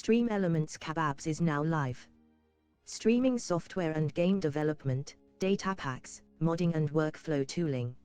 Stream Elements Kebabs is now live. Streaming software and game development, data packs, modding and workflow tooling.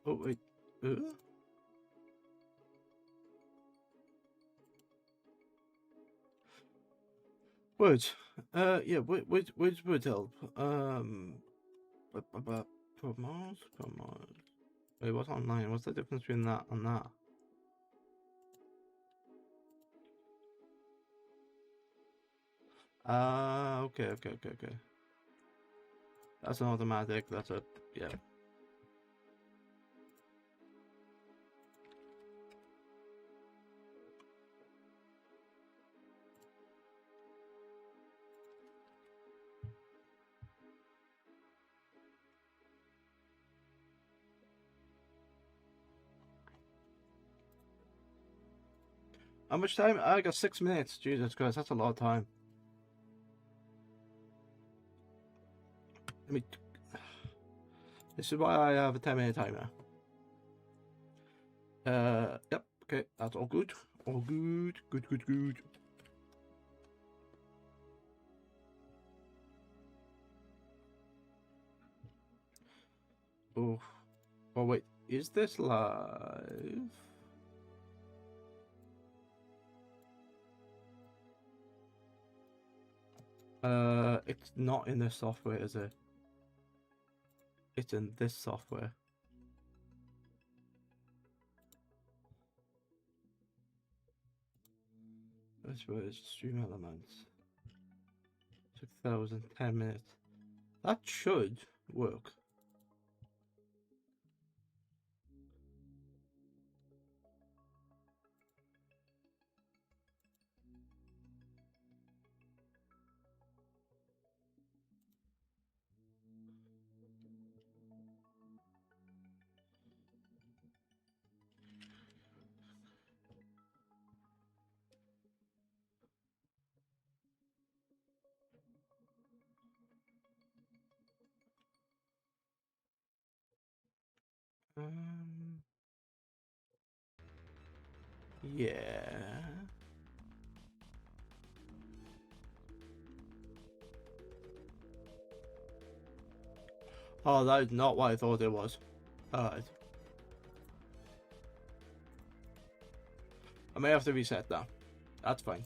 Oh wait. Wait. Yeah. Which would help? Per month. Wait, what's online? What's the difference between that and that? Okay. That's an automatic. That's a yeah. How much time? I got 6 minutes. Jesus Christ, that's a lot of time. Let me. This is why I have a 10-minute timer. Yep. Okay, that's all good. All good. Good. Oh. Oh wait, is this live? It's not in this software, is it? It's in this software. This was Stream Elements. 6,000, 10 minutes. That should work. Yeah. Oh, that is not what I thought it was. Alright. I may have to reset that. That's fine.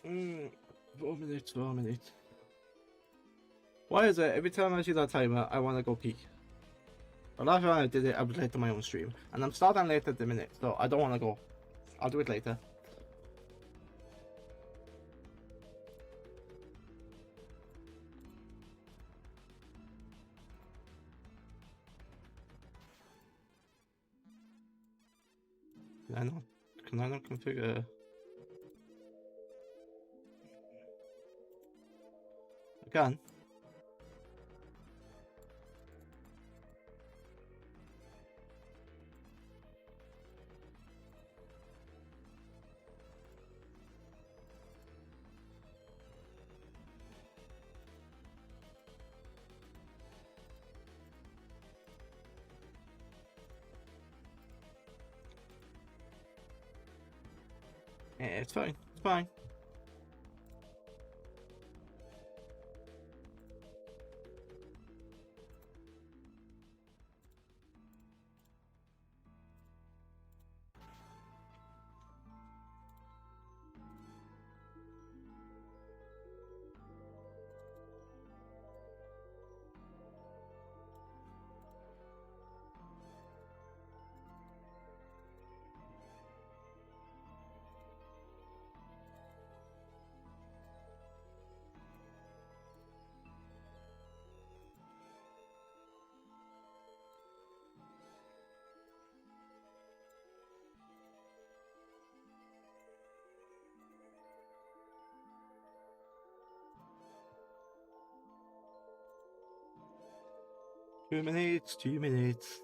Mm, 4 minutes, 4 minutes. Why is it every time I see that timer, I want to go pee? The last time I did it, I was late to my own stream. And I'm starting late at the minute, so I don't want to go. I'll do it later. Can I not configure? I can. Yeah, it's fine. It's fine. Two minutes, 2 minutes.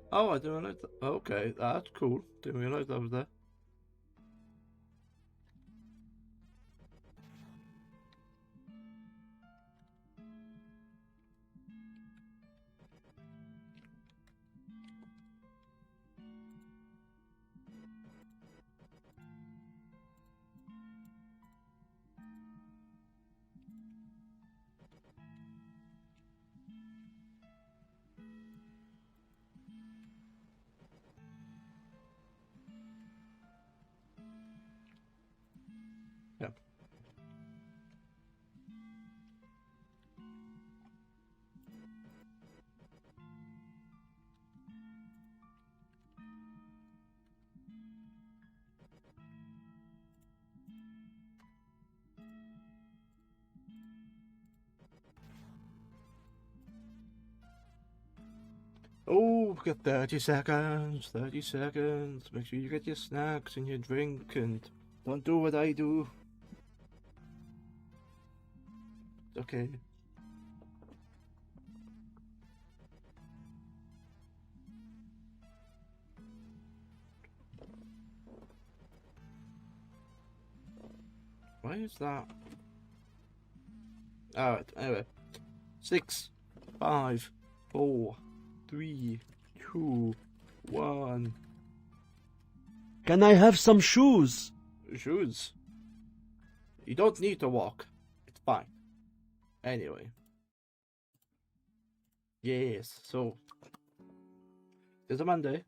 Oh, I didn't realize that. Okay, that's cool. Didn't realize that was there. Yeah. Oh, we got 30 seconds, 30 seconds. Make sure you get your snacks and your drink and don't do what I do. Okay. Why is that? Alright, anyway. 6, 5, 4, 3, 2, 1. Can I have some shoes? Shoes. You don't need to walk. It's fine. Anyway. Yes, so there's a Monday.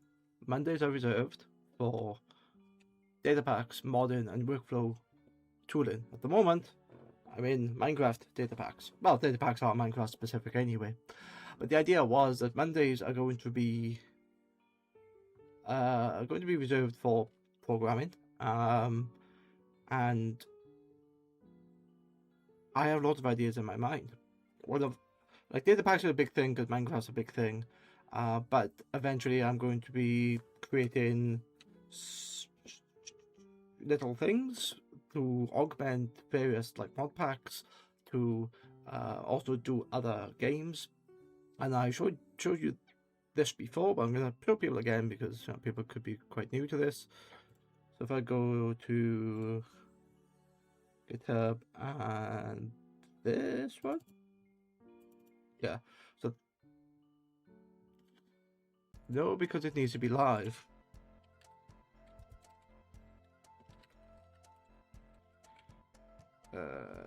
Mondays are reserved for data packs, modding, and workflow tooling. At the moment, I'm in Minecraft data packs. Well, data packs aren't Minecraft specific anyway. But the idea was that Mondays are going to be reserved for programming, and I have lots of ideas in my mind. One of like datapacks is a big thing because Minecraft's a big thing, but eventually I'm going to be creating little things to augment various like mod packs, to also do other games. And I showed you this before, but I'm going to show people again because people could be quite new to this. So if I go to GitHub and this one, yeah. So no, because it needs to be live.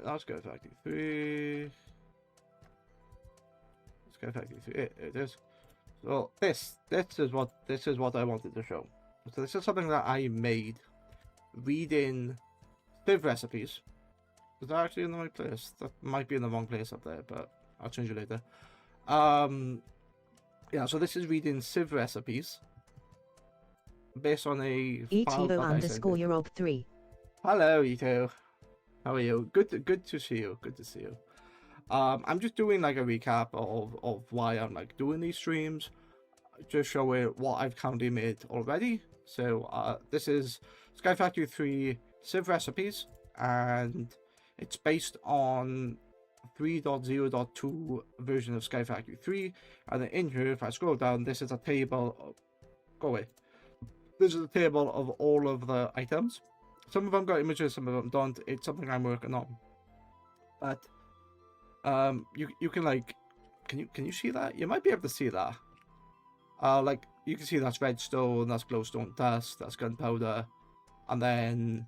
Let's go Factory 3. Let's go Factory 3. It is. So this is what I wanted to show. So this is something that I made reading Civ recipes. Is that actually in the right place? That might be in the wrong place up there, but I'll change it later. Yeah, so this is reading Civ recipes based on a file that I sent in. ETO_Europe3. Hello, Ito. How are you? Good to see you. Good to see you. I'm just doing like a recap of why I'm like doing these streams, just showing what I've currently made already. So this is Sky Factory 3 Civ recipes, and it's based on 3.0.2 version of Sky Factory 3. And then in here, if I scroll down, this is a table of, go away. This is a table of all of the items. Some of them got images, some of them don't. It's something I'm working on. But you can like, can you see that? You might be able to see that. Like you can see that's redstone, that's glowstone dust, that's gunpowder, and then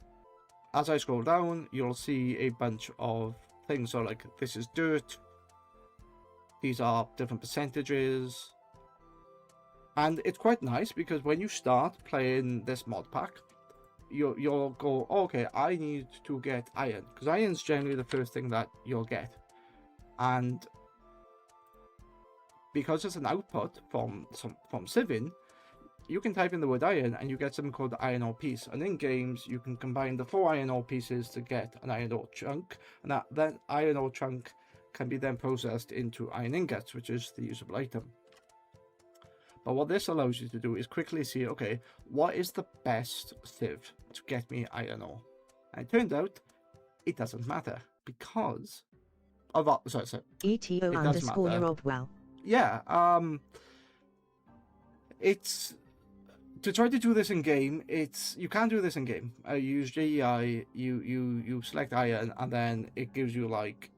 as I scroll down, you'll see a bunch of things. So like this is dirt. These are different percentages, and it's quite nice because when you start playing this mod pack, you'll go, oh, okay, I need to get iron, because iron's generally the first thing that you'll get. And because it's an output from Civin, you can type in the word iron and you get something called the iron ore piece. And in games, you can combine the 4 iron ore pieces to get an iron ore chunk, and that iron ore chunk can be then processed into iron ingots, which is the usable item. But what this allows you to do is quickly see, okay, what is the best Civ to get me iron ore? And it turns out it doesn't matter because of sorry, ETO_Europe. Wow. Yeah, it's to try to do this in game. You can't do this in game. You use JEI. You select iron, and then it gives you like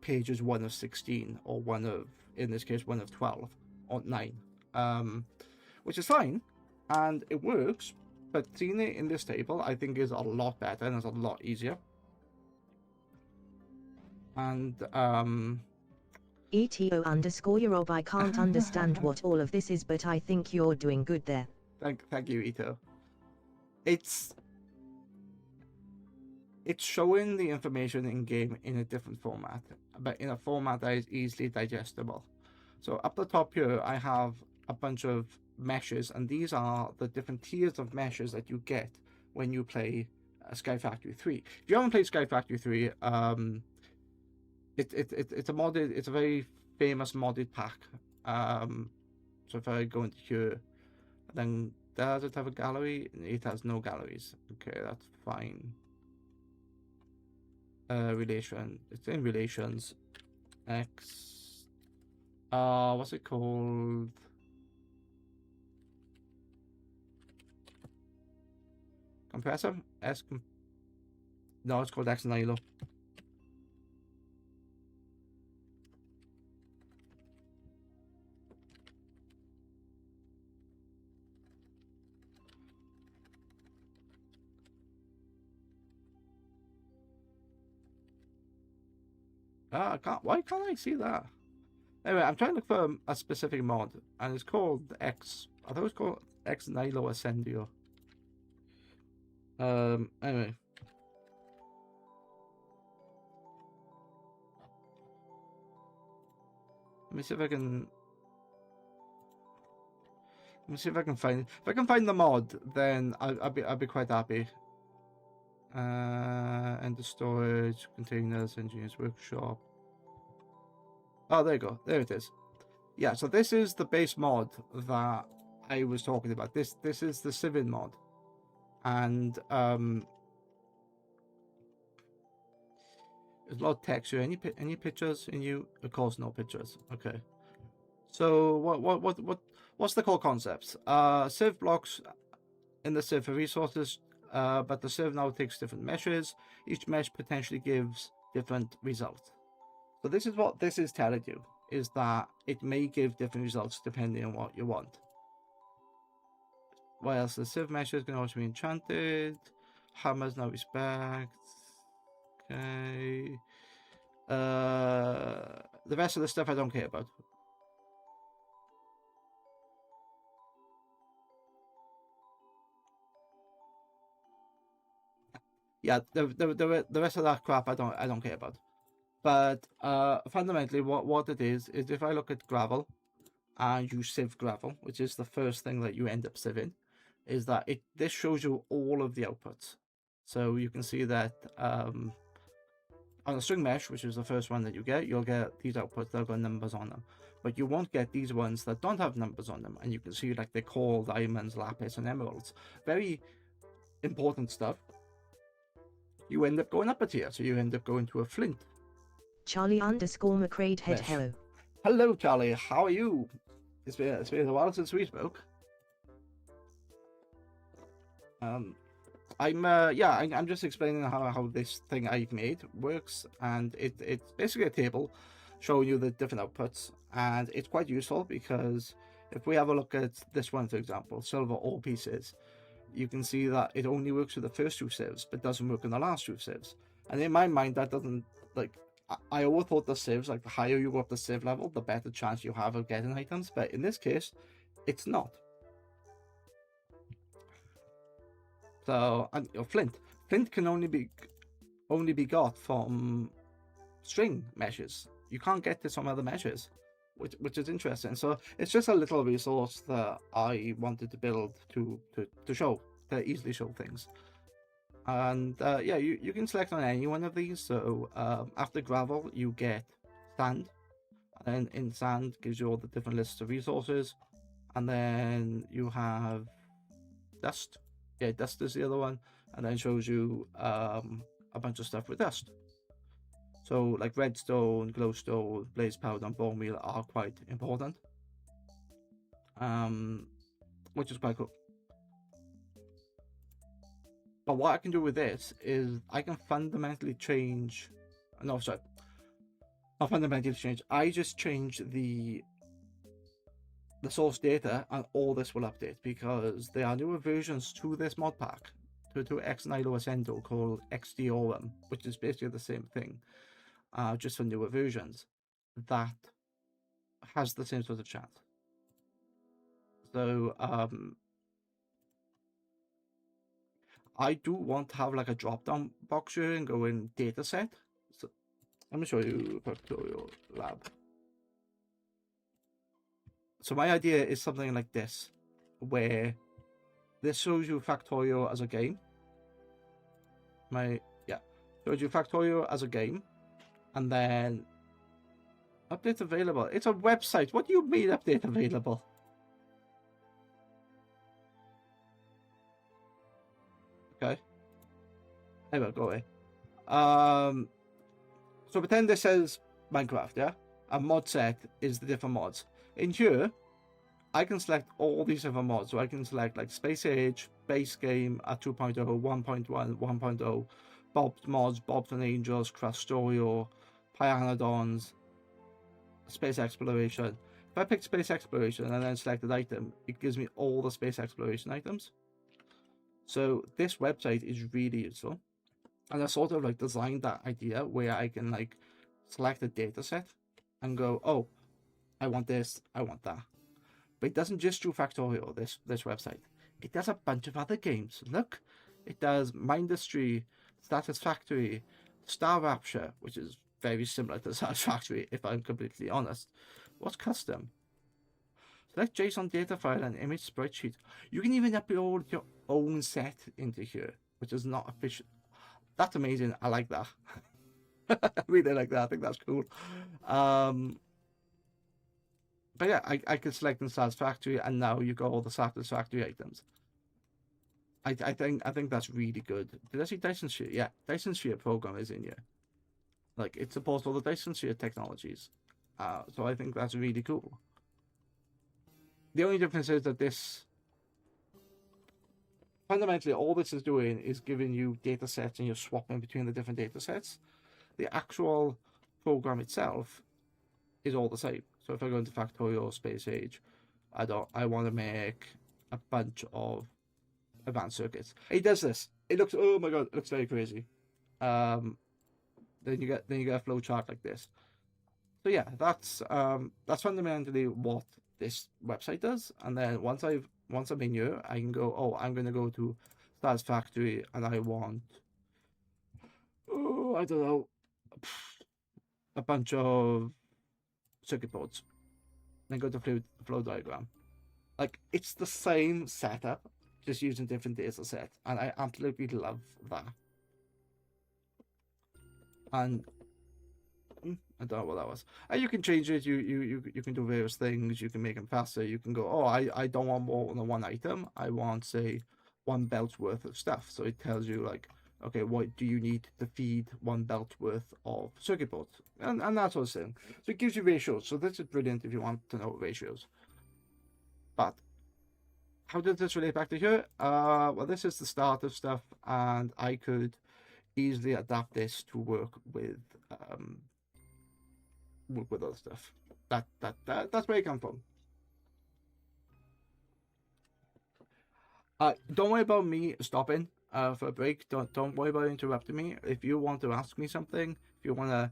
pages 1 of 16, or in this case 1 of 12 or 9, which is fine, and it works. But seeing it in this table, I think, is a lot better and it's a lot easier. And ETO_Europe. I can't understand what all of this is, but I think you're doing good there. Thank you, Ito. It's showing the information in game in a different format, but in a format that is easily digestible. So up the top here, I have a bunch of meshes, and these are the different tiers of meshes that you get when you play Sky Factory 3. If you haven't played Sky Factory 3, it's a very famous modded pack. So if I go into here, then does it have a gallery? It has no galleries. Okay, that's fine. Relation. It's in relations. X. What's it called? Compressor? No, it's called X Nilo. Why can't I see that? Anyway, I'm trying to look for a specific mod, and it's called X. I thought it was called X Nilo Ascendio. Anyway. Let me see if I can. Let me see if I can find. If I can find the mod, then I'll be quite happy. Enter storage, containers, engineers workshop. Oh, there you go. There it is. Yeah, so this is the base mod that I was talking about. This is the Civin mod, and there's a lot of text here. Any pictures in you? Of course, no pictures. Okay. So what's the core concepts? Civ blocks in the Civ for resources, but the Civ now takes different meshes. Each mesh potentially gives different results. So this is what this is telling you, is that it may give different results depending on what you want. Whilst the Civ meshes can also be enchanted. Hammers now respect. Okay. The rest of the stuff I don't care about. Yeah, the rest of that crap I don't care about. But fundamentally, what it is if I look at gravel and you sieve gravel, which is the first thing that you end up sieving, is that this shows you all of the outputs. So you can see that on a string mesh, which is the first one that you'll get these outputs that have got numbers on them. But you won't get these ones that don't have numbers on them. And you can see like they're called diamonds, lapis, and emeralds. Very important stuff. You end up going up a tier, so you end up going to a flint. Charlie_McCrade head Mesh. hello. Hello, Charlie. How are you? It's been a while since we spoke. I'm just explaining how this thing I've made works, and it's basically a table showing you the different outputs, and it's quite useful because if we have a look at this one, for example, silver ore pieces, you can see that it only works with the first two civs, but doesn't work in the last two civs. And in my mind, that doesn't, like, I always thought the civs, like the higher you go up the civ level, the better chance you have of getting items, but in this case, it's not. So, and flint can only be got from string meshes. You can't get this from other meshes, which is interesting. So it's just a little resource that I wanted to build to easily show things. And yeah, you can select on any one of these. So after gravel, you get sand, and then in sand gives you all the different lists of resources, and then you have dust. Yeah, dust is the other one, and then shows you a bunch of stuff with dust. So like redstone, glowstone, blaze powder, and bone meal are quite important, which is quite cool. But what I can do with this is I can fundamentally change. No, sorry, not fundamentally change. I just change the source data, and all this will update because there are newer versions to this mod pack, to X9 Ascendo, called XDOM, which is basically the same thing, just for newer versions, that has the same sort of chat. So I do want to have like a drop down box here and go in data set. So let me show you Factorial Lab. So my idea is something like this, where this shows you Factorial as a game. Shows you Factorial as a game, and then update available. It's a website. What do you mean update available? Okay. Anyway, go away. So pretend this says Minecraft, yeah? A mod set is the different mods. In here, I can select all these different mods. So I can select like Space Age, Base Game at 2.0, 1.1, 1.0, Bob's Mods, Bobs and Angels, Crastorio, Pyanodons, Space Exploration. If I pick Space Exploration and then select an item, it gives me all the Space Exploration items. So this website is really useful. And I sort of like designed that idea where I can like select a data set and go, oh, I want this, I want that. But it doesn't just do Factorial, this website. It does a bunch of other games. Look, it does Mindustry, Satisfactory, Star Rapture, which is very similar to Satisfactory, if I'm completely honest. What's custom? Select JSON data file and image spreadsheet. You can even upload your own set into here, which is not official. That's amazing. I like that. I really like that. I think that's cool. But yeah, I can select in Satisfactory, and now you got all the Satisfactory items. I think that's really good. Did I see Dyson Sphere? Yeah, Dyson Sphere program is in here. Like, it supports all the Dyson Sphere technologies. So I think that's really cool. The only difference is that this, fundamentally, all this is doing is giving you data sets and you're swapping between the different data sets. The actual program itself is all the same. So if I go into Factorial Space Age, I want to make a bunch of advanced circuits. It does this. It looks, oh my god, it looks very crazy. Then you get a flow chart like this. So yeah, that's fundamentally what this website does. And then once I'm in here, I can go, oh, I'm gonna go to Satisfactory and I want, oh, I don't know, a bunch of circuit boards. Then go to flow diagram. Like, it's the same setup, just using different data sets, and I absolutely love that. And I don't know what that was. And you can change it. You can do various things. You can make them faster. You can go, oh, I don't want more than one item. I want, say, one belt's worth of stuff. So it tells you, like, okay, what do you need to feed one belt worth of circuit boards, and that sort of thing. So it gives you ratios. So this is brilliant if you want to know ratios. But how does this relate back to here? Well, this is the start of stuff, and I could easily adapt this to work with other stuff. That's where it comes from. Don't worry about me stopping for a break. Don't worry about interrupting me. If you want to ask me something, if you want to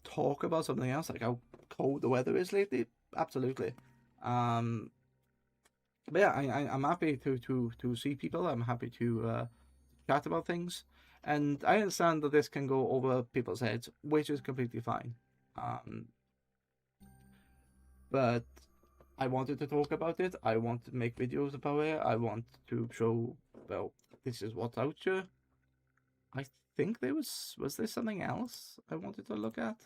talk about something else, like how cold the weather is lately, absolutely. But yeah, I'm happy to see people. I'm happy to chat about things, and I understand that this can go over people's heads, which is completely fine. But I wanted to talk about it. I want to make videos about it. I want to show, well, this is what's out here. I think there was there something else I wanted to look at?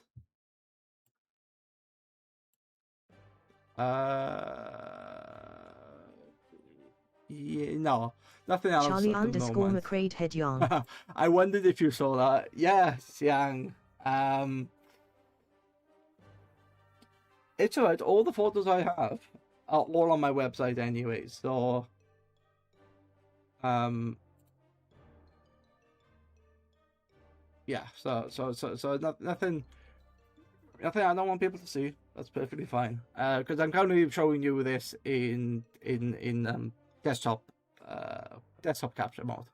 Yeah, no, nothing else Charlie at the underscore moment. McCrade head yarn. I wondered if you saw that. Yes, Yang. It's alright. All the photos I have are all on my website anyway. So, yeah. So nothing. Nothing I don't want people to see. That's perfectly fine. Because I'm currently showing you this in desktop capture mode.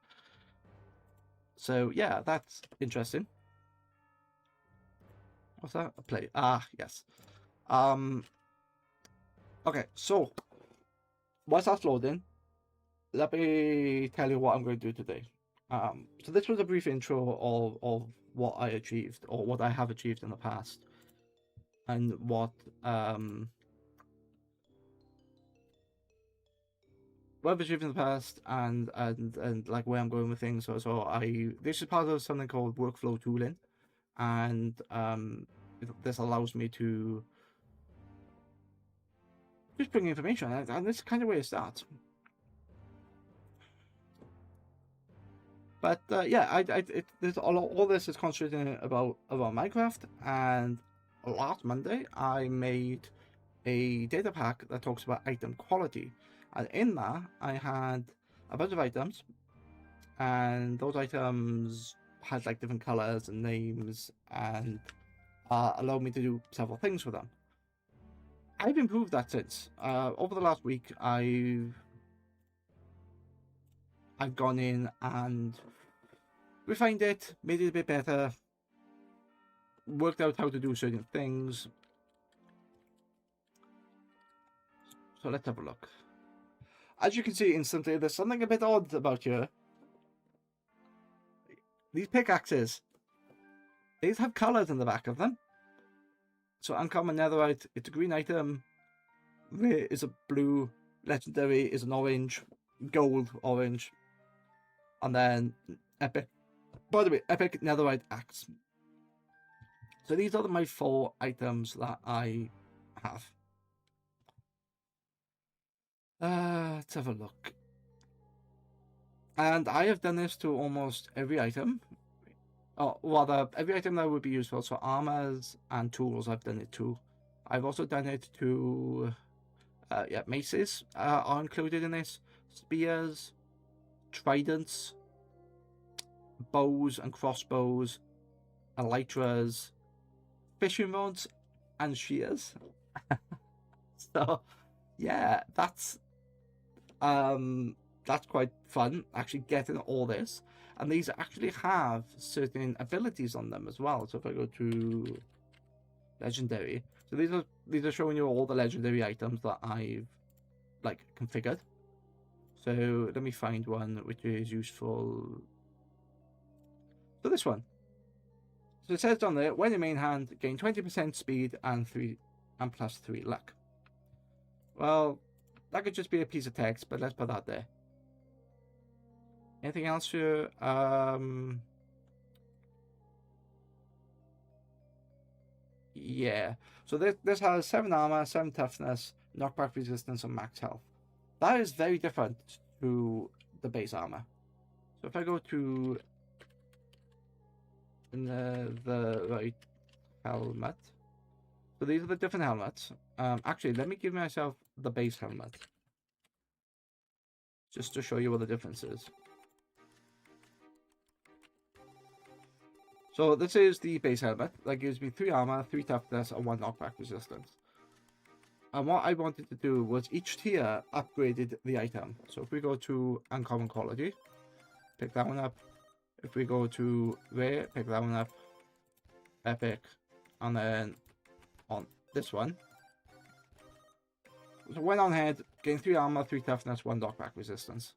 So yeah, that's interesting. What's that? A play. Ah, yes. Okay, so once that's loading, let me tell you what I'm going to do today. So this was a brief intro of what I achieved, or what I have achieved in the past, and what I've achieved in the past, and like where I'm going with things. So this is part of something called workflow tooling, and this allows me to just bring information, and this is kind of where it starts. But yeah, there's all this is concentrating about Minecraft. And last Monday I made a data pack that talks about item quality, and in that I had a bunch of items, and those items had like different colors and names, and allowed me to do several things with them. I've improved that since. Over the last week, I've gone in and refined it, made it a bit better, worked out how to do certain things. So let's have a look. As you can see instantly, there's something a bit odd about here. These pickaxes, these have colors in the back of them. So uncommon netherite, it's a green item. rare is a blue, legendary is an orange, gold, orange, and then epic. By the way, epic netherite axe. So these are my 4 items that I have. Let's have a look. And I have done this to almost every item. Or rather, every item that would be useful. So armors and tools, I've done it to. I've also done it to... yeah, maces are included in this. Spears, tridents, bows and crossbows, elytras, fishing rods, and shears. So, yeah, that's quite fun, actually getting all this. And these actually have certain abilities on them as well. So if I go to legendary, so these are showing you all the legendary items that I've like configured. So let me find one which is useful. So this one. So it says on there, when in main hand, gain 20% speed and plus 3 luck. Well, that could just be a piece of text, but let's put that there. Anything else here? Yeah. So this has 7 armor, 7 toughness, knockback resistance, and max health. That is very different to the base armor. So if I go to the right helmet. So these are the different helmets. Actually, let me give myself the base helmet. Just to show you what the difference is. So this is the base helmet. That gives me 3 armor, 3 toughness, and 1 knockback resistance. And what I wanted to do was each tier upgraded the item. So if we go to uncommon quality, pick that one up. If we go to rare, pick that one up. Epic. And then on this one. So when on head, gain 3 armor, 3 toughness, 1 knockback resistance.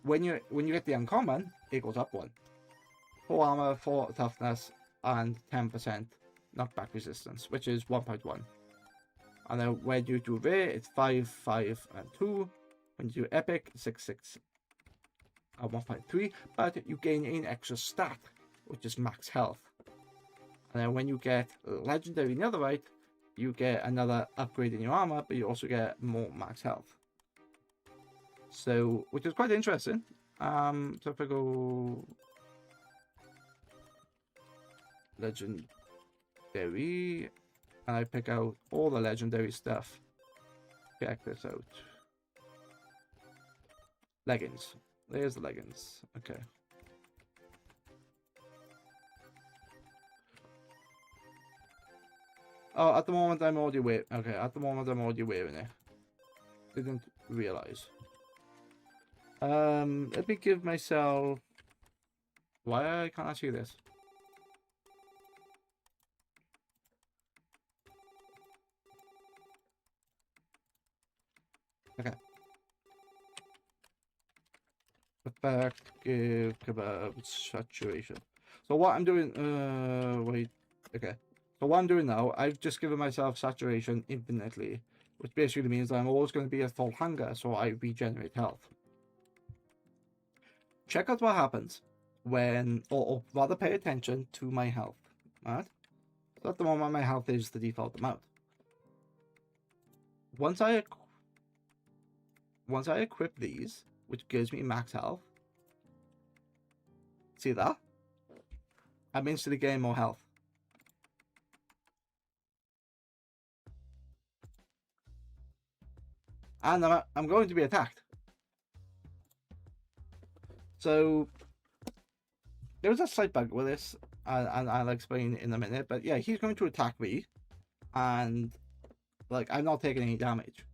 When you get the uncommon, it goes up 1. 4 armor, 4 toughness, and 10% knockback resistance, which is 1.1. And then when you do rare, it's 5, 5, and 2. When you do epic, 6, 6, and 1.3. But you gain an extra stat, which is max health. And then when you get legendary netherite, you get another upgrade in your armor, but you also get more max health. So, which is quite interesting. So if I go legendary, and I pick out all the legendary stuff. Check this out. Leggings. There's the leggings. Okay. Oh, at the moment I'm already wearing. Okay, at the moment I'm already wearing it. Didn't realize. Let me give myself. Why can't I see this? Okay. Effect, give kebab saturation. So what I'm doing, wait, okay. So what I'm doing now, I've just given myself saturation infinitely, which basically means I'm always going to be at full hunger, so I regenerate health. Check out what happens when, or rather pay attention to my health, right? So at the moment my health is the default amount. Once I equip these, which gives me max health, see that? I'm instantly getting more health. And I'm going to be attacked. So there was a slight bug with this, and I'll explain in a minute. But yeah, he's going to attack me, and like I'm not taking any damage.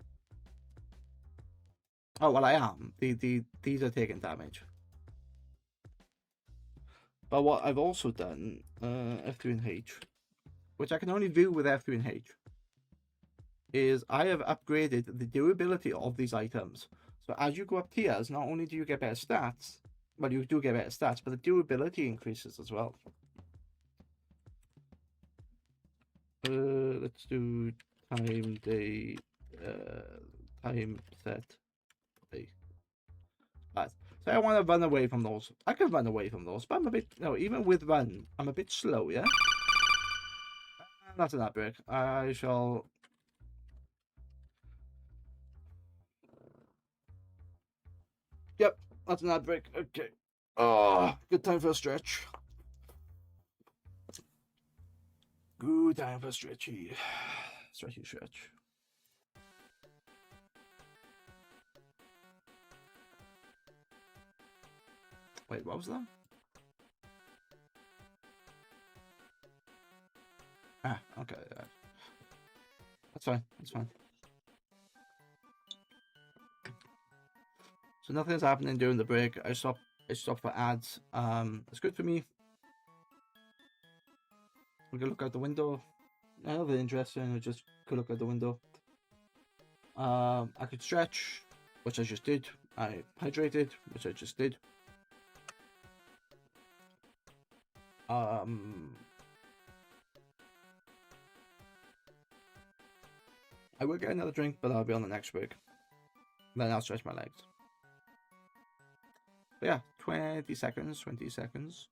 Oh well, I am. These are taking damage. But what I've also done, F3 and H, which I can only do with F3 and H, is I have upgraded the durability of these items. So as you go up tiers, not only do you get better stats, well, you do get better stats, but the durability increases as well. Let's do time day time set day. Right. So I want to run away from those. I can run away from those, but I'm a bit even with run, I'm a bit slow, yeah? That's an ad break. I shall Yep, that's an ad break. Okay. Oh, good time for a stretch. Good time for a stretchy. Stretchy stretch. Wait, what was that? Ah, okay. That's fine. That's fine. So nothing's happening during the break. I stopped for ads. It's good for me. We can look out the window. Nothing interesting. I just could look out the window. I could stretch, which I just did. I hydrated, which I just did. I will get another drink, but I'll be on the next break. Then I'll stretch my legs. But yeah, 20 seconds, 20 seconds.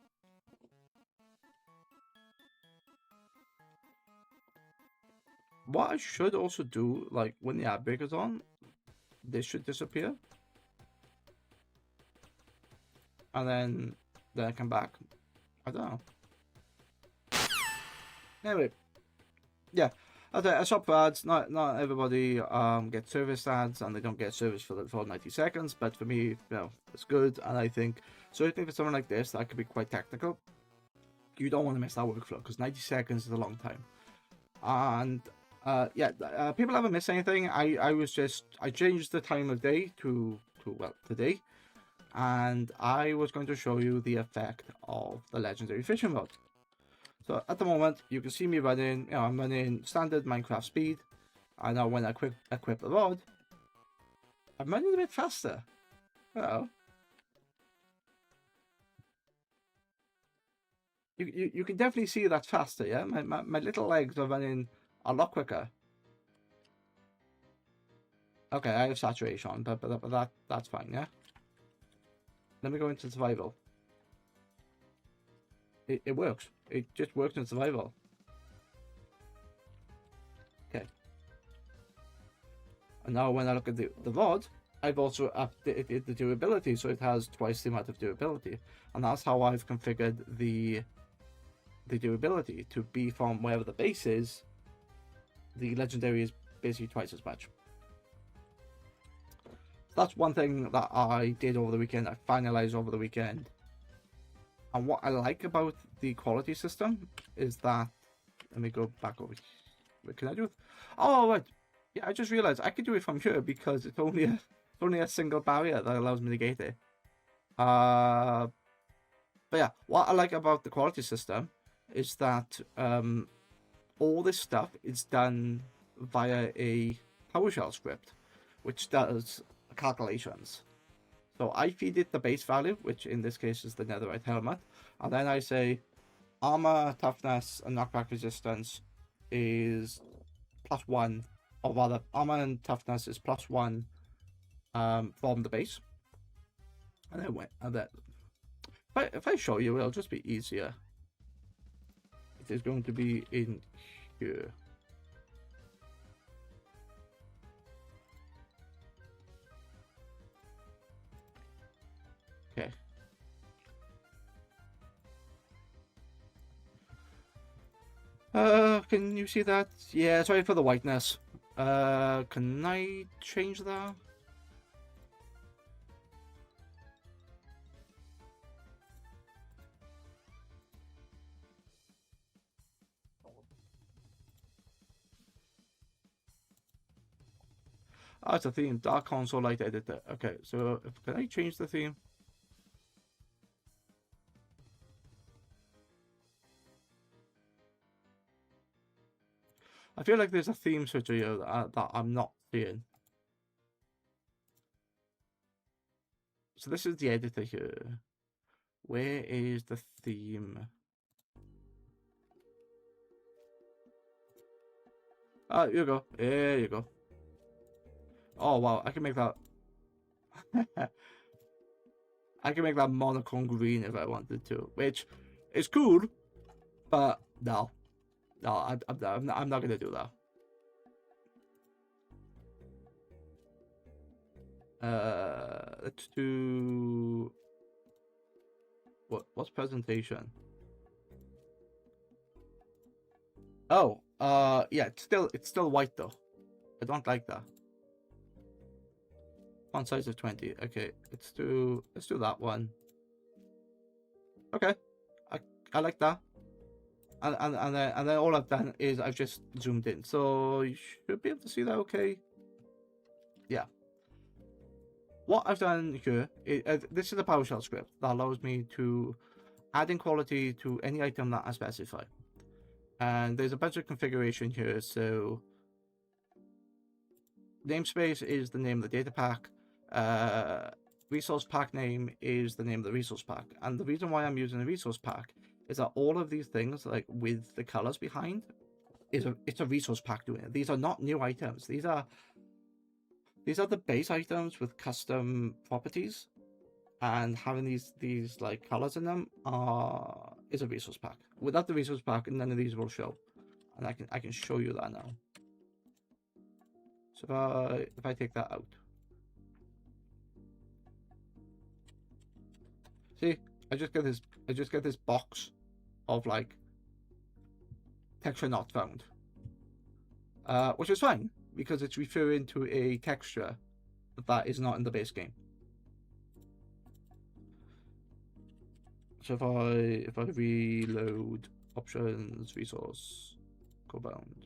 What I should also do, like when the ad break is on, this should disappear. And then I come back. I don't know. Anyway, yeah. I stop for ads. Not everybody gets service ads, and they don't get service for the full 90 seconds. But for me, you know, it's good, and I think certainly for someone like this, that could be quite technical. You don't want to miss that workflow because 90 seconds is a long time. And yeah, people haven't missed anything. I changed the time of day to well, today, and I was going to show you the effect of the legendary fishing rod. So at the moment, you can see me running, you know, I'm running standard Minecraft speed. I know when I equip the rod, I'm running a bit faster. You you can definitely see that's faster, yeah? My little legs are running a lot quicker. Okay, I have saturation, but that's fine, yeah? Let me go into survival. It works. It just works in survival. Okay. And now when I look at the rod, I've also updated the durability, so it has twice the amount of durability. And that's how I've configured the durability to be from wherever the base is. The legendary is basically twice as much. That's one thing that I did over the weekend. I finalized over the weekend. And what I like about the quality system is that, let me go back over here. What can I do? Oh, right. Yeah, I just realized I could do it from here because it's only a single barrier that allows me to get it. But yeah, what I like about the quality system is that all this stuff is done via a PowerShell script, which does calculations. So I feed it the base value, which in this case is the netherite helmet, and then I say armor, toughness, and knockback resistance is +1, or rather, armor and toughness is +1 from the base. And then if I show you, it'll just be easier. It is going to be in here. Okay. Can you see that? Yeah, sorry for the whiteness. Can I change that? Oh, it's a theme. Dark console light editor. Okay, so can I change the theme? I feel like there's a theme switcher here that I'm not seeing. So this is the editor here. Where is the theme? Here you go. There you go. Oh wow, I can make that. I can make that monochrome green if I wanted to, which is cool, but no, I'm not gonna do that. Let's do what's presentation? Oh, yeah, it's still white though. I don't like that. Font size of 20. Okay, let's do that one. Okay, I like that. And then all I've done is I've just zoomed in, so you should be able to see that. Okay. Yeah. What I've done here is this is a PowerShell script that allows me to add in quality to any item that I specify. And there's a bunch of configuration here. So namespace is the name of the data pack. Resource pack name is the name of the resource pack. And the reason why I'm using the resource pack is that all of these things, like with the colors behind, it's a resource pack doing it. These are not new items. These are the base items with custom properties, and having these like colors in them is a resource pack. Without the resource pack, none of these will show, and I can show you that now. So if I take that out, see, I just get this box of like texture not found, which is fine because it's referring to a texture that is not in the base game. So if I reload options, resource, go bound,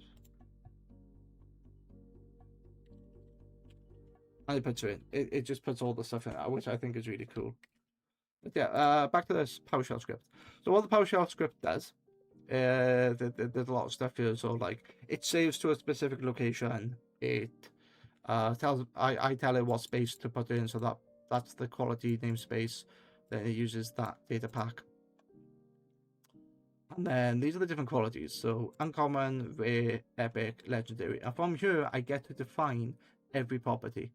and it puts it in. It just puts all the stuff in, which I think is really cool. But yeah, back to this PowerShell script. So what the PowerShell script does, there's a lot of stuff here. So like it saves to a specific location. It tells I tell it what space to put in, so that's the quality namespace. Then it uses that data pack. And then these are the different qualities. So uncommon, rare, epic, legendary. And from here, I get to define every property.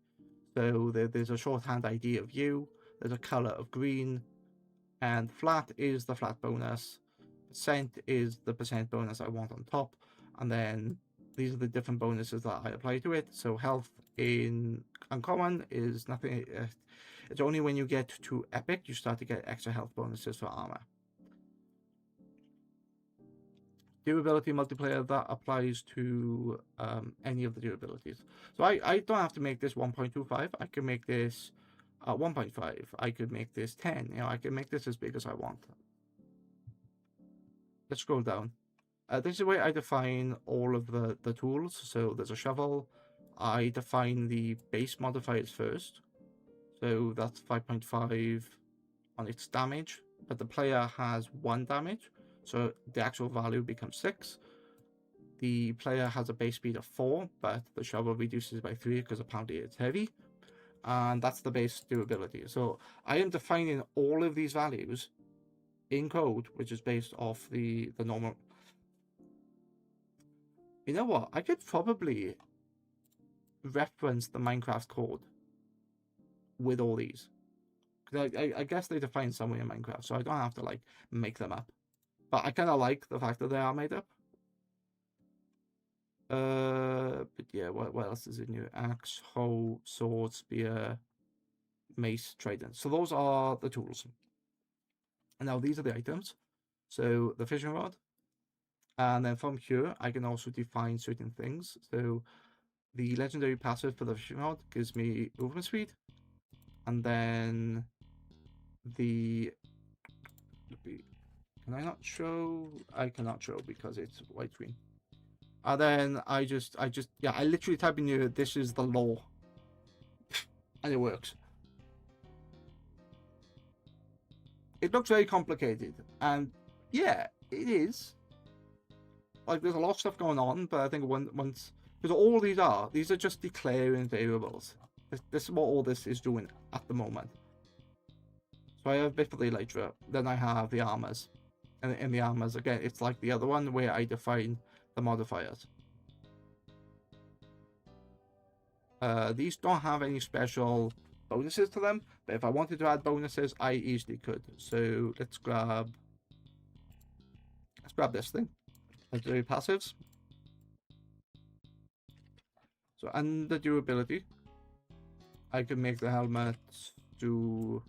So there's a shorthand ID of you. There's a color of green. And flat is the flat bonus. Percent is the percent bonus I want on top. And then these are the different bonuses that I apply to it. So health in uncommon is nothing. It's only when you get to epic you start to get extra health bonuses for armor. Durability multiplier, that applies to any of the durabilities. So I don't have to make this 1.25. I can make this 1.5. I could make this 10. You know, I can make this as big as I want. Let's scroll down. This is where I define all of the tools. So there's a shovel. I define the base modifiers first. So that's 5.5 on its damage, but the player has 1 damage. So the actual value becomes 6. The player has a base speed of 4, but the shovel reduces by 3 because apparently it's heavy. And that's the base durability. So I am defining all of these values in code, which is based off the normal. You know what? I could probably reference the Minecraft code with all these. Because I guess they define somewhere in Minecraft, so I don't have to like make them up. But I kind of like the fact that they are made up. But yeah, what else is in here? Axe, hoe, sword, spear, mace, trident. So those are the tools. And now these are the items. So the fishing rod. And then from here, I can also define certain things. So the legendary passive for the fishing rod gives me movement speed. And then the... Can I not show? I cannot show because it's white screen. And then I literally type in here, this is the law. And it works. It looks very complicated. And yeah, it is. Like there's a lot of stuff going on, but I think once, because all these are just declaring variables. This is what all this is doing at the moment. So I have bit for the elytra, then I have the armors. And in the armors, again, it's like the other one where I define the modifiers. These don't have any special bonuses to them, but if I wanted to add bonuses, I easily could. So let's grab this thing. Let's do passives. So under durability, I can make the helmet do.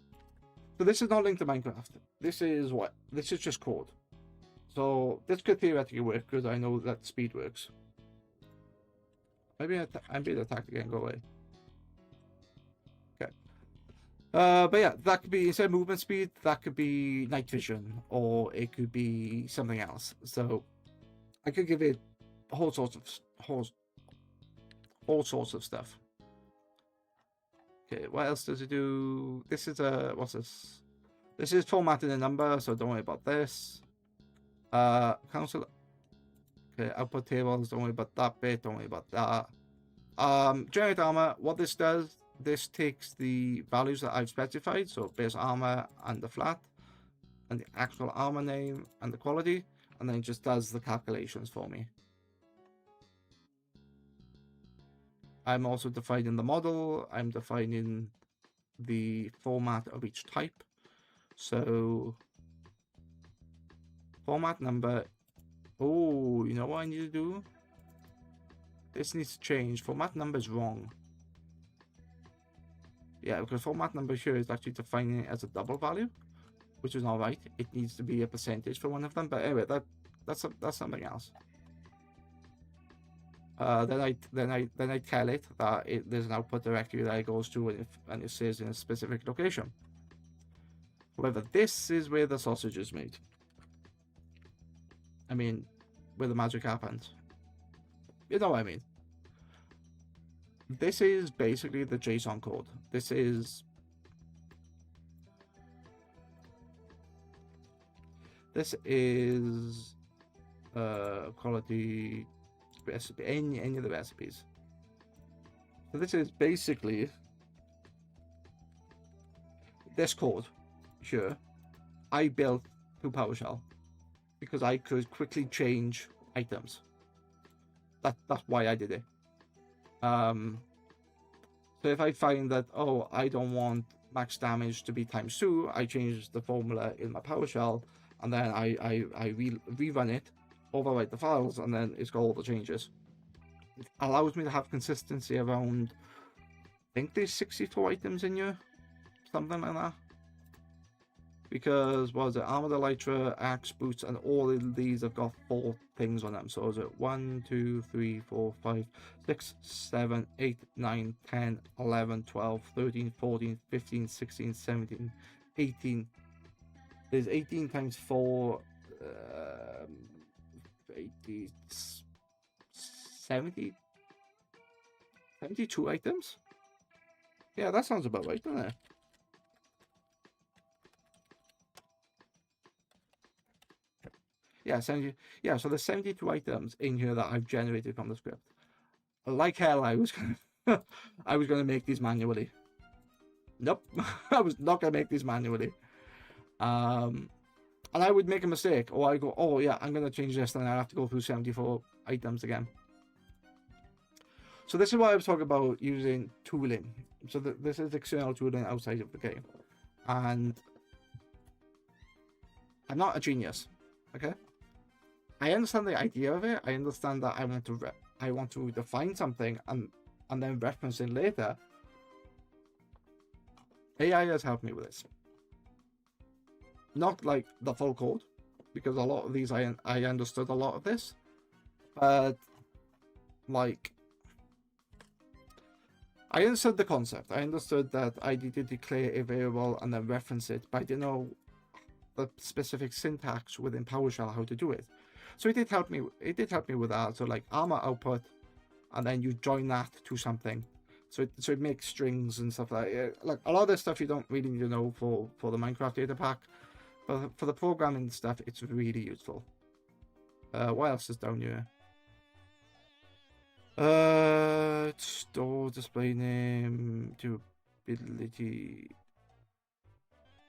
So this is not linked to Minecraft. This is what? This is just code. So this could theoretically work because I know that speed works. Maybe I'm being attacked again. Go away. Okay. But yeah, that could be instead of movement speed, that could be night vision, or it could be something else. So I could give it all sorts of stuff. Okay, what else does it do? This is a what's this? This is formatting a number, so don't worry about this. Council. Okay, output tables. Don't worry about that bit. Don't worry about that. Generate armor. What this does, this takes the values that I've specified, so base armor and the flat, and the actual armor name and the quality, and then it just does the calculations for me. I'm also defining the model. I'm defining the format of each type. So format number. Oh, you know what I need to do? This needs to change. Format number is wrong. Yeah, because format number here is actually defining it as a double value, which is not right. It needs to be a percentage for one of them. But anyway, that's something else. Then I tell it that there's an output directory that it goes to, and it says in a specific location. However, this is where the sausage is made. I mean, where the magic happens. You know what I mean. This is basically the JSON code. This is quality recipe, any of the recipes. So this is basically this code here I built through PowerShell because I could quickly change items. That's why I did it. So if I find that, oh, I don't want max damage to be ×2, I change the formula in my PowerShell, and then I rerun it, overwrite the files, and then it's got all the changes. It allows me to have consistency around, I think there's 64 items in here, something like that. Because, what is it, armor, elytra, axe, boots, and all of these have got 4 things on them. So is it 1, 2, 3, 4, 5, 6, 7, 8, 9, 10, 11, 12, 13, 14, 15, 16, 17, 18. There's 18 times 4, 80, 70, 72 items? Yeah, that sounds about right, doesn't it? Yeah, so there's 72 items in here that I've generated from the script. Like hell, I was gonna make these manually. Nope, I was not gonna make these manually. And I would make a mistake, or I go, oh yeah, I'm gonna change this, and I have to go through 74 items again. So this is why I was talking about using tooling. So this is external tooling outside of the game, and I'm not a genius, okay? I understand the idea of it. I understand that I want to define something and then reference it later. AI has helped me with this. Not like the full code, because a lot of these I understood a lot of this, but like I understood the concept. I understood that I need to declare a variable and then reference it, but I didn't know the specific syntax within PowerShell how to do it. So it did help me. It did help me with that. So like armor output, and then you join that to something. So it makes strings and stuff like that. Like a lot of this stuff you don't really need to know for the Minecraft data pack, but for the programming stuff, it's really useful. What else is down here? Store display name, durability.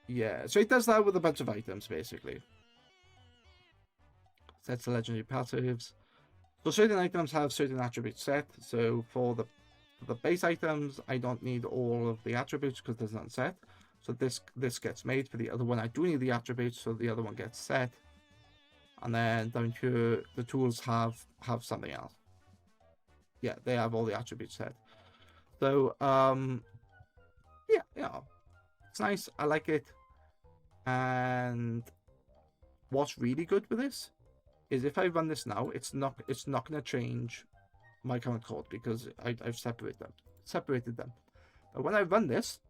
Yeah, so it does that with a bunch of items basically. Sets the legendary passives. So certain items have certain attributes set. So for the For the base items, I don't need all of the attributes because there's none set. So this gets made. For the other one, I do need the attributes, so the other one gets set. And then down here, the tools have something else. Yeah, they have all the attributes set. So yeah, it's nice. I like it. And what's really good with this is if I run this now, it's not going to change my current code because I've separated them. But when I run this,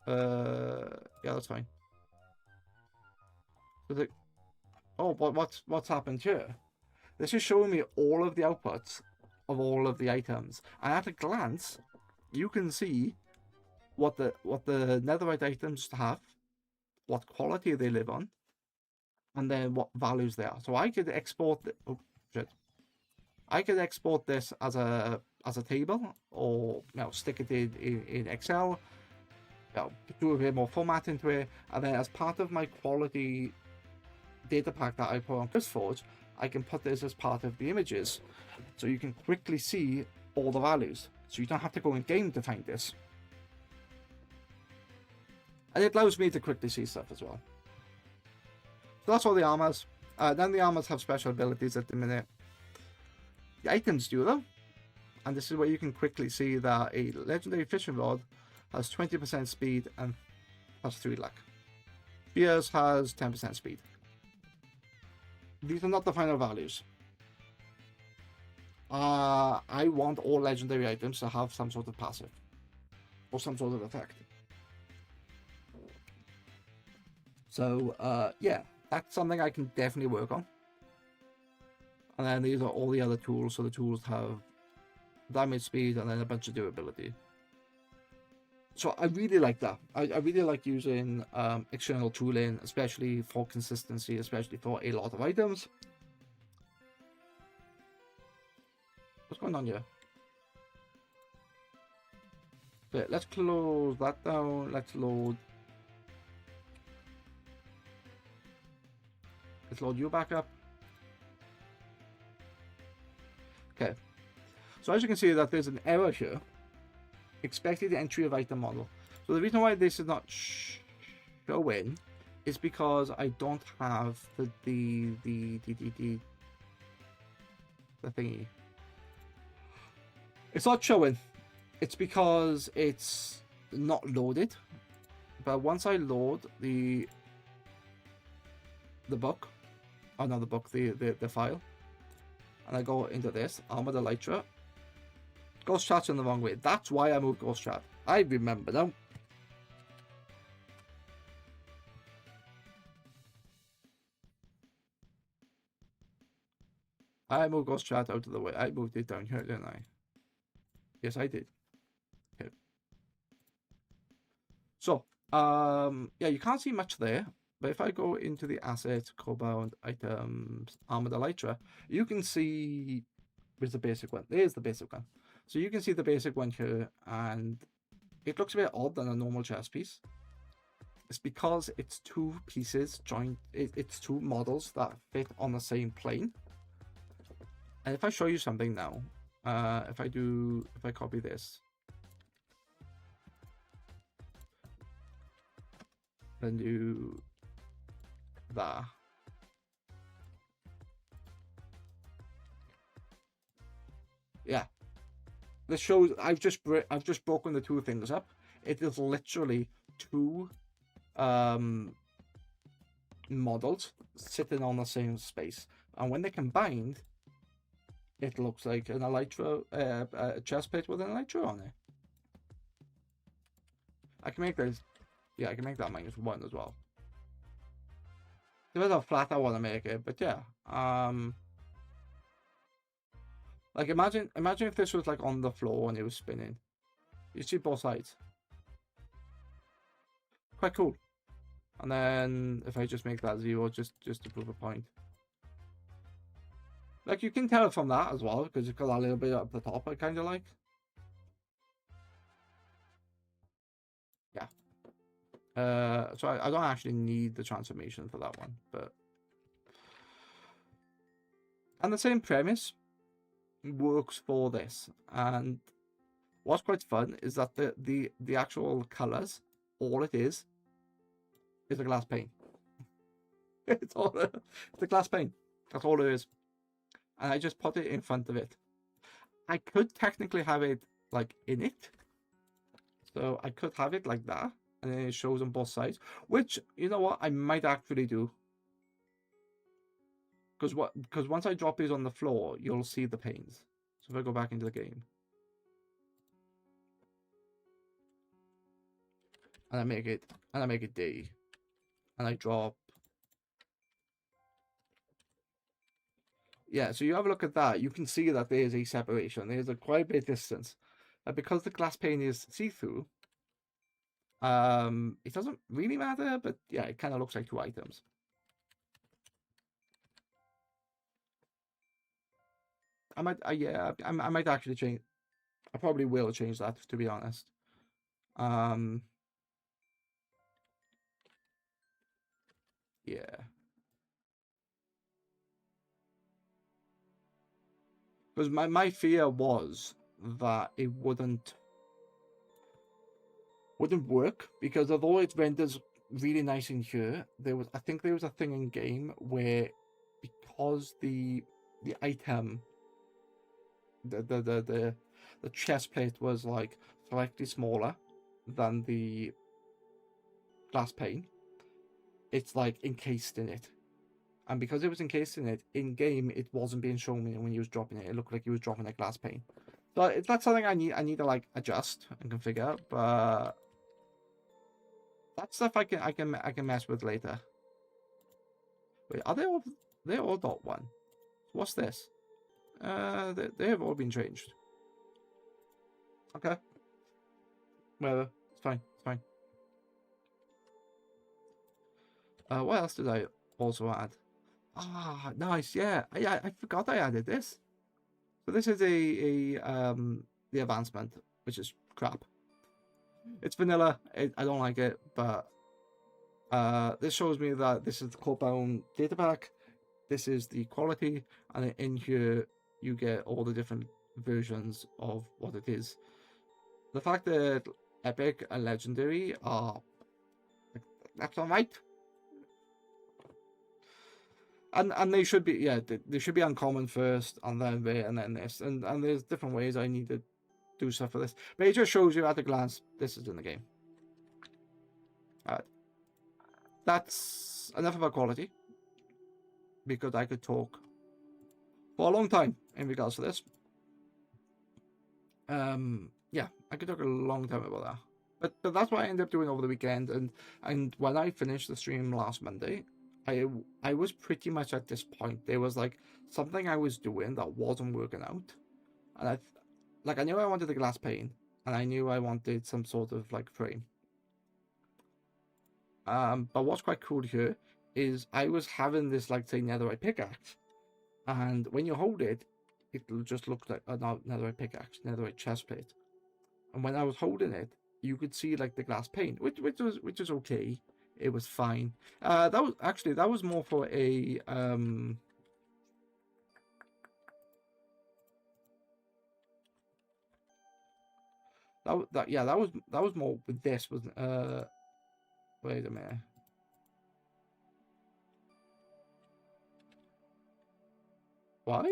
yeah, that's fine. So oh, but what's happened here? This is showing me all of the outputs of all of the items, and at a glance, you can see what the netherite items have, what quality they live on, and then what values they are. So I could export I could export this as a table, or stick it in Excel, do a bit more formatting to it, and then as part of my quality data pack that I put on ChrisForge, I can put this as part of the images, so you can quickly see all the values. So you don't have to go in game to find this. And it allows me to quickly see stuff as well. So that's all the armors. Then the armors have special abilities at the minute. The items do though. And this is where you can quickly see that a legendary fishing rod has 20% speed and has 3 luck. Spears has 10% speed. These are not the final values. I want all legendary items to have some sort of passive or some sort of effect. So yeah, that's something I can definitely work on. And then these are all the other tools. So the tools have damage speed and then a bunch of durability. So I really like that. I really like using external tooling, especially for consistency, especially for a lot of items. What's going on here? Okay, let's close that down. Let's load you back up. Okay. So as you can see that there's an error here. Expected entry of item model. So the reason why this is not showing is because I don't have the thingy. It's not showing. It's because it's not loaded. But once I load the book, oh no, the book, the file, and I go into this Armored Elytra, Ghost Chat's in the wrong way. That's why I moved Ghost Chat. I remember now. I moved Ghost Chat out of the way. I moved it down here, didn't I? Yes, I did. Okay. So, yeah, you can't see much there. But if I go into the assets, Cobalt, items, Armored Elytra, you can see where's the basic one. There's the basic one. So you can see the basic one here, and it looks a bit odd than a normal chest piece. It's because it's 2 pieces joined. It's 2 models that fit on the same plane. And if I show you something now, if I copy this, then do that. Yeah. This shows I've just broken the 2 things up. It is literally 2 models sitting on the same space, and when they're combined, it looks like an elytra, a chest plate with an elytra on it. I can make this. Yeah, I can make that -1 as well. Depends how flat I want to make it, but yeah. Like imagine if this was like on the floor and it was spinning. You see both sides. Quite cool. And then if I just make that 0 just to prove a point. Like you can tell from that as well, because it's got a little bit up the top I kinda like. Yeah. So I don't actually need the transformation for that one, but and the same premise works for this, and what's quite fun is that the actual colors, all it is a glass pane. It's a glass pane. That's all it is. And I just put it in front of it. I could technically have it like in it. So I could have it like that, and then it shows on both sides. Which, you know what, I might actually do. Because once I drop these on the floor, you'll see the panes. So if I go back into the game. And I make it D. And I drop. Yeah, so you have a look at that. You can see that there is a separation. There's a quite a bit of distance. And because the glass pane is see-through, it doesn't really matter, but yeah, it kind of looks like two items. I might actually change. I probably will change that, to be honest. Yeah. Because my fear was that it wouldn't work, because although it renders really nice in here, I think there was a thing in game where, because the item, the chest plate was like slightly smaller than the glass pane, it's like encased in it. And because it was encased in it, in game, it wasn't being shown me when he was dropping it. It looked like he was dropping a glass pane. So that's something I need to like adjust and configure. But that stuff I can mess with later. Wait, are they're all .1? What's this? They have all been changed. Okay. Whatever. It's fine. It's fine. What else did I also add? Ah, nice. Yeah, I forgot I added this. So this is the advancement, which is crap. It's vanilla. I don't like it, but this shows me that this is the code-bound data pack. This is the quality, and in here you get all the different versions of what it is. The fact that epic and legendary are that's all right. And they should be, they should be uncommon first, and then rare, and then this, and there's different ways I need to do stuff for this, but it just shows you at a glance this is in the game. Alright, that's enough about quality, because I could talk for a long time in regards to this. Yeah, I could talk a long time about that, but that's what I ended up doing over the weekend, and when I finished the stream last Monday, I was pretty much at this point. There was like something I was doing that wasn't working out, and I knew I wanted the glass pane, and I knew I wanted some sort of like frame. But what's quite cool here is I was having this, like, say, netherite pickaxe, and when you hold it, it'll just look like a netherite pickaxe, netherite chest plate. And when I was holding it, you could see like the glass pane, which was okay. It was fine. That was more for a that was more with this, wasn't wait a minute. Why?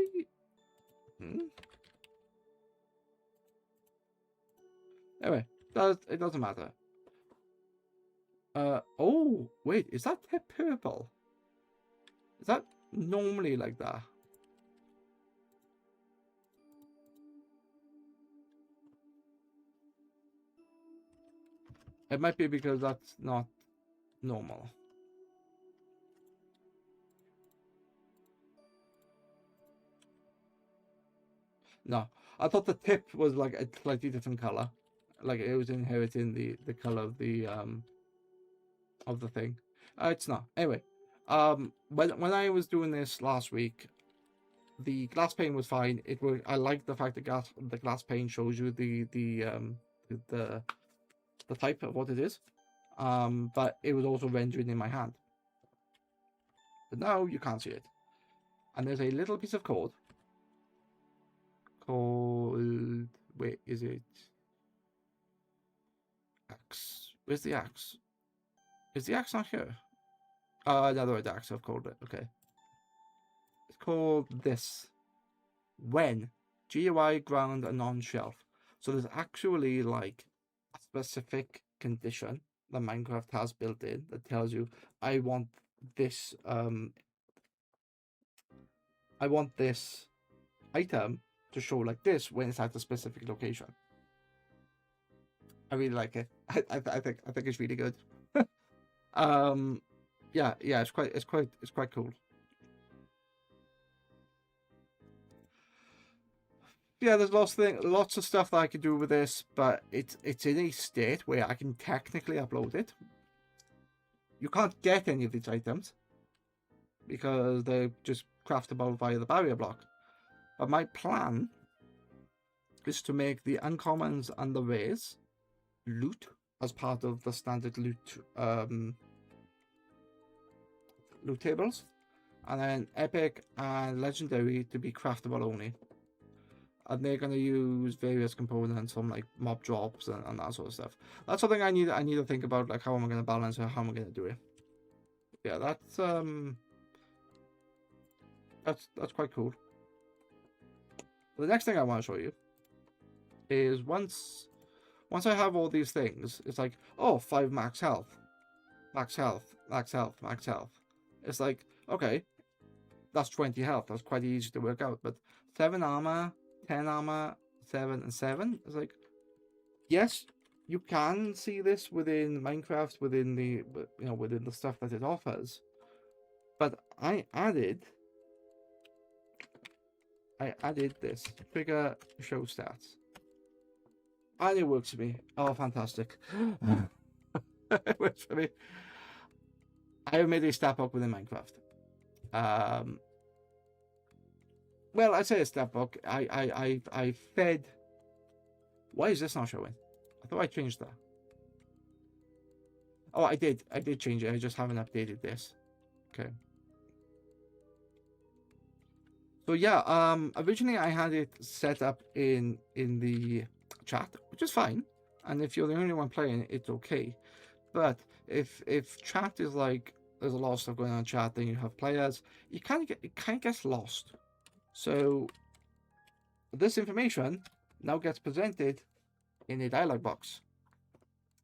Anyway, it doesn't matter. Oh wait, is that tip purple? Is that normally like that? It might be because that's not normal. No, I thought the tip was like a slightly different color, like it was inheriting the color of the thing. It's not. Anyway, when I was doing this last week, the glass pane was fine. I like the fact that the glass pane shows you the type of what it is. But it was also rendering in my hand. But now you can't see it. And there's a little piece of code called, where is it? axe. Where's the axe? Is the axe not here? Another axe, I've called it. Okay. It's called this. When. GUI, ground, and on-shelf. So there's actually like a specific condition that Minecraft has built in that tells you, I want this, item to show like this when it's at a specific location. I really like it. I think it's really good. Yeah, it's quite cool. Yeah, there's lots of stuff that I can do with this, but it's in a state where I can technically upload it. You can't get any of these items because they're just craftable via the barrier block. But my plan is to make the uncommons and the rares loot as part of the standard loot tables, and then epic and legendary to be craftable only. And they're going to use various components from like mob drops and that sort of stuff. That's something I need to think about, like how am I going to balance it, how am I going to do it. Yeah, that's quite cool. The next thing I want to show you is once I have all these things, it's like, oh, 5 max health, max health, max health, max health. It's like, okay, that's 20 health. That's quite easy to work out. But 7 armor, 10 armor, 7 and 7. It's like, yes, you can see this within Minecraft, within the within the stuff that it offers. But I added this trigger show stats, and it works for me. Oh, fantastic! It works for me. I have made a stat book within Minecraft. Well, I say a stat book. I fed. Why is this not showing? I thought I changed that. Oh, I did change it. I just haven't updated this. Okay. So yeah, originally I had it set up in the chat, which is fine. And if you're the only one playing, it's okay. But if chat is like, there's a lot of stuff going on in chat, then you have players, it kind of gets lost. So this information now gets presented in a dialog box.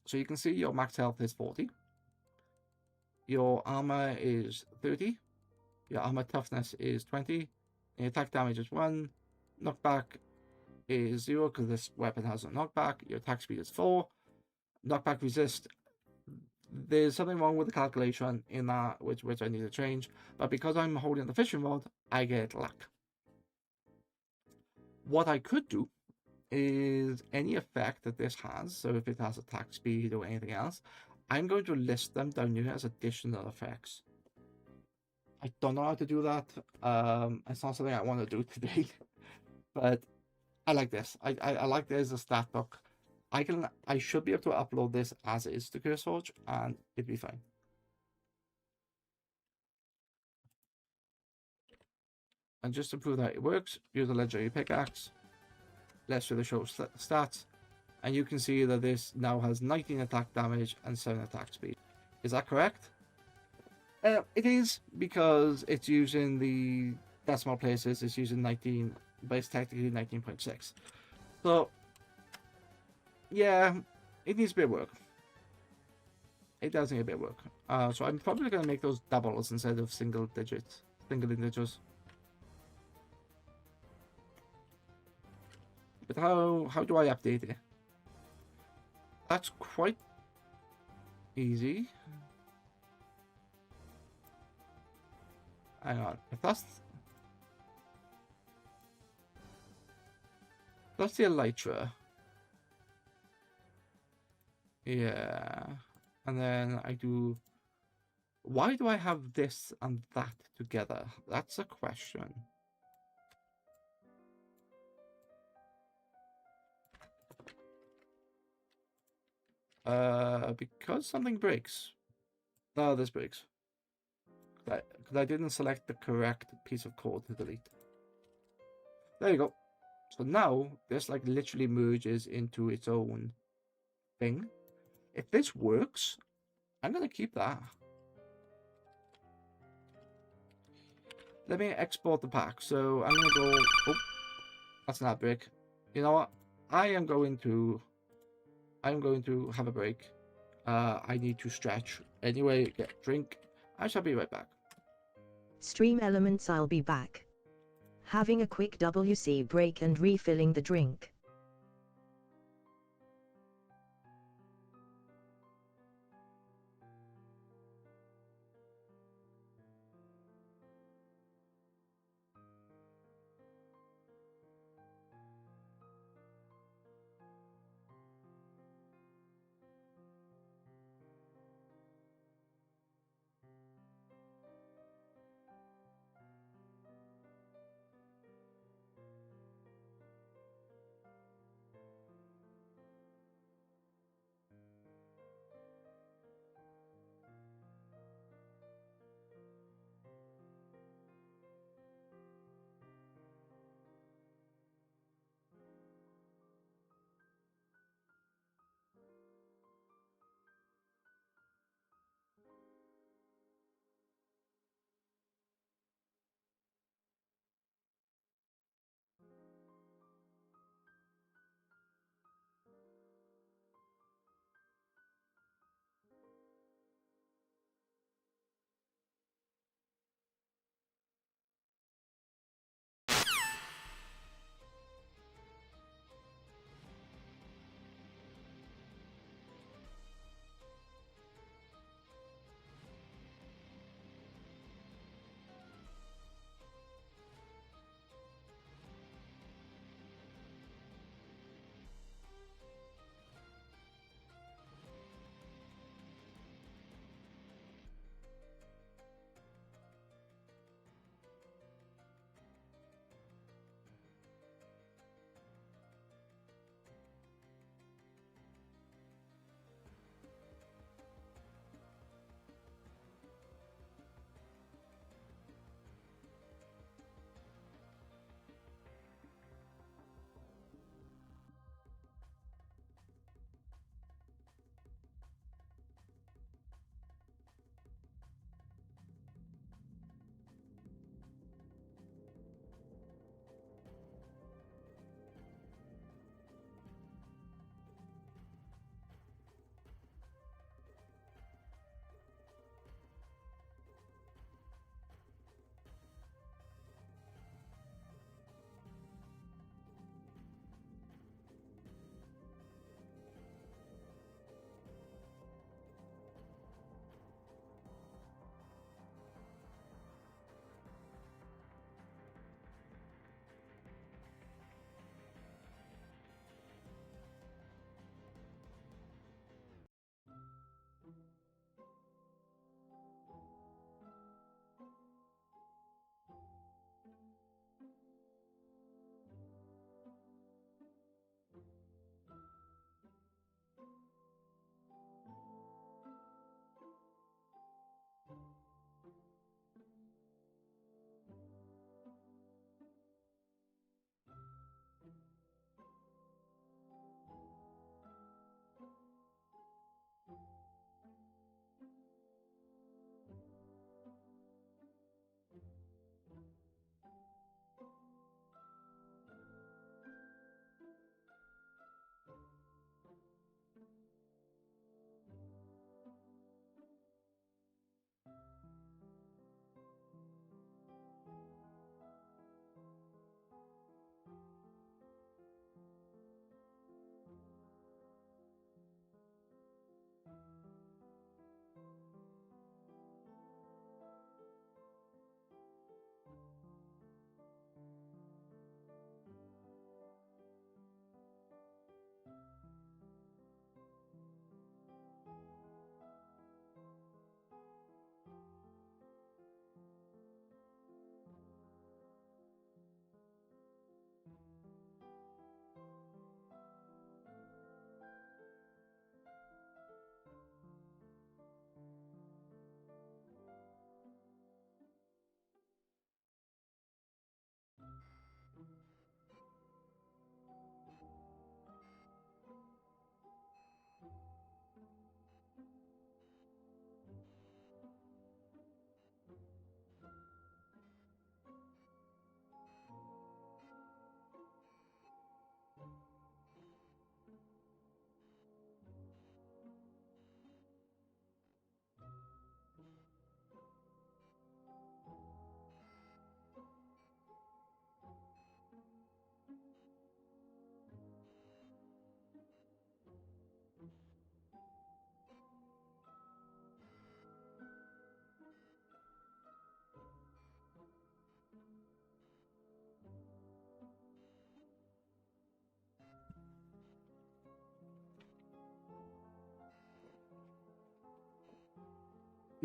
So you can see your max health is 40, your armor is 30, your armor toughness is 20, and attack damage is 1, knockback is 0 because this weapon has a knockback, your attack speed is 4, knockback resist. There's something wrong with the calculation in that, which I need to change, but because I'm holding the fishing rod, I get luck. What I could do is any effect that this has, so if it has attack speed or anything else, I'm going to list them down here as additional effects. I don't know how to do that. It's not something I want to do today, but I like this. I like this as a stat book. I should be able to upload this as is to CurseForge, and it'd be fine. And just to prove that it works, use a legendary pickaxe. Let's do the show stats, and you can see that this now has 19 attack damage and 7 attack speed. Is that correct? It is, because it's using the decimal places. It's using 19, but it's technically 19.6. So yeah, it needs a bit of work. It does need a bit of work. So I'm probably going to make those doubles instead of single integers. But how do I update it? That's quite easy. Hang on. If that's the elytra. Yeah. And then I do... Why do I have this and that together? That's a question. Because something breaks. No, this breaks. Because I didn't select the correct piece of code to delete. There you go. So now this like literally merges into its own thing. If this works, I'm going to keep that. Let me export the pack. So I'm going to go... Oh, that's not a break. You know what? I'm going to have a break. I need to stretch. Anyway, get a drink. I shall be right back. Stream elements, I'll be back. Having a quick WC break and refilling the drink.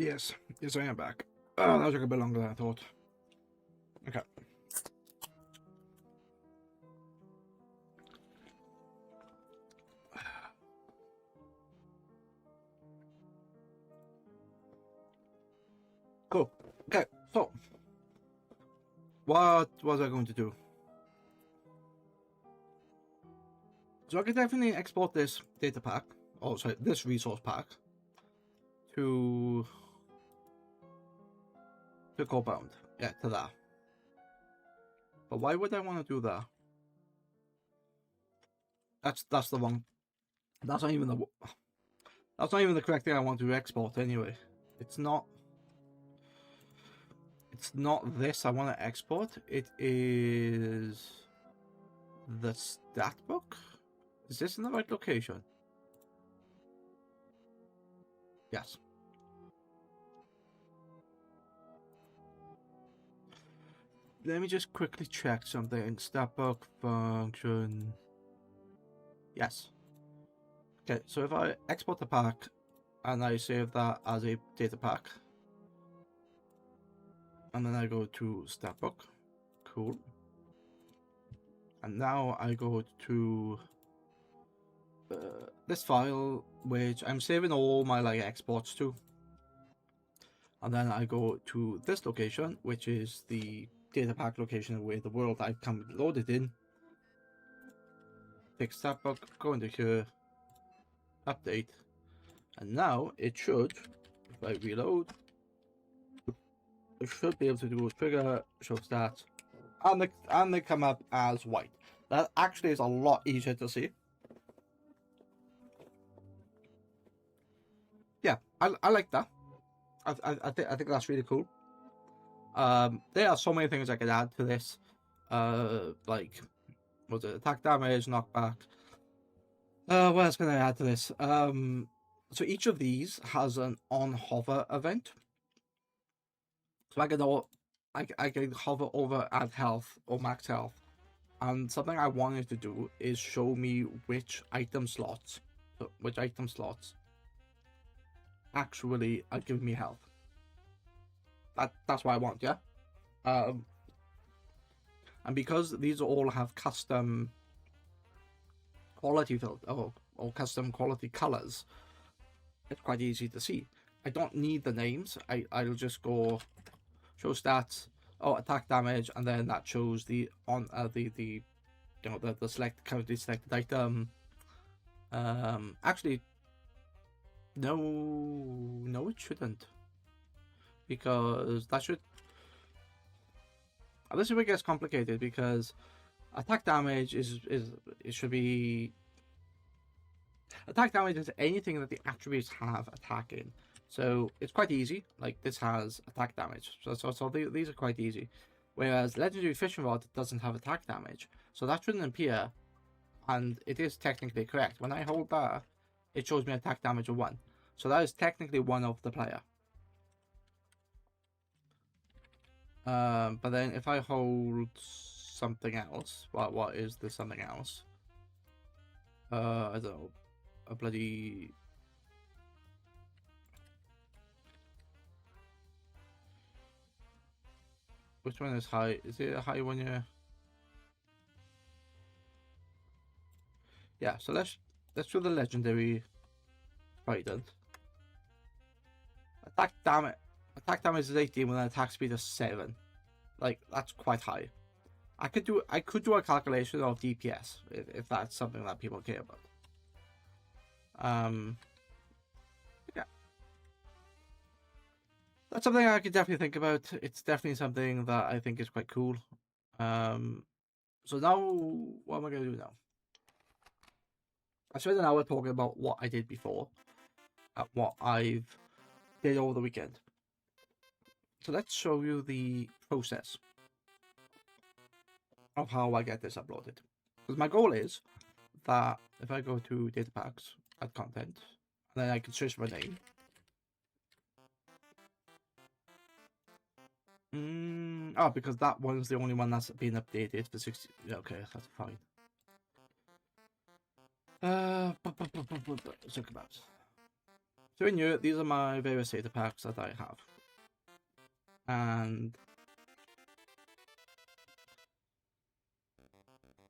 Yes, yes, I am back. Oh, that took a bit longer than I thought. Okay. Cool. Okay, so what was I going to do? So I can definitely export this data pack, oh sorry, this resource pack to Compound. Yeah, to that. But why would I want to do that? That's the wrong. That's not even the correct thing I want to export anyway. It's not. It's not this I want to export. It is the statbook. Is this in the right location? Yes. Let me just quickly check something. Statbook function. Yes. Okay, so if I export the pack and I save that as a data pack, and then I go to statbook, cool. And now I go to this file, which I'm saving all my like exports to. And then I go to this location, which is the data pack location where the world I've come loaded in. Take statbook, go into here, update, and now it should, if I reload, it should be able to do a trigger, show stats, and they come up as white. That actually is a lot easier to see. Yeah, I like that. I think that's really cool. There are so many things I could add to this. Like, was it attack damage, knockback? What else can I add to this? So each of these has an on hover event. So I can hover over add health or max health. And something I wanted to do is show me which item slots actually are giving me health. That's what I want, yeah. And because these all have custom quality filter or custom quality colors, it's quite easy to see. I don't need the names. I'll just go show stats, attack damage, and then that shows the currently selected item. Actually, no, it shouldn't, because that should. This is where it gets complicated, because attack damage should be. Attack damage is anything that the attributes have attack in. So it's quite easy. Like, this has attack damage. So these are quite easy. Whereas Legendary Fishing Rod doesn't have attack damage. So that shouldn't appear. And it is technically correct. When I hold that, it shows me attack damage of 1. So that is technically 1 of the player. But then if I hold something else, what is the something else? I don't know. A bloody... Which one is high? Is it a high when you're... Yeah, so let's do the legendary trident. Attack damage is 18 with an attack speed of 7. Like, that's quite high. I could do a calculation of DPS if that's something that people care about. Yeah. That's something I could definitely think about. It's definitely something that I think is quite cool. So now, what am I going to do now? I spent an hour talking about what I did before, what I've did over the weekend. So let's show you the process of how I get this uploaded. Because my goal is that if I go to datapacks, add content, and then I can search my name. Because that one's the only one that's been updated for 60. Okay, that's fine. Talk about. So in here, these are my various data packs that I have. And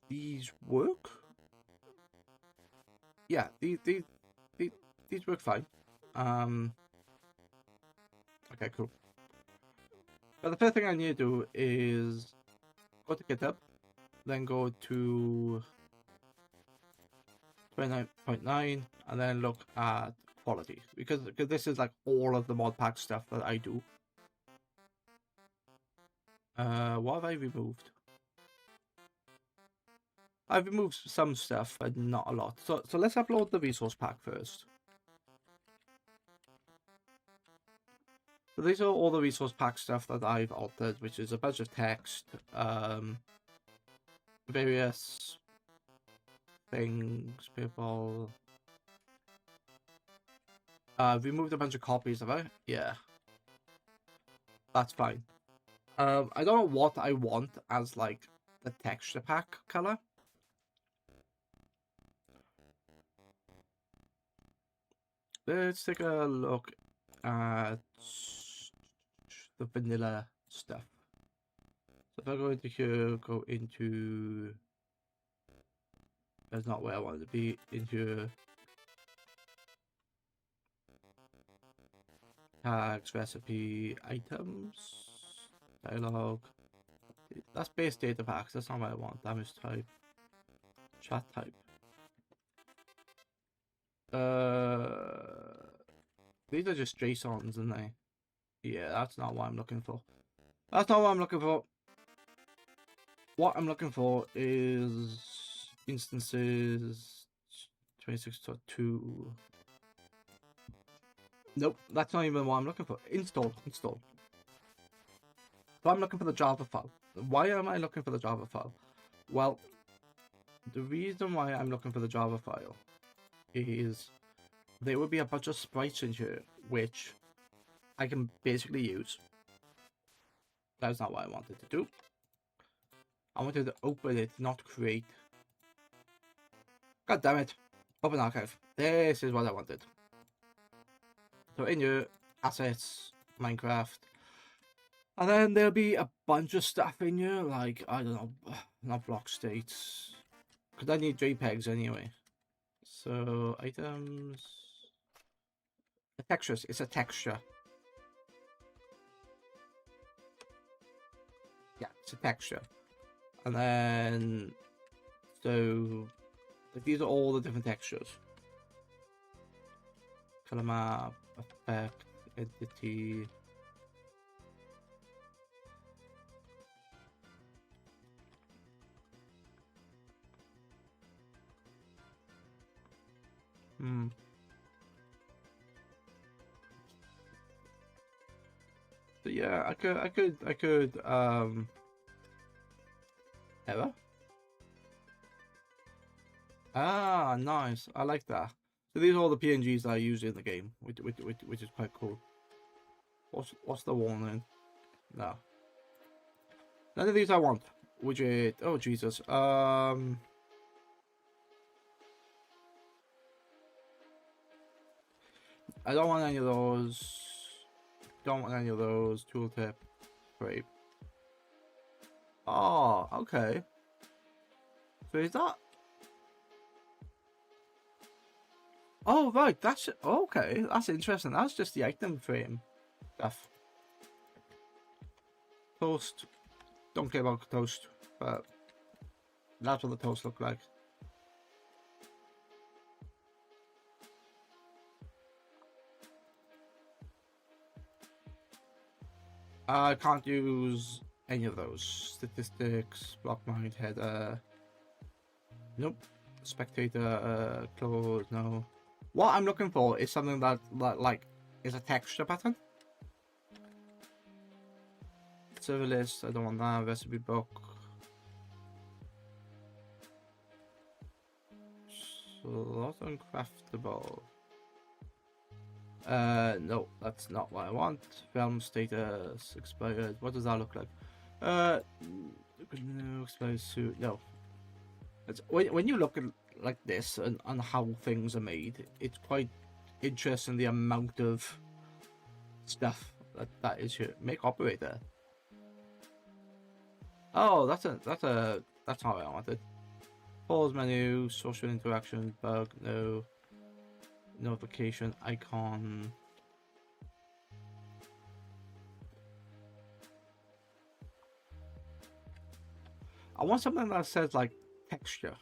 these work. Yeah, these work fine. Okay, cool. But the first thing I need to do is go to GitHub, then go to 29.9, and then look at quality, because this is like all of the mod pack stuff that I do. What have I removed? I've removed some stuff, but not a lot. So let's upload the resource pack first. So these are all the resource pack stuff that I've altered, which is a bunch of text, various things, people. Removed a bunch of copies of it. Yeah, that's fine. I don't know what I want as like the texture pack color. Let's take a look at the vanilla stuff. So if I go into here, go into, that's not where I wanted to be, into tags, recipe, items, dialogue. That's base data packs, that's not what I want. Damage type, chat type. These are just JSONs, aren't they? Yeah, that's not what I'm looking for. That's not what I'm looking for. What I'm looking for is instances 26.2. Nope, that's not even what I'm looking for. Install. So I'm looking for the Java file. Why am I looking for the Java file? Well, the reason why I'm looking for the Java file is there will be a bunch of sprites in here which I can basically use. That's not what I wanted to do. I wanted to open it, not create. God damn it. Open archive. This is what I wanted. So in your assets, Minecraft. And then there'll be a bunch of stuff in here, like, I don't know, not block states. Because I need JPEGs anyway. So, items. The textures, it's a texture. Yeah, it's a texture. And then, so, like, these are all the different textures. Color map, effect, entity. So yeah, I could error. Ah, nice. I like that. So these are all the PNGs that I use in the game, which is quite cool. What's the warning? No. None of these I want. Widget. Oh Jesus. I don't want any of those. Don't want any of those. Tooltip. Great. Oh, okay. So is that? Oh right, that's okay. That's interesting. That's just the item frame stuff. Toast. Don't care about toast, but that's what the toast look like. I can't use any of those. Statistics, block mind, header. Nope. Spectator, close, no. What I'm looking for is something that like is a texture pattern. Server list, I don't want that. Recipe book. Slot uncraftable. No, that's not what I want. Realm status expired. What does that look like? No, expired suit. No. It's, when you look at like this and how things are made, it's quite interest in the amount of stuff that is here. Make operator. Oh, that's not what I wanted. Pause menu, social interaction, bug, no. Notification icon. I want something that says like texture.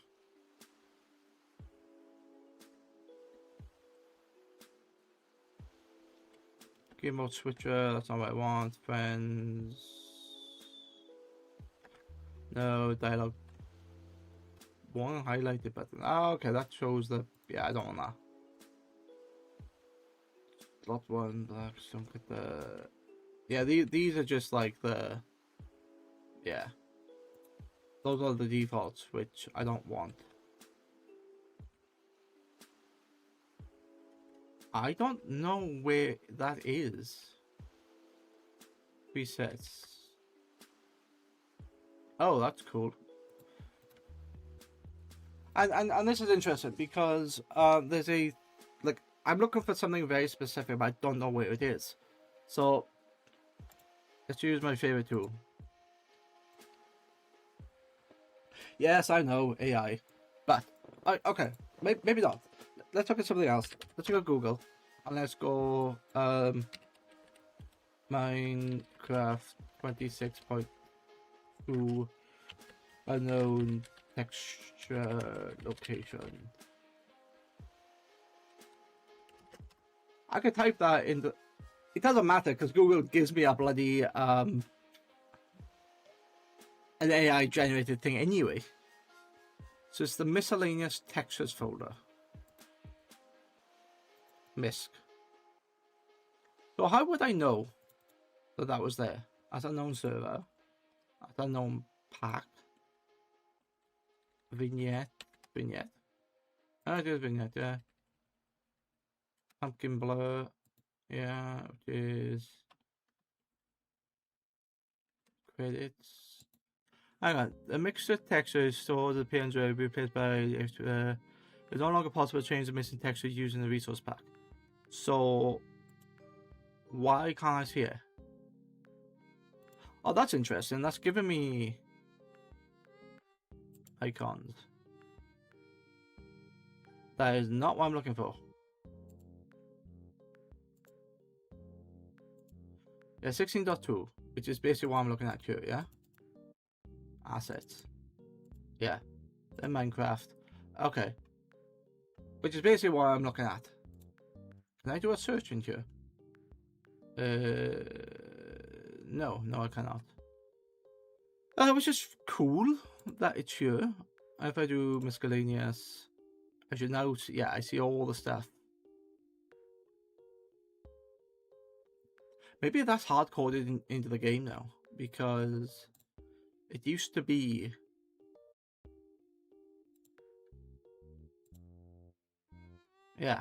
Game mode switcher, that's not what I want. Friends. No, dialogue. One highlighted button. Oh, okay, that shows the. Yeah, I don't want that. Slot one, black, don't get the. Yeah, these are just like the. Yeah. Those are the defaults, which I don't want. I don't know where that is. Presets. Oh, that's cool. And this is interesting because there's a like I'm looking for something very specific, but I don't know where it is. So let's use my favorite tool. Yes, I know AI, but okay, maybe not. Let's look at something else. Let's go Google, and let's go Minecraft 26.2 unknown texture location. I could type that in the. It doesn't matter because Google gives me a bloody an AI generated thing anyway. So it's the miscellaneous textures folder. MISC. So how would I know that that was there? As a known server, as a known pack, vignette. Oh, it is vignette, yeah. Pumpkin blur, yeah, which is credits. Hang on, the mixture texture is stored as a PNG replaced by it's no longer possible to change the missing texture using the resource pack. So why can't I see it? Oh, that's interesting. That's giving me icons. That is not what I'm looking for. Yeah, 16.2, which is basically what I'm looking at here, yeah? Assets. Yeah. Then Minecraft. Okay. Which is basically what I'm looking at. Can I do a search in here? No, I cannot. Which is cool that it's here. If I do miscellaneous, I should now see, yeah, I see all the stuff. Maybe that's hard coded into the game now because it used to be. Yeah,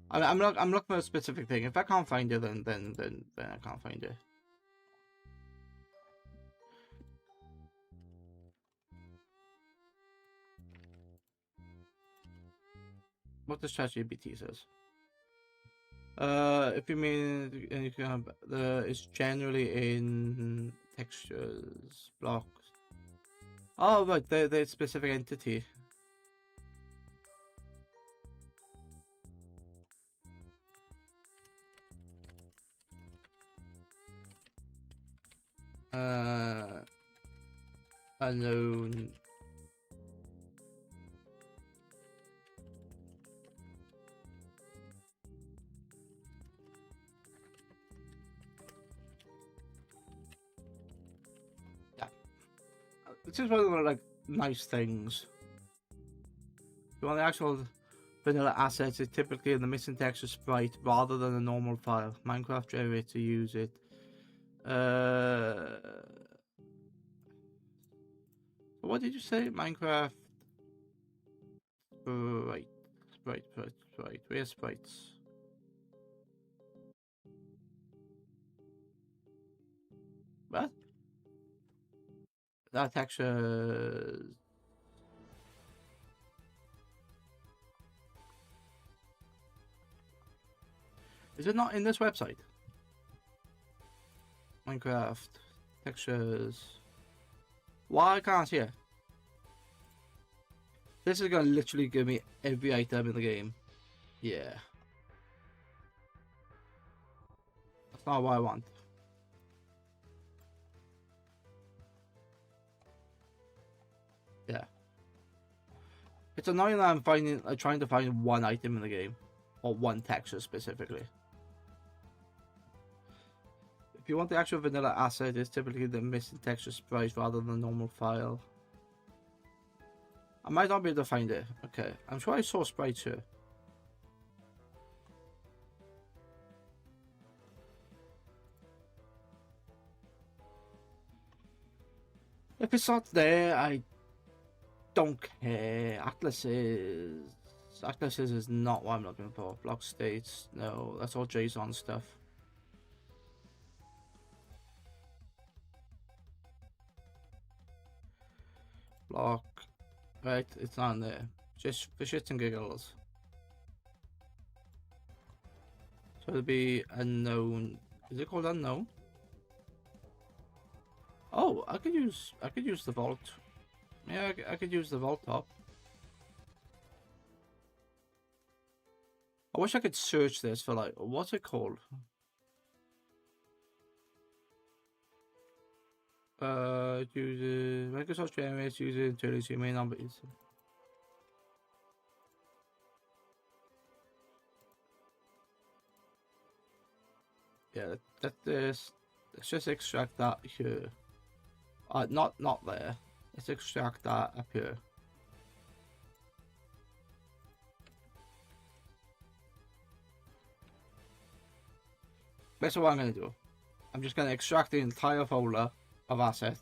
I'm looking for a specific thing. If I can't find it, then I can't find it. What does ChatGPT says? If you mean you can have it's generally in textures, blocks. Oh right, the specific entity. Unknown. Yeah, this is one of the like nice things. You want the actual vanilla assets is typically in the missing texture sprite rather than a normal file. Minecraft generator use it. What did you say? Minecraft sprite. Where's sprites? What? That texture. Is it not in this website? Minecraft textures. Why can't I see it? This is gonna literally give me every item in the game. Yeah. That's not what I want. Yeah. It's annoying that I'm trying to find one item in the game. Or one texture specifically. If you want the actual vanilla asset, it's typically the missing texture sprite rather than the normal file. I might not be able to find it. Okay, I'm sure I saw sprites here. If it's not there, I don't care. Atlases is not what I'm looking for. Block states, no, that's all JSON stuff. Block, right? It's not in there. Just for shits and giggles. So it'll be unknown. Is it called unknown? Oh, I could use the vault. Yeah, I could use the vault top. I wish I could search this for like, what's it called? Uses Microsoft generates user internally, so you may not be. Yeah, let's just extract that here. Not there. Let's extract that up here. That's what I'm gonna do. I'm just gonna extract the entire folder of asset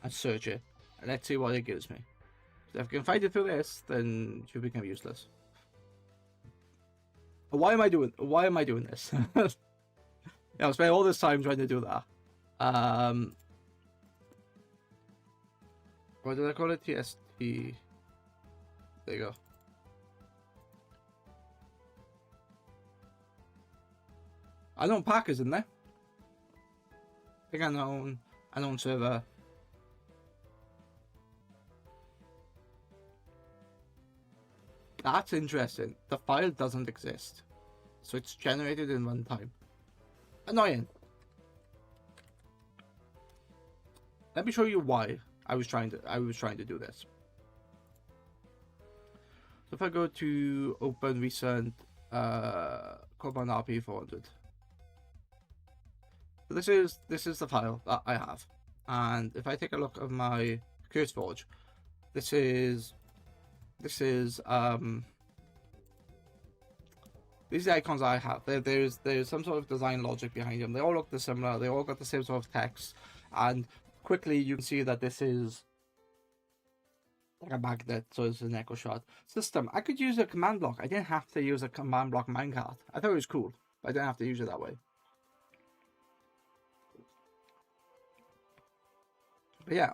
and search it, and let's see what it gives me. So if I can find it through this, then it should become useless. Why am I doing this? Yeah, I spent all this time trying to do that. What did I call it? TST. There you go. Unknown packers in there. Big unknown server. That's interesting. The file doesn't exist, so it's generated in runtime. Annoying. Let me show you why I was trying to do this. So if I go to open recent Carbon RP 400. So this is the file that I have, and if I take a look at my CurseForge, this is these are the icons I have. There's some sort of design logic behind them. They all look similar. They all got the same sort of text, and quickly you can see that this is like a magnet, so it's an echo shot system. I could use a command block. I didn't have to use a command block minecart. I thought it was cool, but I didn't have to use it that way. But yeah,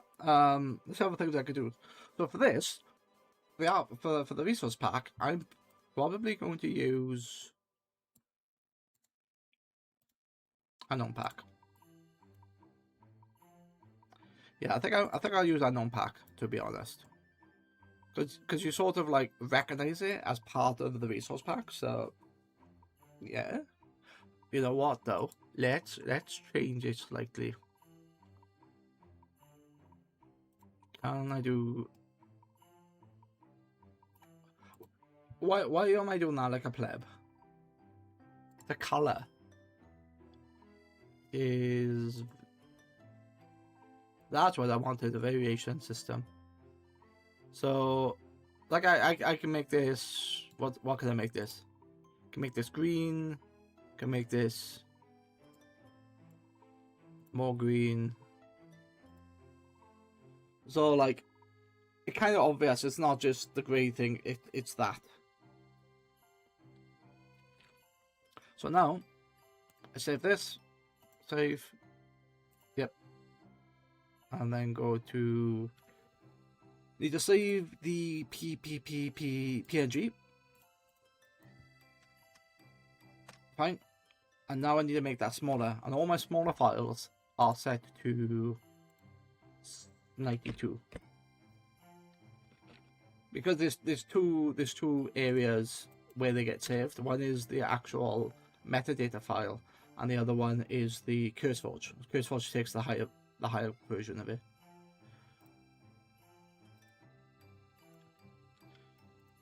there's other things I could do. So for this, for the resource pack, I'm probably going to use unknown pack. Yeah, I think I'll use unknown pack, to be honest, because you sort of like recognize it as part of the resource pack. So yeah, you know what though? Let's change it slightly. Can I do? Why am I doing that like a pleb? The color is. That's what I wanted, the variation system. So, like I can make this. What can I make this? I can make this green. I can make this more green. So like, it's kind of obvious. It's not just the grey thing. It's that. So now, I save this. Save. Yep. And then go to. Need to save the PNG. Fine. And now I need to make that smaller, and all my smaller files are set to 92. Because there's two areas where they get saved. One is the actual metadata file, and the other one is the CurseForge. CurseForge takes the higher version of it.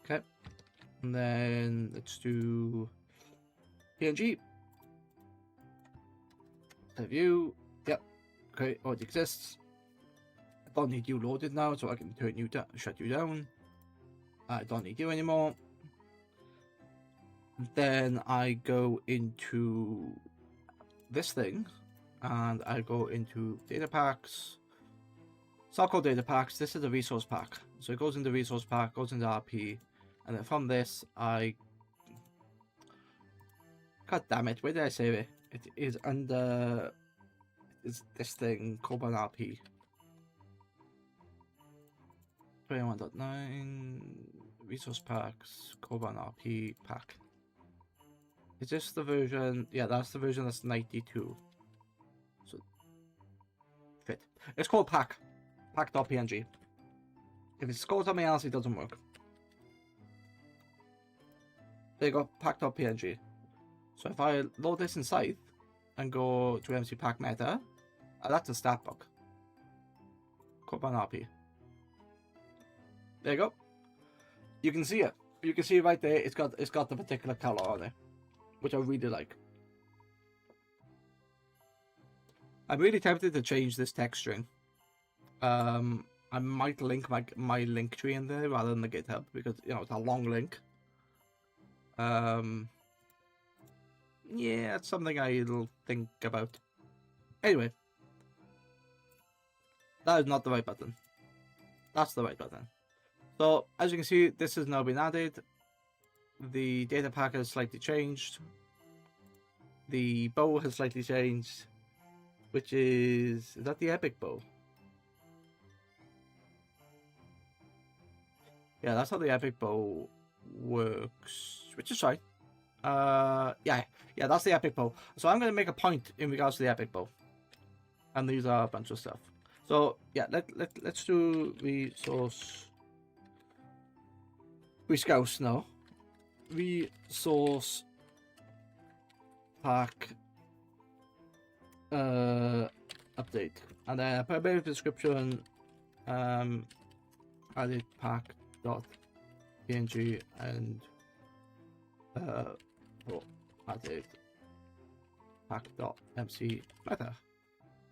Okay, and then let's do PNG. View. Yep. Okay, already exists. I don't need you loaded now, so I can turn you down, shut you down. I don't need you anymore. Then I go into this thing, and I go into datapacks. So I'll call datapacks. This is a resource pack. So it goes into resource pack, goes into RP, and then from this I. God damn it! Where did I save it? It is under. Is this thing called an RP? 21.9 resource packs, Koban RP pack. Is this the version? Yeah, that's the version that's 92. So fit. It's called pack.png. If it's called something else, it doesn't work. There you go, pack.png. So if I load this in Scythe and go to MC Pack Meta, that's a statbook. Koban RP. There you go. You can see it. You can see it right there. It's got the particular color on it, which I really like. I'm really tempted to change this text string. I might link my link tree in there rather than the GitHub because it's a long link. Yeah, it's something I'll think about. Anyway, that is not the right button. That's the right button. So, as you can see, this has now been added. The data pack has slightly changed. The bow has slightly changed. Which is that the epic bow? Yeah, that's how the epic bow works. Which is fine. Yeah, that's the epic bow. So I'm going to make a point in regards to the epic bow. And these are a bunch of stuff. So, yeah, let's do resource... Rescouse now. Resource pack update. And then put a bit of description, added pack.png and added pack.mc meta.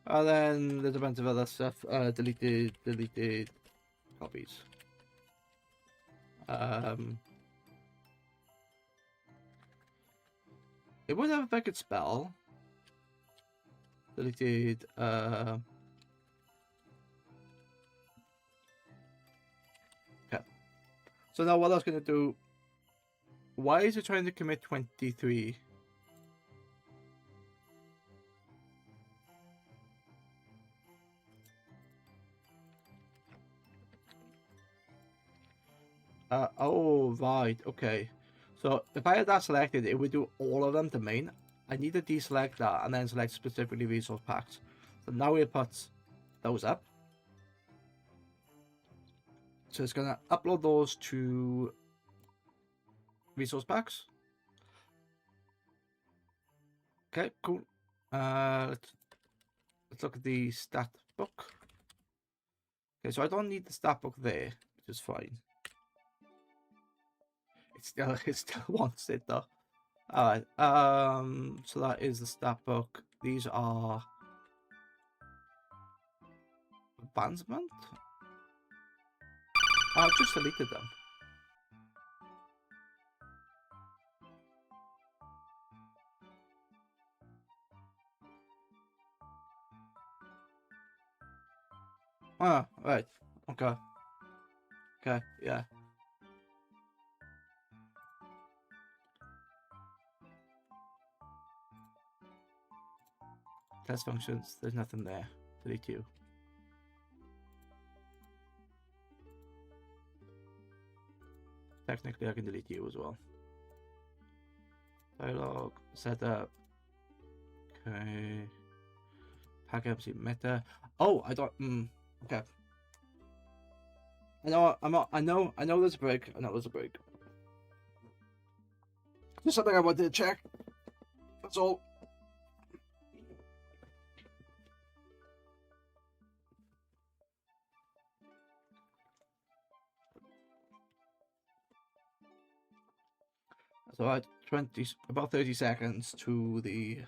And then there's a bunch of other stuff, deleted copies. It would have if I could spell. Deleted. Okay. So now what I was going to do. Why is it trying to commit 23? Oh, right, okay. So if I had that selected, it would do all of them to main. I need to deselect that and then select specifically resource packs. So now it puts those up. So it's gonna upload those to resource packs. Okay, cool. Let's look at the stat book. Okay, so I don't need the stat book there, which is fine. It still wants it though. Alright, so that is the stat book. These are advancement? I've just deleted them. Ah, right. Okay. Okay, yeah. Test functions, there's nothing there. Delete you. Technically, I can delete you as well. Dialog, setup, Okay. Pack empty meta. Oh, I don't. Okay. I know. I'm not. I know. There's a break. I know there's a break. Just something I wanted to check. That's all. So about 30 seconds to the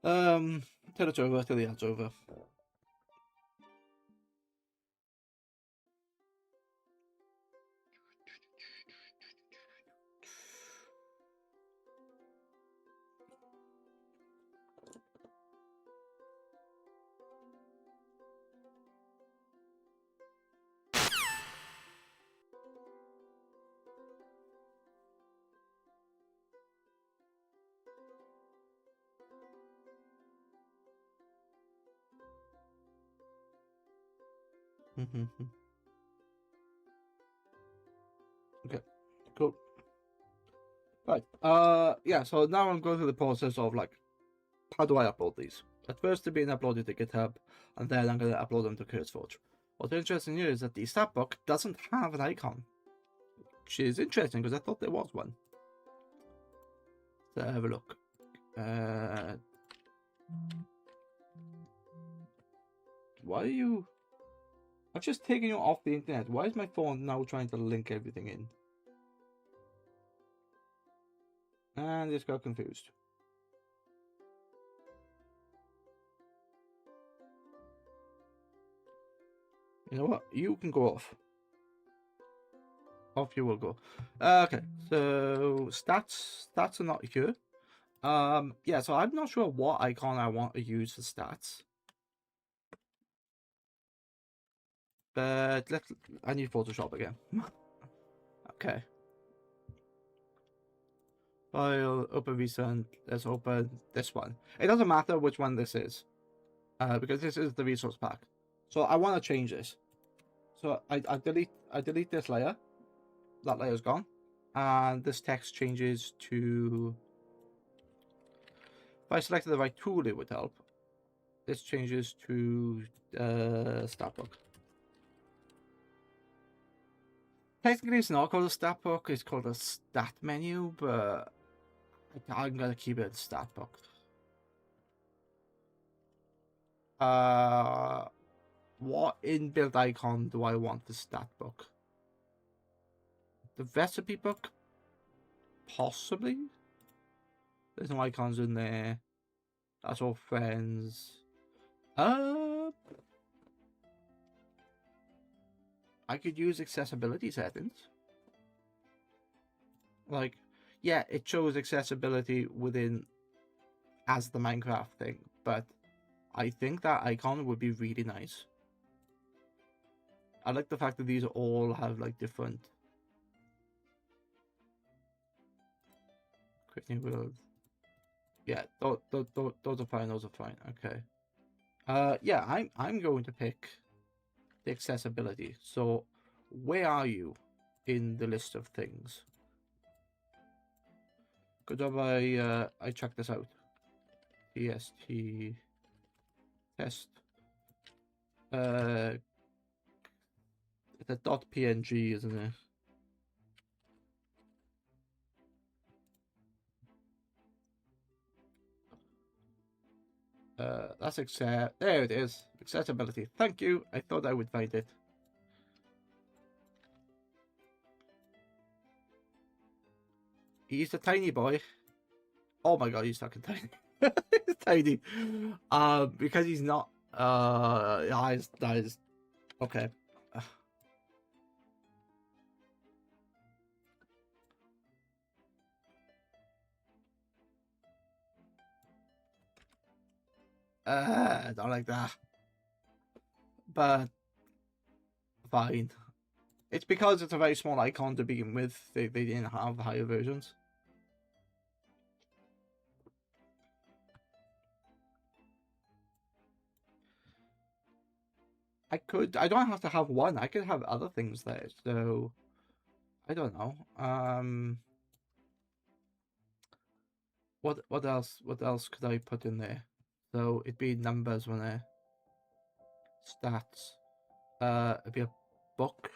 till it's over, till the ad's over. Okay, cool. Right. Yeah. So now I'm going through the process of like, how do I upload these? At first, they're being uploaded to GitHub, and then I'm going to upload them to CurseForge. What's interesting here is that the statbook doesn't have an icon, which is interesting because I thought there was one. Let's have a look. Why are you? I've just taken you off the internet. Why is my phone now trying to link everything in? And just got confused. You know what? You can go off. Off you will go. Okay, so stats are not here. Yeah, so I'm not sure what icon I want to use for stats. But I need Photoshop again. Okay. File, open recent, let's open this one. It doesn't matter which one this is. Because this is the resource pack. So I want to change this. So I delete this layer. That layer's gone. And this text changes to, if I selected the right tool, it would help. This changes to statbook. Technically, it's not called a statbook, it's called a stat menu, but I'm gonna keep it statbook. What inbuilt icon do I want the statbook? The recipe book? Possibly? There's no icons in there. That's all friends. I could use accessibility settings. Like, yeah, it shows accessibility within as the Minecraft thing, but I think that icon would be really nice. I like the fact that these all have like different creating world. Yeah, those are fine. Those are fine. Okay. Yeah, I'm going to pick the accessibility. So, where are you in the list of things? Good job. I checked this out. TST test. It's a .png, isn't it? That's accept. There it is. Accessibility. Thank you. I thought I would find it. He's a tiny boy. Oh my god, he's fucking tiny. He's tiny. Because he's not. That is okay. I don't like that. But fine. It's because it's a very small icon to begin with. They didn't have higher versions. I don't have to have one. I could have other things there. So I don't know. what else could I put in there? So it'd be numbers when I stats. It'd be a book.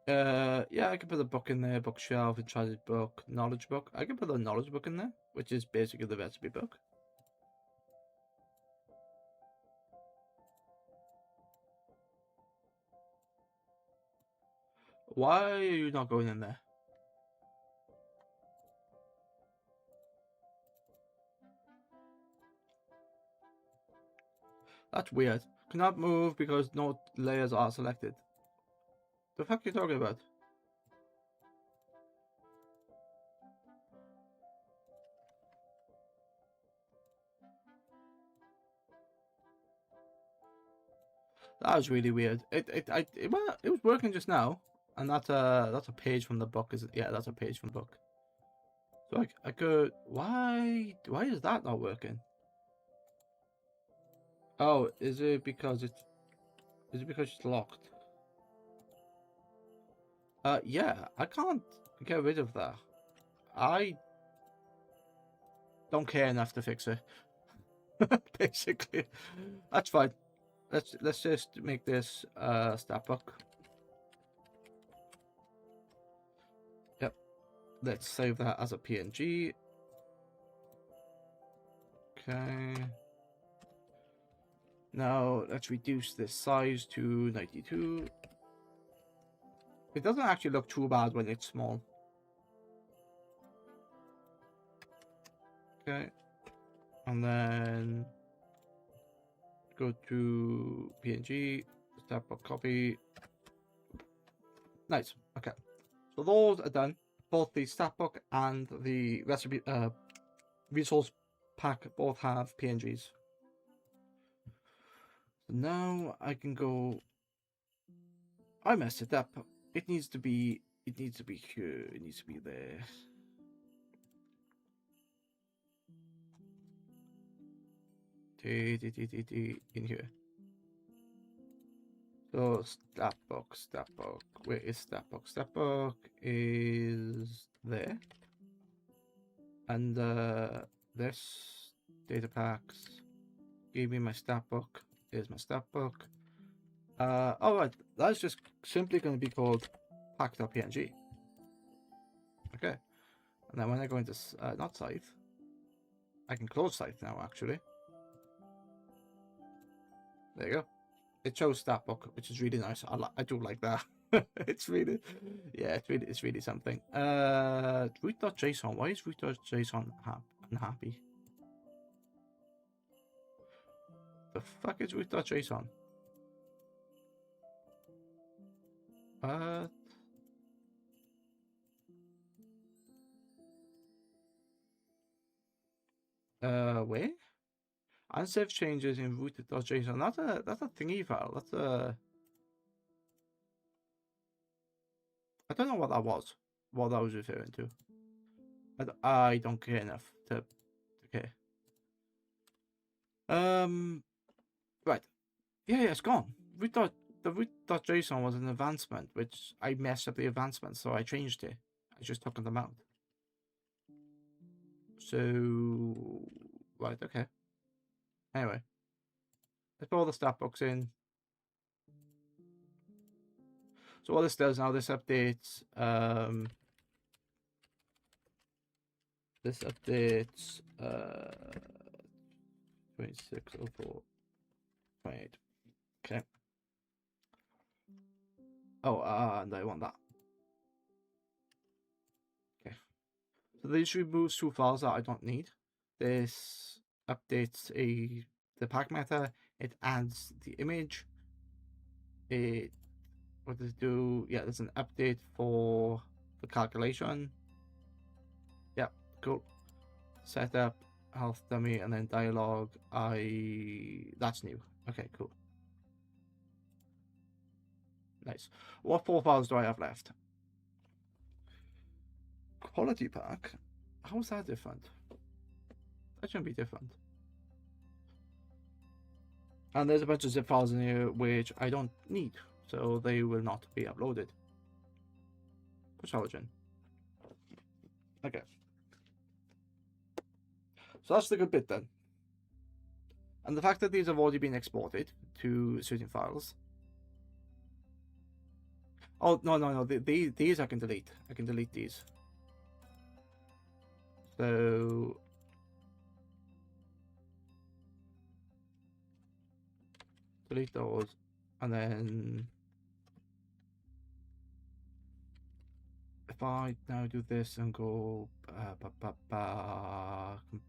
Yeah, I could put a book in there, bookshelf, enchanted book, knowledge book. I could put a knowledge book in there, which is basically the recipe book. Why are you not going in there? That's weird. Cannot move because no layers are selected. The fuck are you talking about? That was really weird. Well, it was working just now, and that's a page from the book. Is it? Yeah, that's a page from the book. So I could. Why is that not working? Oh, is it because it's locked? Yeah, I can't get rid of that. I don't care enough to fix it. Basically, that's fine. Let's just make this stat book. Yep. Let's save that as a PNG. Okay. Now let's reduce this size to 92. It doesn't actually look too bad when it's small. Okay. And then go to PNG, statbook copy. Nice. Okay. So those are done. Both the statbook and the recipe resource pack both have PNGs. So now I can go. I messed it up. It needs to be here. It needs to be there. In here. So statbook. Where is statbook? Statbook is there. And this datapacks. Give me my statbook. Here's my statbook. Alright, that's just simply going to be called pack.png. Okay. And then when I go into not Scythe, I can close Scythe now actually. There you go. It shows statbook, which is really nice. I do like that. It's really, yeah, it's really something. Root.json. Why is root.json unhappy? The fuck is root.json? Where? Unsafe changes in root.json. That's a thingy file. That's a. I don't know what that was. What that was referring to. I don't care enough to care. Right. Yeah, it's gone. The root.json was an advancement, which I messed up the advancement, so I changed it. I just took them out. So, right, okay. Anyway, let's put all the statbooks in. So what this does now, this updates 2604 28. Okay. Oh, and I want that. Okay. So this removes two files that I don't need. This updates the pack meta. It adds the image. What does it do? Yeah, there's an update for the calculation. Yeah, cool. Setup, health dummy, and then dialogue. That's new. Okay, cool. Nice. What 4 files do I have left? Quality pack? How is that different? That shouldn't be different. And there's a bunch of zip files in here which I don't need, so they will not be uploaded. Push origin. Okay. So that's the good bit then. And the fact that these have already been exported to certain files. Oh, no. These I can delete. I can delete these. So... delete those. And then... if I now do this and go...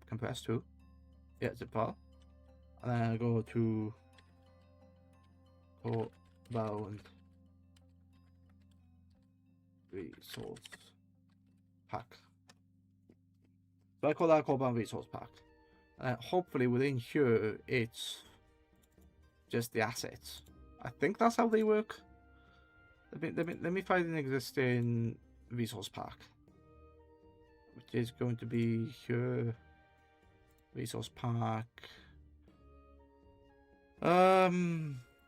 compress to... yeah, zip file. And then I go to... core bound resource pack. So I call that core bound resource pack. And hopefully within here it's just the assets. I think that's how they work. Let me find an existing resource pack, which is going to be here. Resource pack.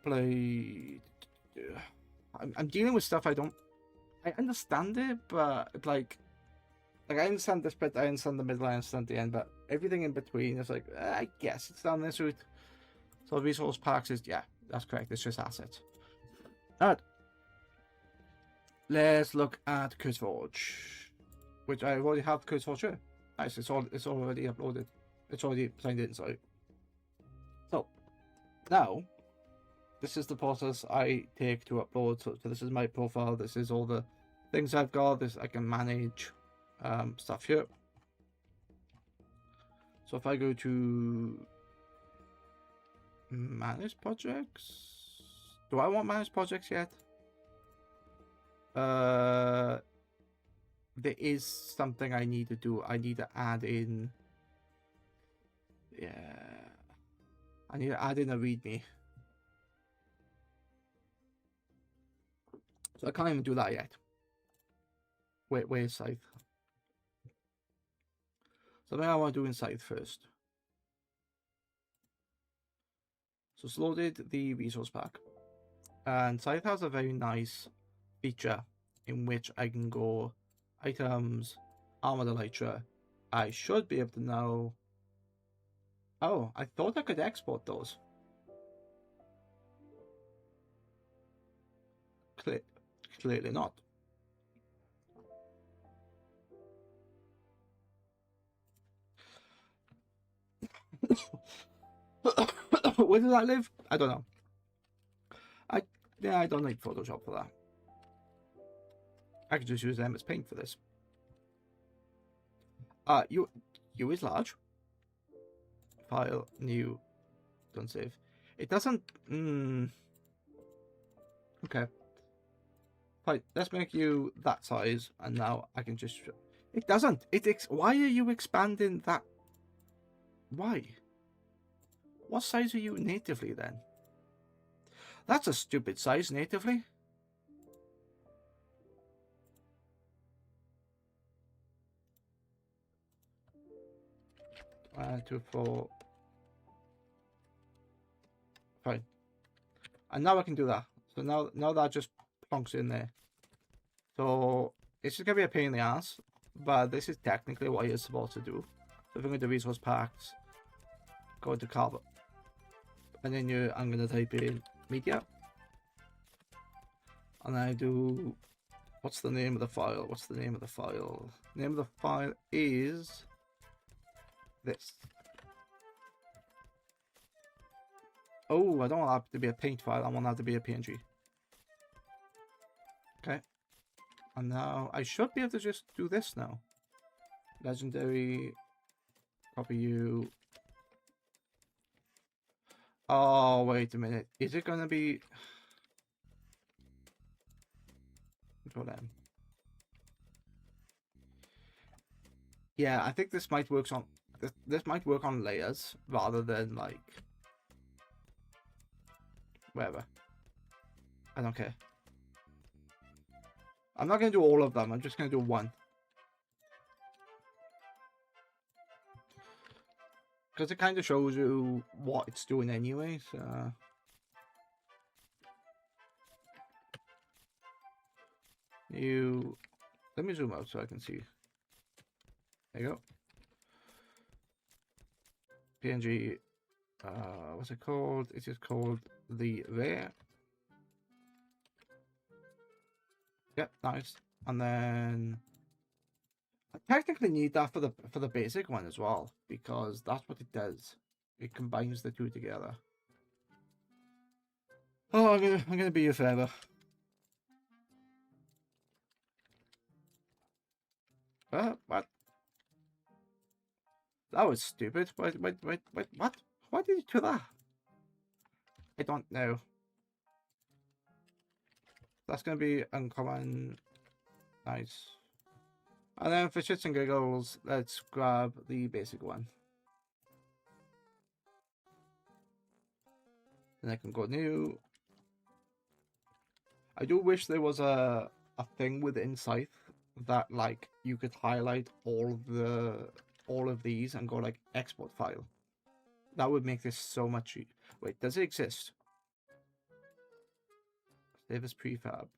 Play. I'm dealing with stuff I understand it, but like I understand this bit, I understand the middle, I understand the end, but everything in between is like, I guess it's down this route. So resource packs is, yeah, that's correct. It's just assets. Alright. Let's look at CurseForge, which I already have CurseForge here. Nice, it's already uploaded. It's already signed in, sorry. So, now, this is the process I take to upload. So this is my profile. This is all the things I've got. This I can manage stuff here. So if I go to manage projects, do I want manage projects yet? There is something I need to do. I need to add in. Yeah, I need to add in a README. So I can't even do that yet. Where's Scythe? Something I want to do in Scythe first. So it's loaded the resource pack. And Scythe has a very nice feature in which I can go items, armored elytra. I should be able to know. Oh, I thought I could export those. Clearly not. Where does that live? I don't know. I don't need Photoshop for that. I could just use MS Paint for this. U is large. File, new, don't save. It doesn't. Okay. Right, let's make you that size, and now I can just. It doesn't. Why are you expanding that? Why? What size are you natively then? That's a stupid size natively. One, two, four. Fine. And now I can do that. So now that just plonks in there. So it's just gonna be a pain in the ass, but this is technically what you're supposed to do. So if I'm going to resource packs, go into carbon, and then I'm gonna type in media, and I do. What's the name of the file? What's the name of the file? The name of the file is this. Oh, I don't want that to be a paint file. I want that to be a PNG. Okay. And now I should be able to just do this now. Legendary. Copy you. Oh, wait a minute. Is it going to be... Control M. Yeah, I think this might work on... This might work on layers rather than, like... wherever. I don't care. I'm not going to do all of them. I'm just going to do one. Because it kind of shows you what it's doing anyway, so... Let me zoom out so I can see. There you go. PNG. What's it called? It is called the there. Yep, nice. And then I technically need that for the basic one as well, because that's what it does. It combines the two together. Oh, I'm gonna be here forever. What? That was stupid. Wait, what? Why did you do that? I don't know. That's gonna be uncommon. Nice. And then for shits and giggles, let's grab the basic one. And I can go new. I do wish there was a thing within Scythe that like you could highlight all of these and go like export file. That would make this so much easier. Wait, does it exist? Save as prefab.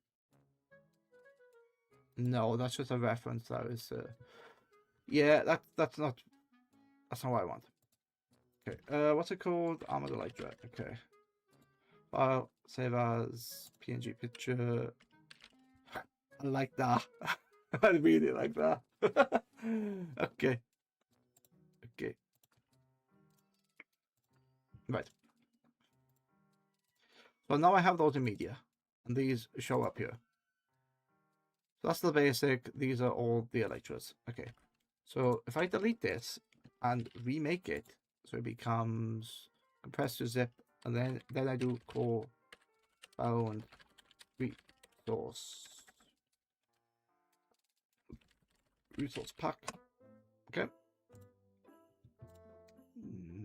No, that's just a reference. That is yeah, that's not what I want. Okay, what's it called? Armored Elytra. Okay. File, save as PNG picture. I like that. I really like that. Okay. Okay. Right. So now I have those in media, and these show up here. So that's the basic. These are all the Elytras. Okay. So if I delete this and remake it, so it becomes compressed to zip, and then I do core bound resource pack. Okay.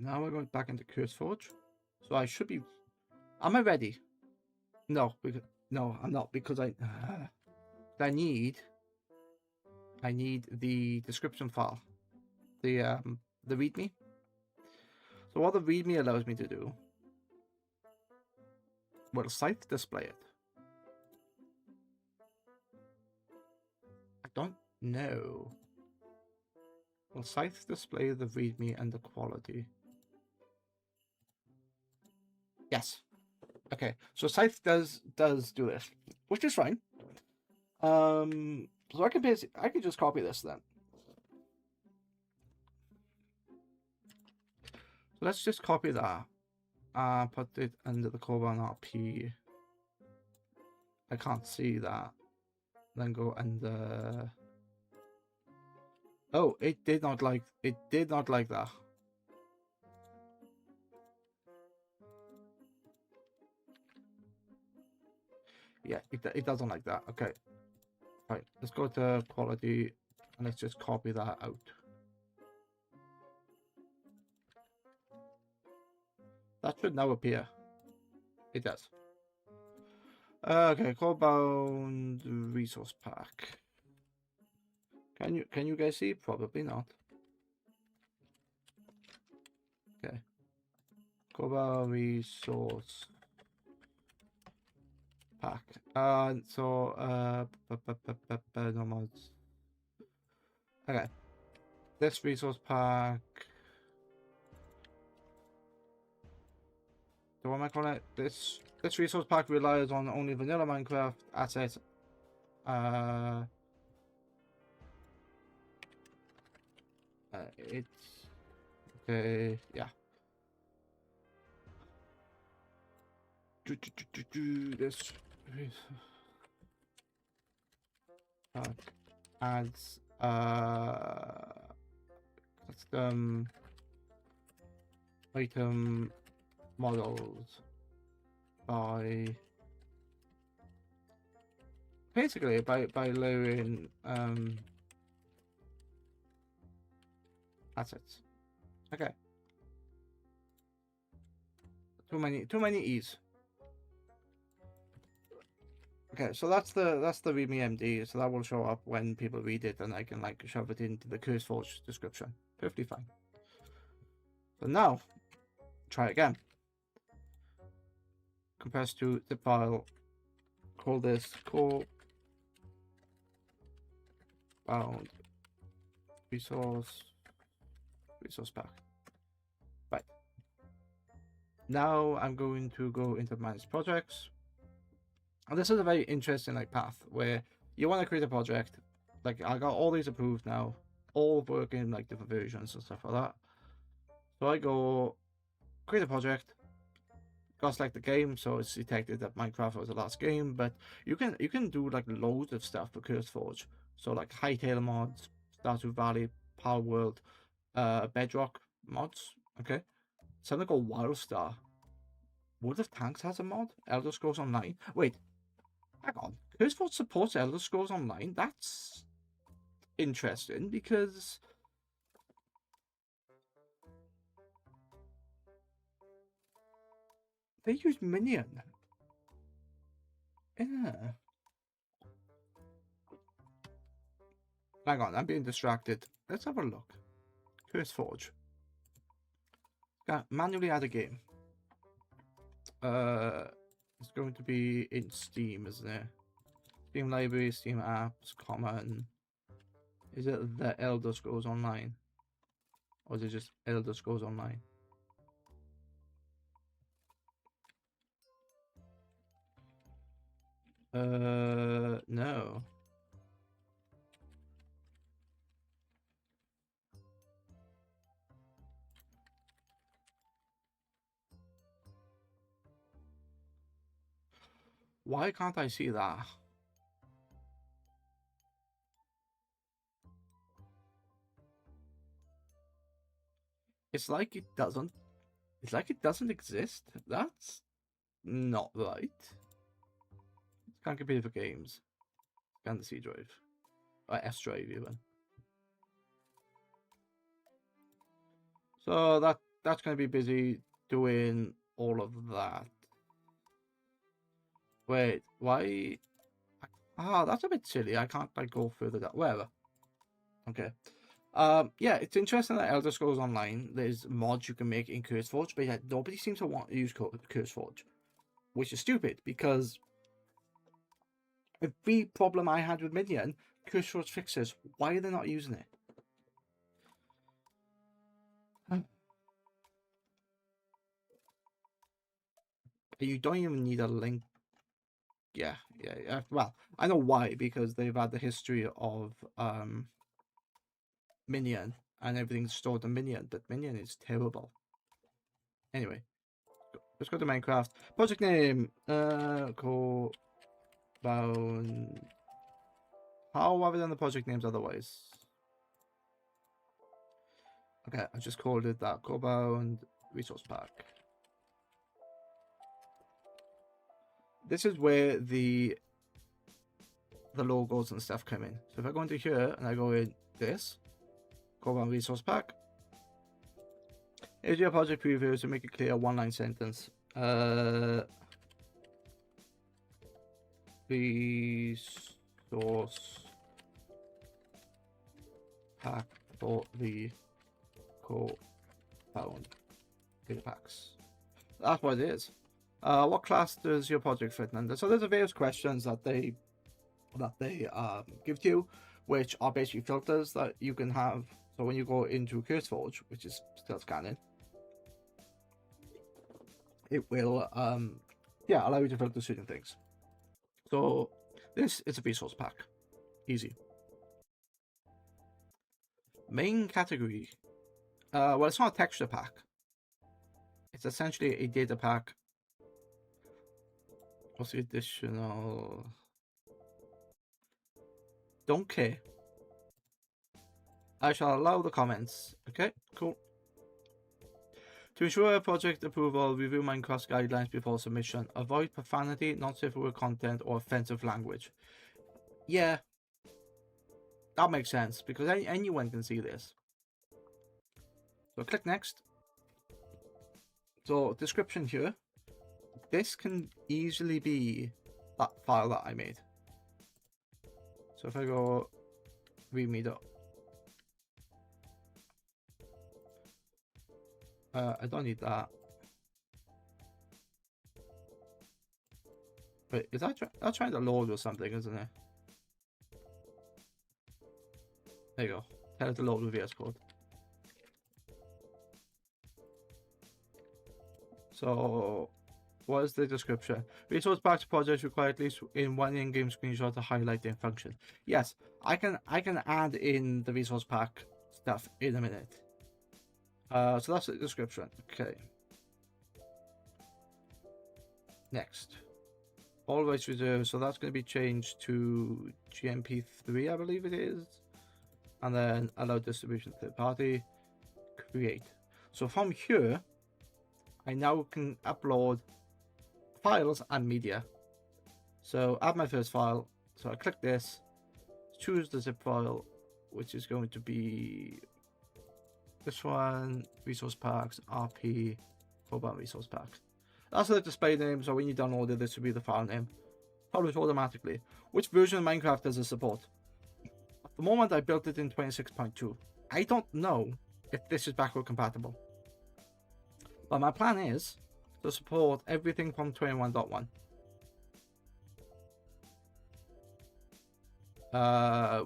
Now we're going back into CurseForge. So I should be. Am I ready? No, no, I'm not, because I need the description file, the README. So what the README allows me to do, will Scythe display it? I don't know. Will Scythe display the README and the quality? Yes. Okay, so Scythe does do this, which is fine. So I can just copy this then. So let's just copy that. Put it under the Coban RP. I can't see that. Then go under. Oh, it did not like that. Yeah, it doesn't like that. Okay. Right, let's go to quality and let's just copy that out. That should now appear. It does. Okay, Cobalt resource pack. Can you guys see? Probably not. Okay. Cobalt resource pack. No mods. Okay. This resource pack. So what am I calling it? This resource pack relies on only vanilla Minecraft assets. It's okay. Yeah. This pack adds custom item models by basically by lowering assets. Okay. Too many E's. Okay, so that's the README MD, so that will show up when people read it, and I can like shove it into the CurseForge description. Perfectly fine. So now, try again. Compress to zip file. Call this core bound resource pack. Right. Now I'm going to go into manage projects. And this is a very interesting like path where you want to create a project. Like I got all these approved now, all working in like different versions and stuff like that. So I go create a project, got select the game, so it's detected that Minecraft was the last game, but you can do like loads of stuff for CurseForge. So like Hightail mods, Stardew Valley, Power World, Bedrock mods. Okay. Something called Wildstar. World of Tanks has a mod. Elder Scrolls Online. Wait, hang on. CurseForge supports Elder Scrolls Online. That's interesting because they use Minion. Yeah. Hang on, I'm being distracted. Let's have a look. CurseForge. Yeah, manually add a game. It's going to be in Steam, isn't it? Steam Library, Steam Apps, Common. Is it the Elder Scrolls Online? Or is it just Elder Scrolls Online? No. Why can't I see that? It's like it doesn't. It's like it doesn't exist. That's not right. Can't compete for games. Scan the C drive. Or S drive even. So that's gonna be busy doing all of that. Wait, why? Ah, that's a bit silly. I can't like go further down. Whatever. Okay. Yeah, it's interesting that Elder Scrolls Online, there's mods you can make in CurseForge, but yet nobody seems to want to use CurseForge, which is stupid because every problem I had with Minion, CurseForge fixes. Why are they not using it? You don't even need a link. Yeah. Well, I know why, because they've had the history of Minion and everything's stored in Minion, but Minion is terrible. Anyway, let's go to Minecraft. Project name, Core Bound. How have I done the project names otherwise? Okay, I just called it that. Core Bound Resource Pack. This is where the logos and stuff come in. So if I go into here and I go in this, Core Bound Resource Pack. Here's your project preview to make it clear, one-line sentence. Resource pack for the Core Bound datapacks. That's what it is. What class does your project fit under? So there's various questions that they give to you, which are basically filters that you can have. So when you go into CurseForge, which is still scanning, it will allow you to filter certain things. So this is a resource pack. Easy. Main category. Well, it's not a texture pack. It's essentially a data pack. What's the additional? Don't care. I shall allow the comments. Okay, cool. To ensure project approval, review Minecraft guidelines before submission. Avoid profanity, not safe for work content, or offensive language. Yeah, that makes sense because anyone can see this. So click next. So description here. This can easily be that file that I made. So if I go readme. I don't need that. Wait, is that that's trying to load or something, isn't it? There you go. tell it to load with VS Code. So, what is the description? Resource packs projects require at least in one in-game screenshot to highlight their function. Yes, I can add in the resource pack stuff in a minute. So that's the description. Okay. Next. All rights reserved. So that's going to be changed to GMP3, I believe it is. And then allow distribution third party. Create. So from here, I now can upload files and media. So add my first file. So I click this, choose the zip file, which is going to be this one, resource packs, RP, mobile resource packs. That's the display name, so when you download it, this will be the file name. Publish automatically. Which version of Minecraft does it support? At the moment, I built it in 26.2. I don't know if this is backward compatible. But my plan is to support everything from 21.1.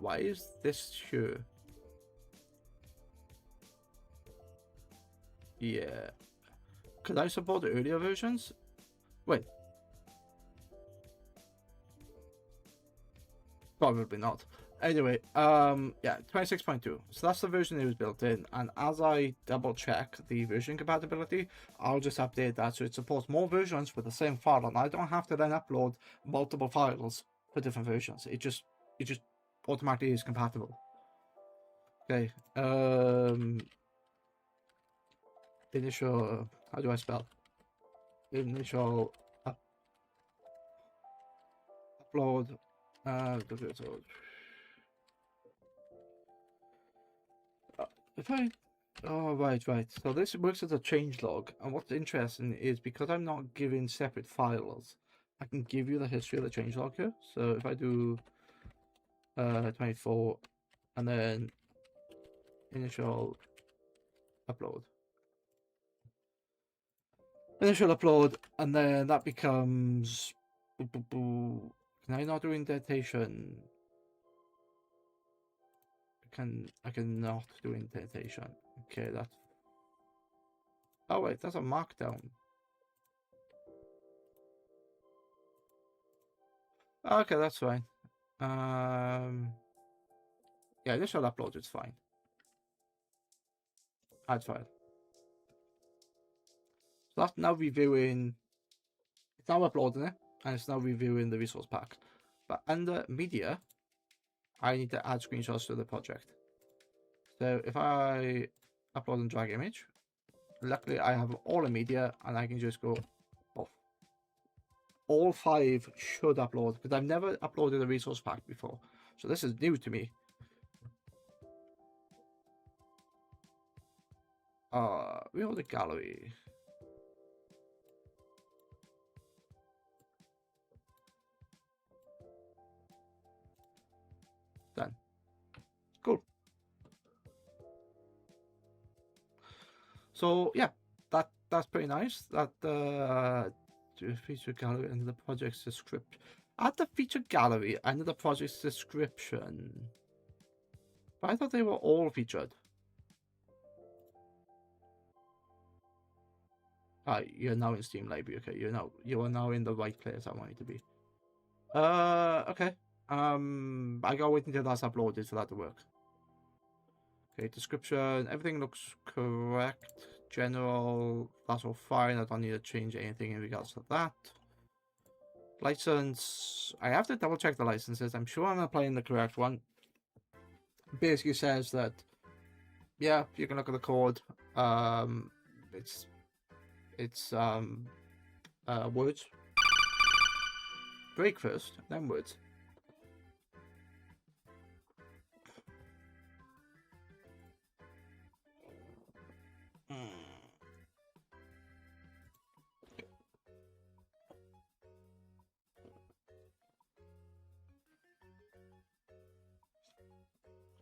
Why is this sure? Yeah. Could I support the earlier versions? Wait. Probably not. Anyway, yeah, 26.2. So that's the version it was built in. And as I double check the version compatibility, I'll just update that so it supports more versions with the same file. And I don't have to then upload multiple files for different versions. It just automatically is compatible. Okay. Initial, how do I spell? Initial upload. If I, oh right. So this works as a changelog, and what's interesting is because I'm not giving separate files, I can give you the history of the changelog here. So if I do 24, and then initial upload. Initial upload, and then that becomes. Can I not do indentation? I can not do indentation. Okay, that's. Oh wait, that's a markdown. Okay, that's fine. Yeah, initial upload is fine. Add file. So that's now reviewing. It's now uploading it, and it's now reviewing the resource pack. But under media, I need to add screenshots to the project. So if I upload and drag image, luckily I have all the media, and I can just go off. All 5 should upload because I've never uploaded a resource pack before, so this is new to me. Reload the gallery. Done. Cool. So yeah, that's pretty nice. That feature gallery under the project's description. Add the feature gallery under the project's description. But I thought they were all featured. You're now in Steam Library. Okay, you are now in the right place I want you to be. Okay. I gotta wait until that's uploaded for that to work. Okay, description. Everything looks correct. General. That's all fine. I don't need to change anything in regards to that. License. I have to double check the licenses. I'm sure I'm applying the correct one. Basically says that. Yeah, you can look at the code. It's words. Break first, then words.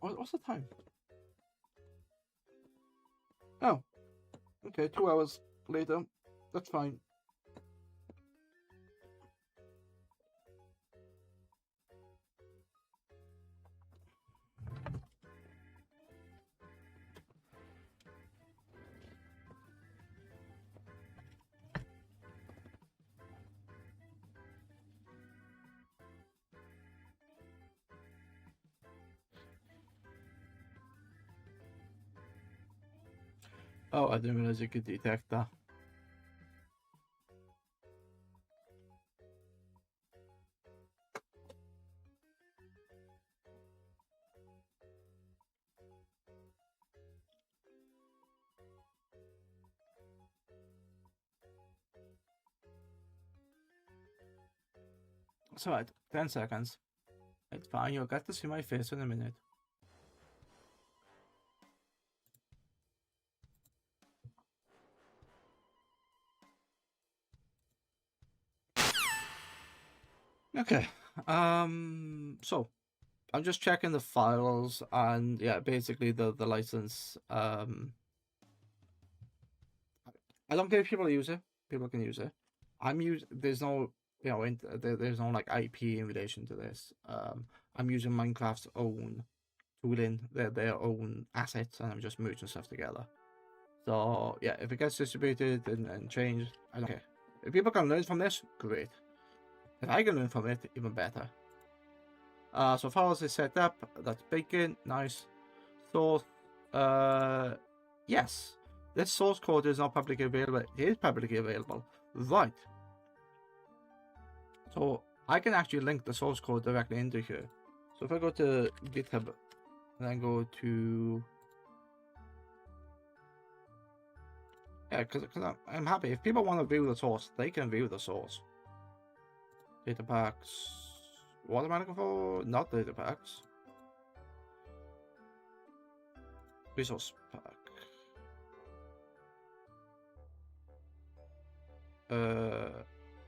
What's the time? Oh, okay, 2 hours later. That's fine. Oh, I didn't realize you could detect that. It's alright, 10 seconds. It's fine, you'll get to see my face in a minute. Okay, so I'm just checking the files, and yeah, basically the license, I don't care if people use it, people can use it. There's no, you know, there's no like IP in relation to this. I'm using Minecraft's own tooling, their own assets, and I'm just merging stuff together. So yeah, if it gets distributed and changed, I don't care. If people can learn from this, great. If I can learn from it, even better. So files is set up, that's bacon, nice. Source, yes. This source code is not publicly available. It is publicly available. Right. So I can actually link the source code directly into here. So if I go to GitHub and then go to, yeah, because I'm happy. If people want to view the source, they can view the source. Datapacks. What am I looking for? Not datapacks. Resource pack.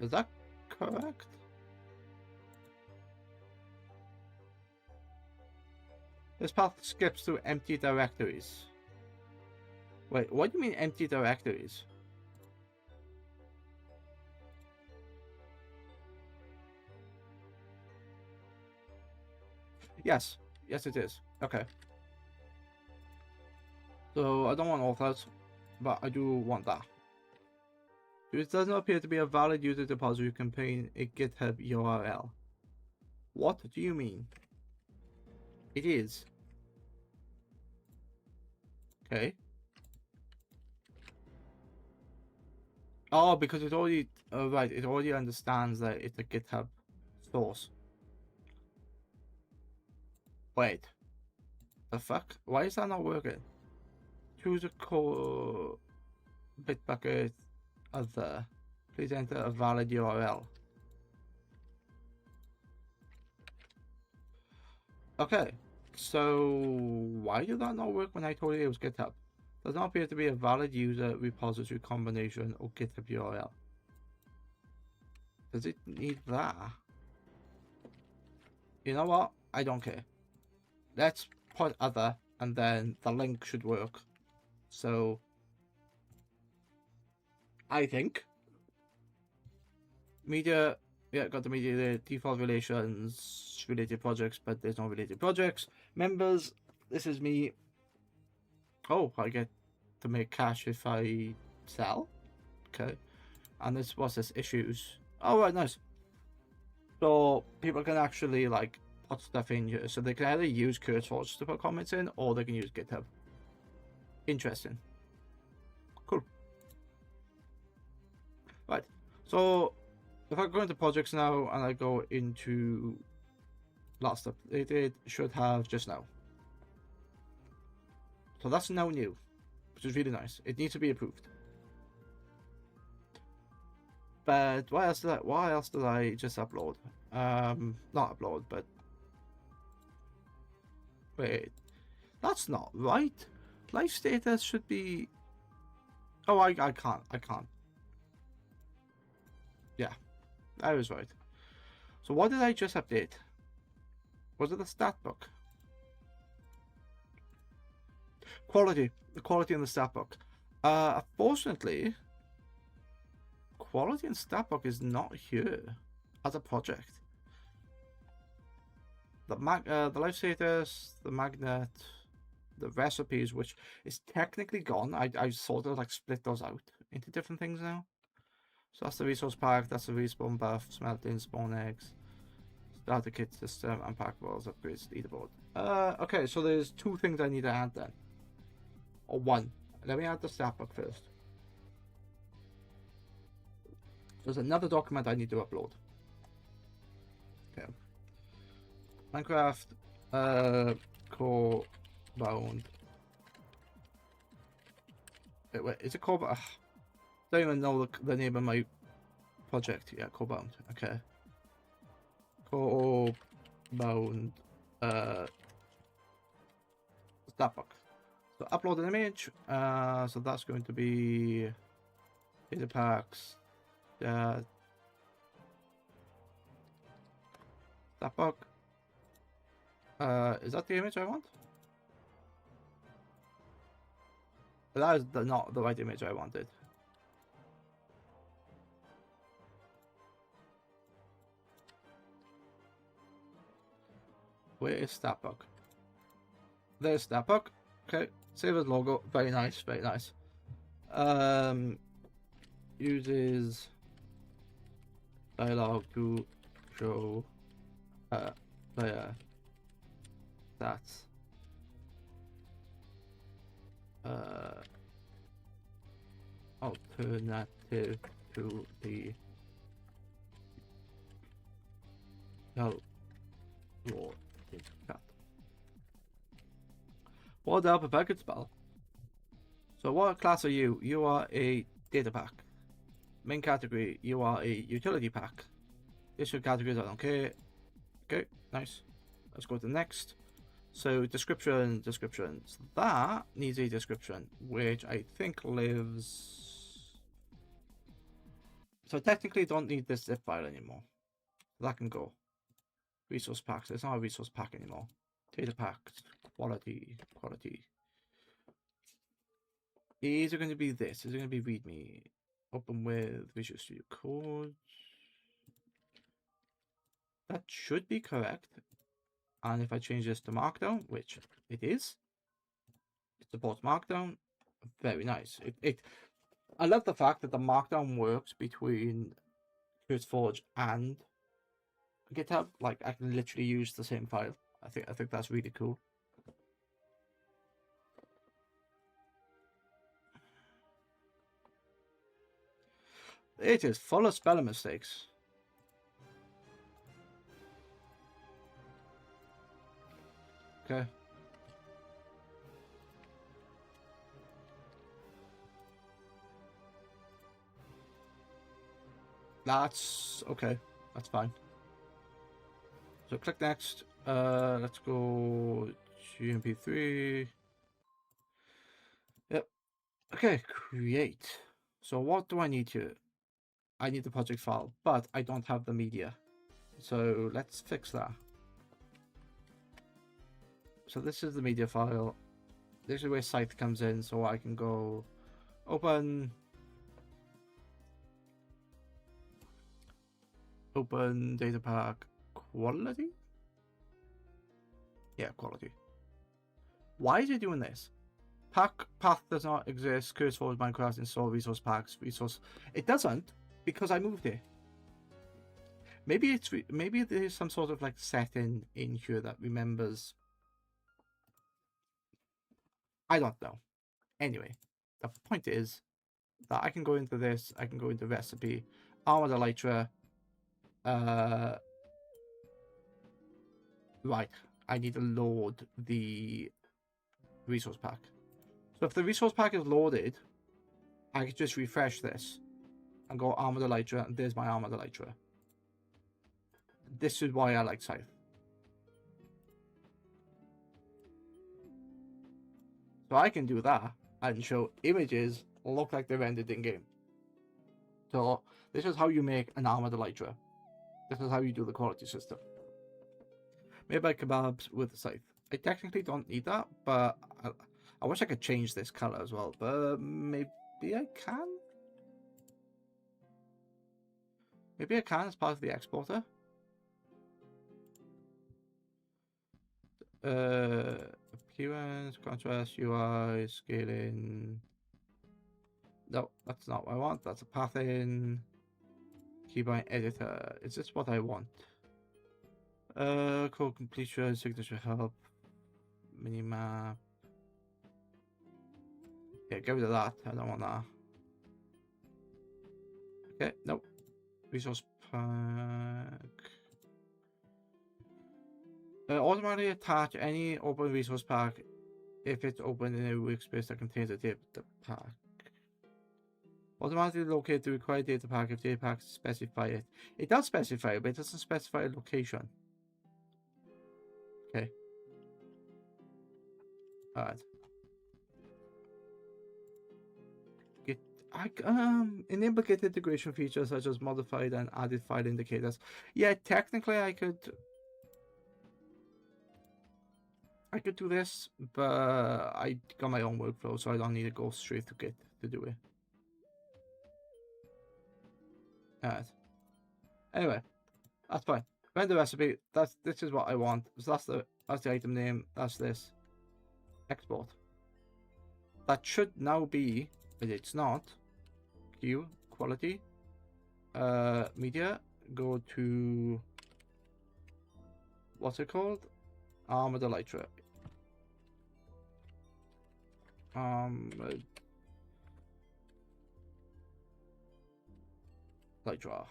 Is that correct? This path skips through empty directories. Wait, what do you mean empty directories? Yes. Yes, it is. Okay. So, I don't want authors, but I do want that. It does not appear to be a valid user depository contain a GitHub URL. What do you mean? It is. Okay. Oh, because it already... Oh, right. It already understands that it's a GitHub source. Wait. The fuck? Why is that not working? Choose a core Bitbucket other. Please enter a valid URL. Okay. So why did that not work when I told you it was GitHub? Does not appear to be a valid user repository combination or GitHub URL. Does it need that? You know what? I don't care. Let's put other, and then the link should work. So I think media, yeah, got the media there, default relations, related projects, but there's no related projects. Members, this is me. Oh, I get to make cash if I sell. Okay. And this, what's this, issues. Oh, right, nice. So people can actually like put stuff in here. So they can either use CurseForge to put comments in, or they can use GitHub. Interesting. Cool. Right. So if I go into projects now and I go into last updated, should have just now. So that's now new, which is really nice. It needs to be approved. But why else did I just upload? Not upload, but wait, that's not right. Life status should be. Oh, I can't. Yeah, I was right. So what did I just update? Was it the stat book? Quality, the quality in the stat book. Unfortunately, quality in stat book is not here as a project. The life status, the magnet, the recipes, which is technically gone. I sort of like split those out into different things now. So that's the resource pack, that's the respawn buff, smelting, spawn eggs, starter kit system, unpackables, upgrades, leaderboard. Okay, so there's two things I need to add then. Or one. Let me add the statbook first. There's another document I need to upload. Okay. Minecraft core bound. Wait, is it core bound? Don't even know the name of my project. Yeah, core bound. Okay. Core bound statbook. So upload an image. So that's going to be datapacks. Statbook. Is that the image I want? That is not the right image I wanted. Where is statbook? There's statbook. Okay, save as logo. Very nice, very nice. Uses dialog to show player stats. Alternative to the download chat. What the upper packet spell? So what class are you? You are a data pack. Main category, you are a utility pack. Issue categories, I don't care. Okay, nice. Let's go to the next. So description. So that needs a description, which I think lives. So technically don't need this zip file anymore. That can go. Resource packs. It's not a resource pack anymore. Data packs. Quality. Is it going to be this? Is it going to be readme? Open with Visual Studio Code. That should be correct. And if I change this to Markdown, which it is, it supports Markdown. Very nice. I love the fact that the Markdown works between CurseForge and GitHub. Like I can literally use the same file. I think that's really cool. It is full of spelling mistakes. Okay. That's okay. That's fine. So click next. Let's go GMP3. Yep. Okay, create. So what do I need here? I need the project file, but I don't have the media. So let's fix that. So this is the media file. This is where Scythe comes in, so I can go open data pack quality. Yeah, quality. Why is it doing this? Path does not exist. CurseForge Minecraft install resource packs. It doesn't because I moved it. Maybe there's some sort of like setting in here that remembers. I don't know. Anyway, the point is that I can go into this. I can go into recipe, armor elytra. Right. I need to load the resource pack. So if the resource pack is loaded, I can just refresh this and go armor elytra, and there's my armor elytra. This is why I like Scythe. So I can do that and show images look like they're rendered in game. So this is how you make an armored elytra. This is how you do the quality system. Made by kebabs with the Scythe. I technically don't need that, but I wish I could change this color as well. But maybe I can. Maybe I can as part of the exporter. Appearance, contrast, UI, scaling. No, that's not what I want. That's a path in. Keybind editor. Is this what I want? Code completion, signature help, minimap. Yeah, get rid of that. I don't want that. Okay, nope. Resource pack. Automatically attach any open resource pack if it's open in a workspace that contains a data pack. Automatically locate the required data pack if data packs specify it. It does specify it, but it doesn't specify a location. Okay. Alright. Enable Git integration features such as modified and added file indicators. Yeah, technically I could do this, but I got my own workflow, so I don't need to go straight to Git to do it. Alright. Anyway, that's fine. Render recipe. This is what I want. So that's the item name. That's this. Export. That should now be, but it's not. Queue quality. Media. Go to what's it called? Armored Elytra. Elytra.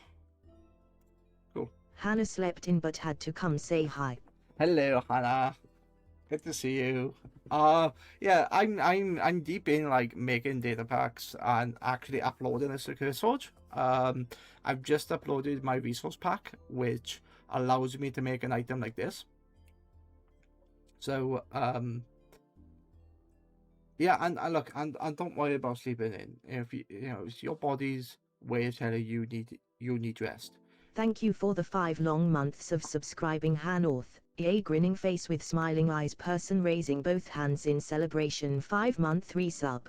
Cool. Hannah slept in but had to come say hi. Hello, Hannah. Good to see you. Yeah, I'm deep in like making data packs and actually uploading this to CurseForge. I've just uploaded my resource pack, which allows me to make an item like this. So yeah, and look, and don't worry about sleeping in. If you know, it's your body's way of telling you need rest. Thank you for the 5 long months of subscribing, Hanorth. A grinning face with smiling eyes, person raising both hands in celebration. 5-month resub.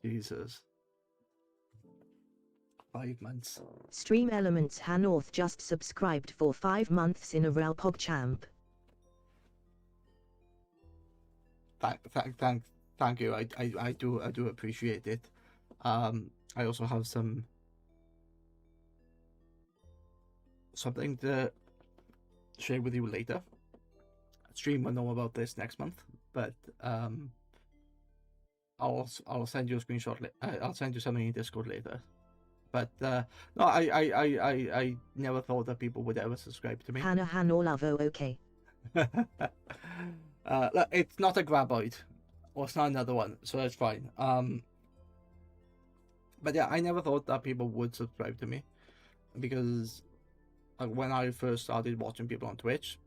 Jesus. 5 months. Stream Elements Hanorth just subscribed for 5 months in a row. PogChamp. Thank you. I do appreciate it. I also have something to share with you later. Stream will know about this next month, but I'll send you a screenshot. I'll send you something in Discord later. But no, I never thought that people would ever subscribe to me. Hannah Hanorlavo, okay. Look, it's not a graboid, or it's not another one, so that's fine. But yeah, I never thought that people would subscribe to me, because when I first started watching people on Twitch,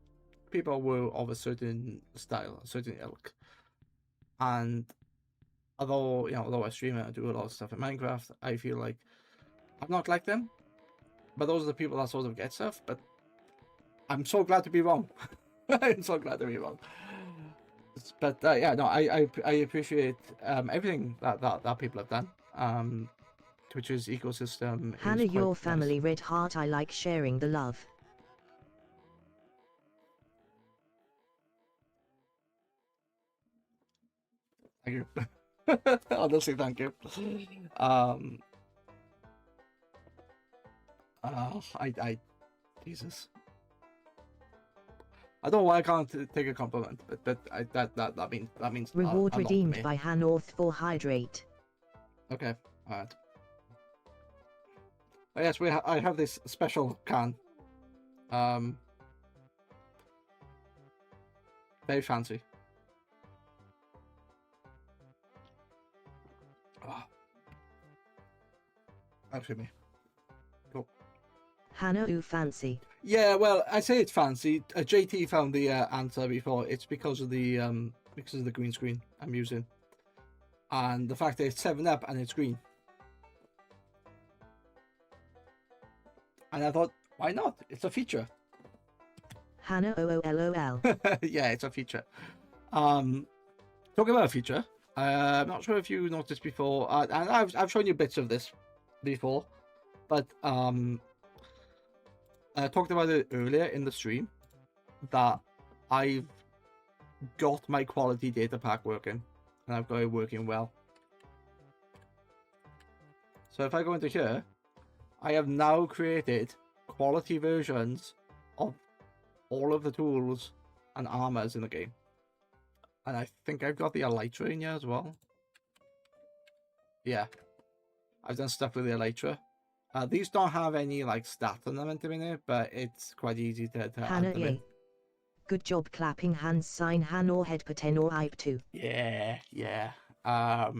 people were of a certain style, a certain ilk, and although I stream and I do a lot of stuff in Minecraft, I feel like I'm not like them. But those are the people that sort of get stuff. But I'm so glad to be wrong. I'm so glad to be wrong. But yeah, no, I appreciate everything that people have done. Twitch's ecosystem. Hannah, is quite your nice. family, red heart. I like sharing the love. Thank you. Honestly, thank you. Jesus. I don't know why I can't take a compliment, but that means Reward a lot to redeemed me. by Hanorth for hydrate. Okay, alright. Oh, yes, I have this special can. Very fancy. Oh. Excuse me. Cool. Hannah, ooh, fancy. Yeah, well, I say it's fancy. JT found the answer before. It's because of the green screen I'm using, and the fact that it's 7-Up and it's green. And I thought, why not? It's a feature. Hannah, OOLOL. Yeah, it's a feature. Talking about a feature, I'm not sure if you noticed before, and I've shown you bits of this before, but I talked about it earlier in the stream that I've got my quality data pack working, and I've got it working well. So if I go into here, I have now created quality versions of all of the tools and armors in the game. And I think I've got the Elytra in here as well. yeah, I've done stuff with the elytra. These don't have any like stat on them at the minute, but it's quite easy to Hannah add them in. Ye. Good job clapping hands sign Han or head paten or ipe too. Yeah, yeah. I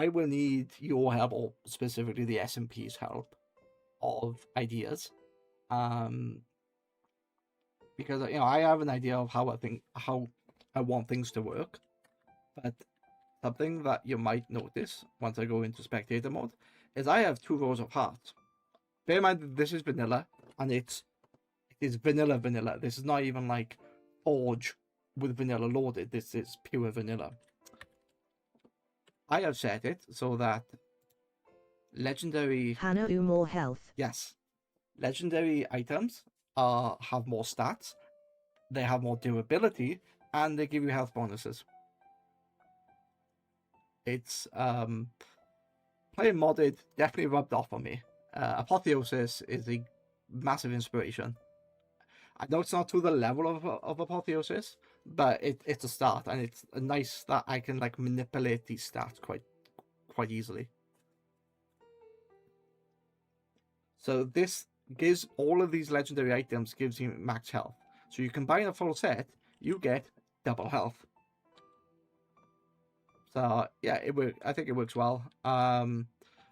will need your help, or specifically the SMP's help, of ideas. Because I have an idea of how I want things to work, but something that you might notice once I go into spectator mode is I have 2 rows of hearts. Bear in mind that this is vanilla, and it is vanilla. This is not even like Forge with vanilla loaded. This is pure vanilla. I have set it so that legendary Hannah do more health. Yes. Legendary items have more stats, they have more durability, and they give you health bonuses. It's playing modded definitely rubbed off on me. Apotheosis is a massive inspiration. I know it's not to the level of Apotheosis, but it's a start, and it's nice that I can like manipulate these stats quite easily. So this gives all of these legendary items gives you max health. So you combine a full set, you get double health. So yeah, I think it works well.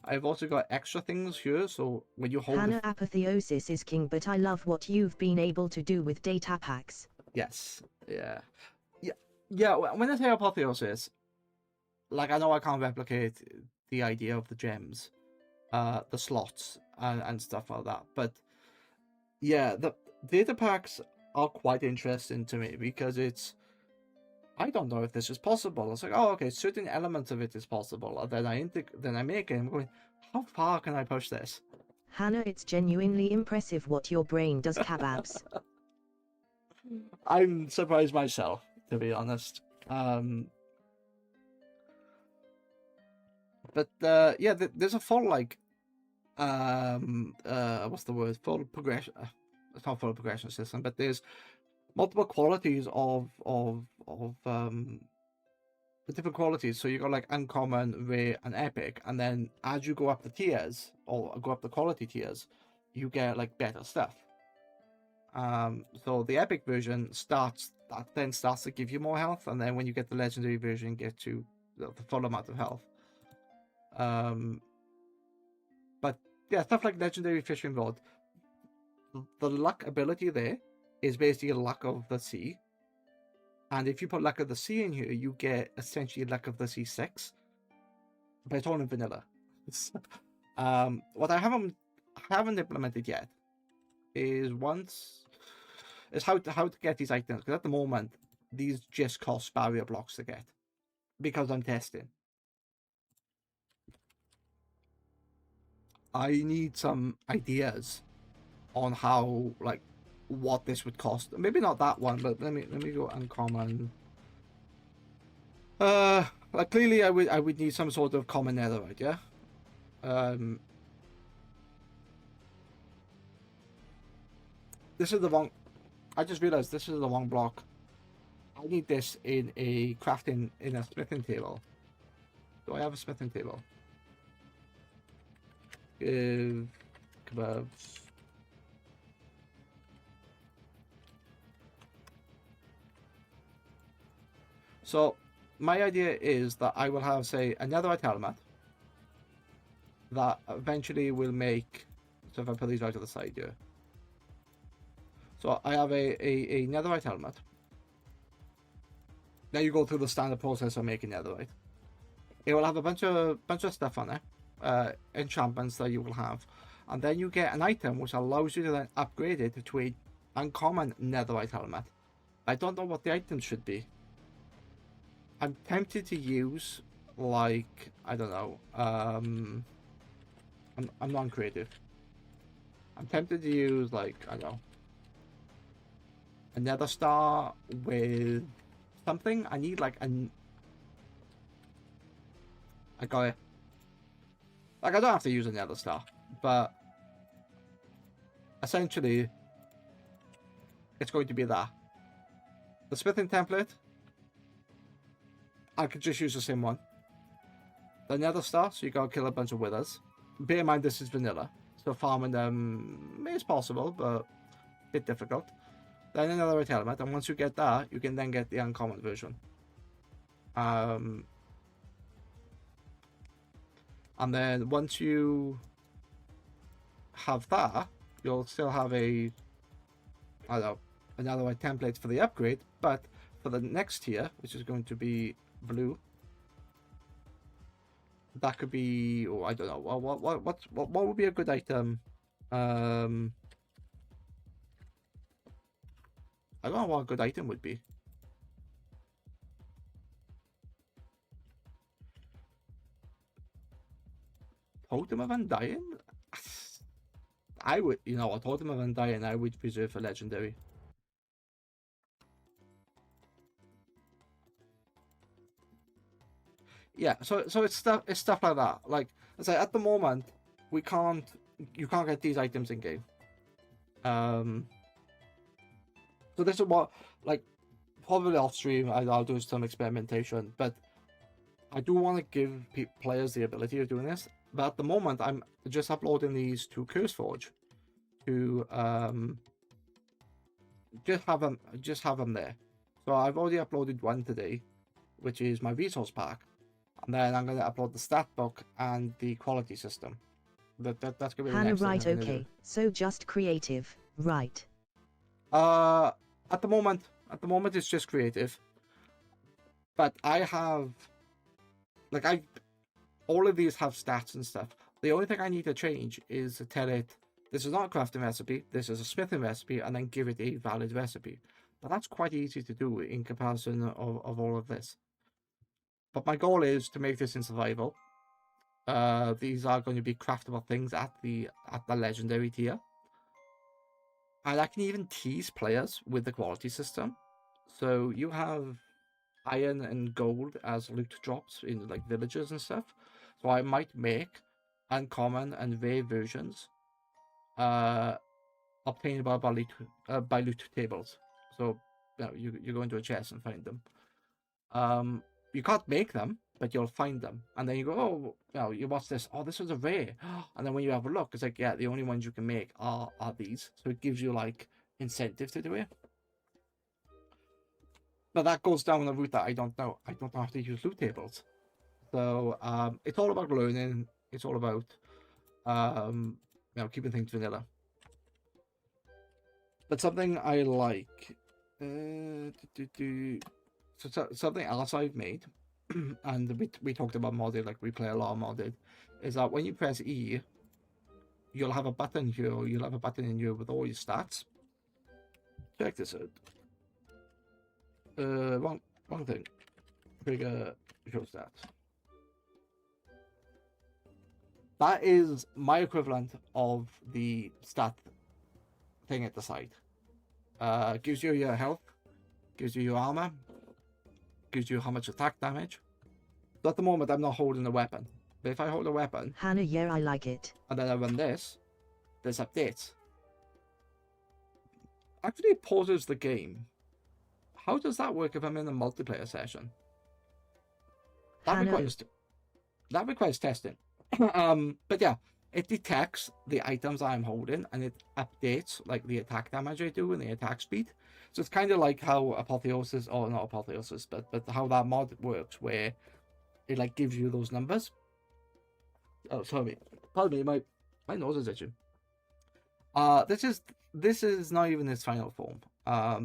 I've also got extra things here. So when you hold Hannah apotheosis is king, but I love what you've been able to do with data packs. Yes, yeah. When I say apotheosis, like I know I can't replicate the idea of the gems, the slots and stuff like that, but yeah, the data packs are quite interesting to me because I don't know if this is possible. It's like, oh, okay, certain elements of it is possible. And then I make it. I'm going, how far can I push this? Hannah, it's genuinely impressive what your brain does, kebabs. I'm surprised myself, to be honest. But yeah, there's a full like, what's the word? Full progression. It's not full progression system, but there's multiple qualities of the different qualities. So you got like uncommon, rare, and epic, and then as you go up the tiers or go up the quality tiers, you get like better stuff. So the epic version starts to give you more health, and then when you get the legendary version, get you the full amount of health. But yeah, stuff like legendary fishing rod, the luck ability there is basically luck of the sea. And if you put luck of the sea in here, you get essentially luck of the sea 6. But it's all in vanilla. What I haven't implemented yet is how to get these items. Because at the moment, these just cost barrier blocks to get. Because I'm testing. I need some ideas on how, like, what this would cost. Maybe not that one, but let me go uncommon. Like clearly I would need some sort of common netherite, yeah. This is the wrong. I just realized this is the wrong block. I need this in a smithing table. Do I have a smithing table? Give kebabs. So my idea is that I will have, say, a netherite helmet that eventually will make. So if I put these right to the side here. So I have a netherite helmet. Now you go through the standard process of making netherite. It will have a bunch of stuff on it, enchantments that you will have, and then you get an item which allows you to then upgrade it to a uncommon netherite helmet. I don't know what the items should be. I'm tempted to use, like, I don't know, I'm non-creative. I'm tempted to use, like, I don't know, a nether star with something. I need, like, I got it. Like, I don't have to use a nether star, but essentially, it's going to be that. The smithing template, I could just use the same one. Then the other star, so you gotta kill a bunch of withers. Bear in mind this is vanilla, so farming them is possible, but a bit difficult. Then another red element, and once you get that, you can then get the uncommon version. And then once you have that, you'll still have a, I don't know, another white template for the upgrade, but for the next tier, which is going to be blue, that could be, oh, I don't know, what would be a good item? I don't know what a good item would be. Totem of Undying? I would, you know, a Totem of Undying I would preserve for legendary. Yeah, so it's stuff like that. Like I say, at the moment, you can't get these items in game. So this is what, like, probably off stream I'll do some experimentation, but I do want to give players the ability of doing this. But at the moment, I'm just uploading these to CurseForge to just have them there. So I've already uploaded one today, which is my resource pack, and then I'm going to upload the stat book and the quality system. That's going to be the Hannah, next thing right, I'm gonna okay, do. so just creative, right? At the moment it's just creative. But I have, like, all of these have stats and stuff. The only thing I need to change is to tell it, this is not a crafting recipe, this is a smithing recipe, and then give it a valid recipe. But that's quite easy to do in comparison of all of this. But my goal is to make this in survival. These are going to be craftable things at the legendary tier. And I can even tease players with the quality system. So you have iron and gold as loot drops in like villages and stuff. So I might make uncommon and rare versions obtainable by loot tables. So you go into a chest and find them. You can't make them, but you'll find them, and then you go, oh, you watch this. Oh, this was a rare, and then when you have a look, it's like, yeah, the only ones you can make are these. So it gives you like incentive to do it. But that goes down a route that I don't know. I don't know how to use loot tables. So it's all about learning. It's all about keeping things vanilla. But something I like, so something else I've made, and we talked about modded, like we play a lot of modded, is that when you press E, you'll have a button here, or you'll have a button in here with all your stats. Check this out. Wrong thing. Trigger show stats. That is my equivalent of the stat thing at the side. Gives you your health, gives you your armor, gives you how much attack damage. So at the moment, I'm not holding a weapon. But if I hold a weapon, Hannah, yeah, I like it. and then I run this, there's updates. Actually, it pauses the game. How does that work if I'm in a multiplayer session? That requires testing. But yeah, it detects the items I'm holding, and it updates like the attack damage I do and the attack speed. So it's kind of like how Apotheosis, or not Apotheosis, but how that mod works, where it like gives you those numbers. Oh, sorry, pardon me, my nose is itching. This is not even its final form.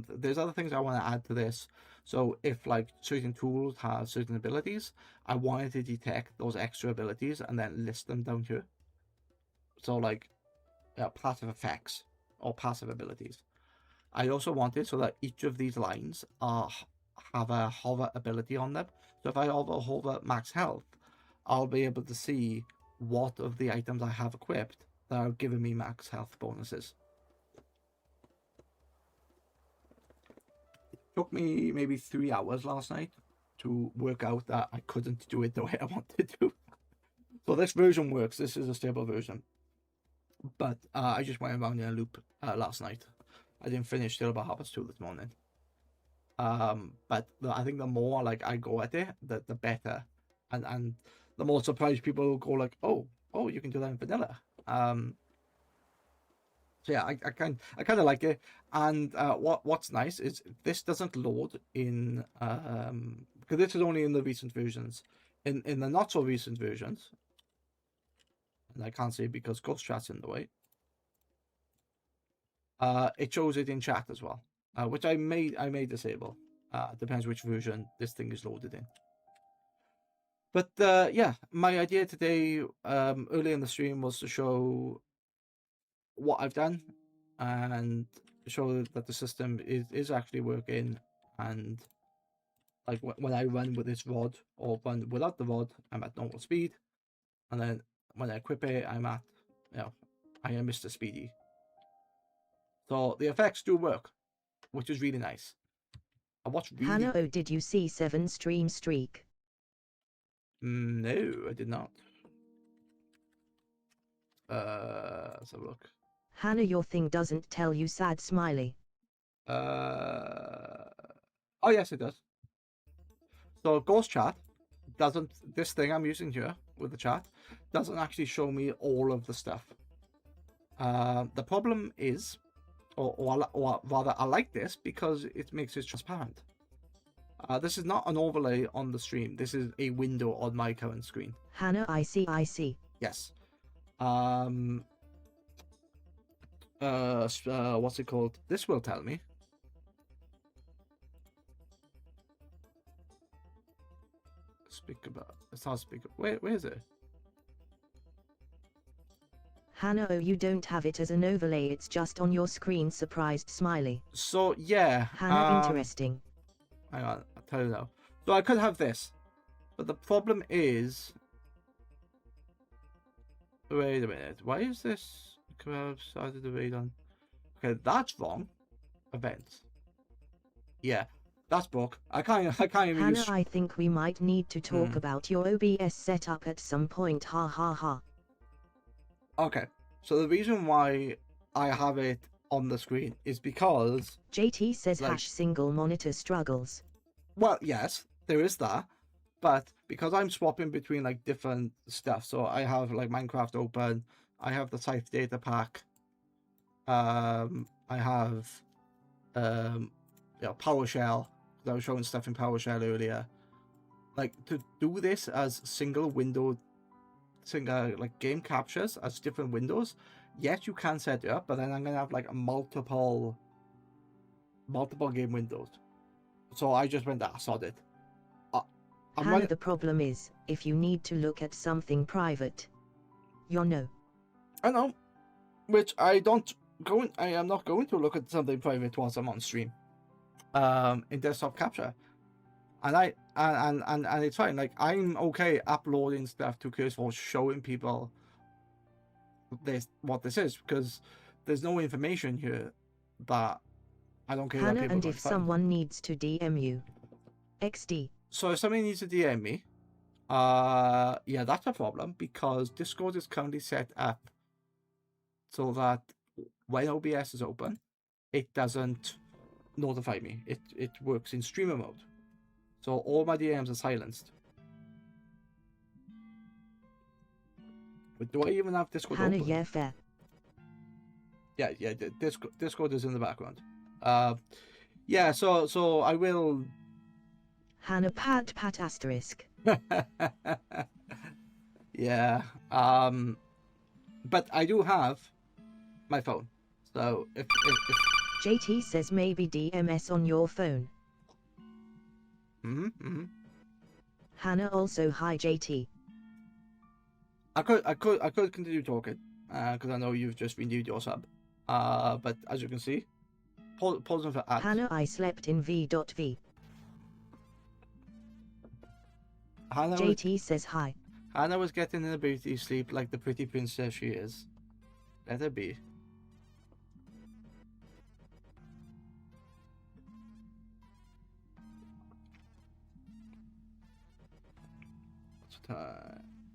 There's other things I want to add to this. So if like certain tools have certain abilities, I wanted to detect those extra abilities and then list them down here. So like passive effects or passive abilities. I also wanted so that each of these lines have a hover ability on them. So if I hover max health, I'll be able to see what of the items I have equipped that are giving me max health bonuses. It took me maybe 3 hours last night to work out that I couldn't do it the way I wanted to. So this version works. This is a stable version. But I just went around in a loop last night. I didn't finish till about 2:30 this morning. But I think the more like I go at it, the better. And the more surprised people will go like, oh, you can do that in vanilla. So yeah, I kind of like it. And what's nice is this doesn't load in because this is only in the recent versions. In the not so recent versions, and I can't say because Ghost Chat's in the way. It shows it in chat as well, which I may disable. Depends which version this thing is loaded in. But yeah, my idea today, early in the stream, was to show what I've done and show that the system is actually working. And like when I run with this rod or run without the rod, I'm at normal speed, and then when I equip it, I'm at, I am Mr. Speedy. So the effects do work, which is really nice. And what's really... Hannah, oh, did you see 7 stream streak? No, I did not. Let's have a look. Hannah, your thing doesn't tell you sad smiley. Oh yes, it does. So Ghost Chat doesn't, this thing I'm using here with the chat doesn't actually show me all of the stuff. The problem is, or rather, I like this because it makes it transparent. This is not an overlay on the stream. This is a window on my current screen. Hannah, I see. Yes. What's it called? This will tell me. Speak about. It's not speak. Where is it? Hannah, oh, you don't have it as an overlay. It's just on your screen. Surprised smiley. So yeah. Hannah, interesting. Hang on, I'll tell you now. So I could have this, but the problem is. Wait a minute. Why is this? Could have started the raid on. Okay, that's wrong. Events. Yeah, that's broke. I can't even Hannah, use... I think we might need to talk about your OBS setup at some point. Ha ha ha. Okay, so the reason why I have it on the screen is because... JT says like, #single monitor struggles. Well, yes, there is that. But because I'm swapping between like different stuff, so I have like Minecraft open, I have the Scythe data pack, I have PowerShell. I was showing stuff in PowerShell earlier. Like to do this as single like game captures as different windows. Yes, you can set it up, but then I'm gonna have like multiple game windows. So I just went, sod it. Hannah, the problem is, if you need to look at something private, you know. I know, which I am not going to look at something private whilst I'm on stream, in desktop capture, and it's fine. Like I'm okay uploading stuff to CurseForge, showing people what this is, because there's no information here that I don't care. Hannah, and if someone needs to DM you, XD. So if somebody needs to DM me, yeah, that's a problem, because Discord is currently set up so that when OBS is open, it doesn't notify me. It works in streamer mode. So all my DMs are silenced. But do I even have Discord Hannah, open? yeah, fair. Yeah, Discord is in the background. Yeah, so I will... Hannah, pat asterisk. Yeah, but I do have my phone. So if JT says maybe DMS on your phone. Hannah, also hi JT. I could continue talking, because I know you've just renewed your sub. But as you can see, pausing for ads. Hannah, I slept in v.v. JT says hi. Hannah was getting in a beauty sleep like the pretty princess she is. Let her be.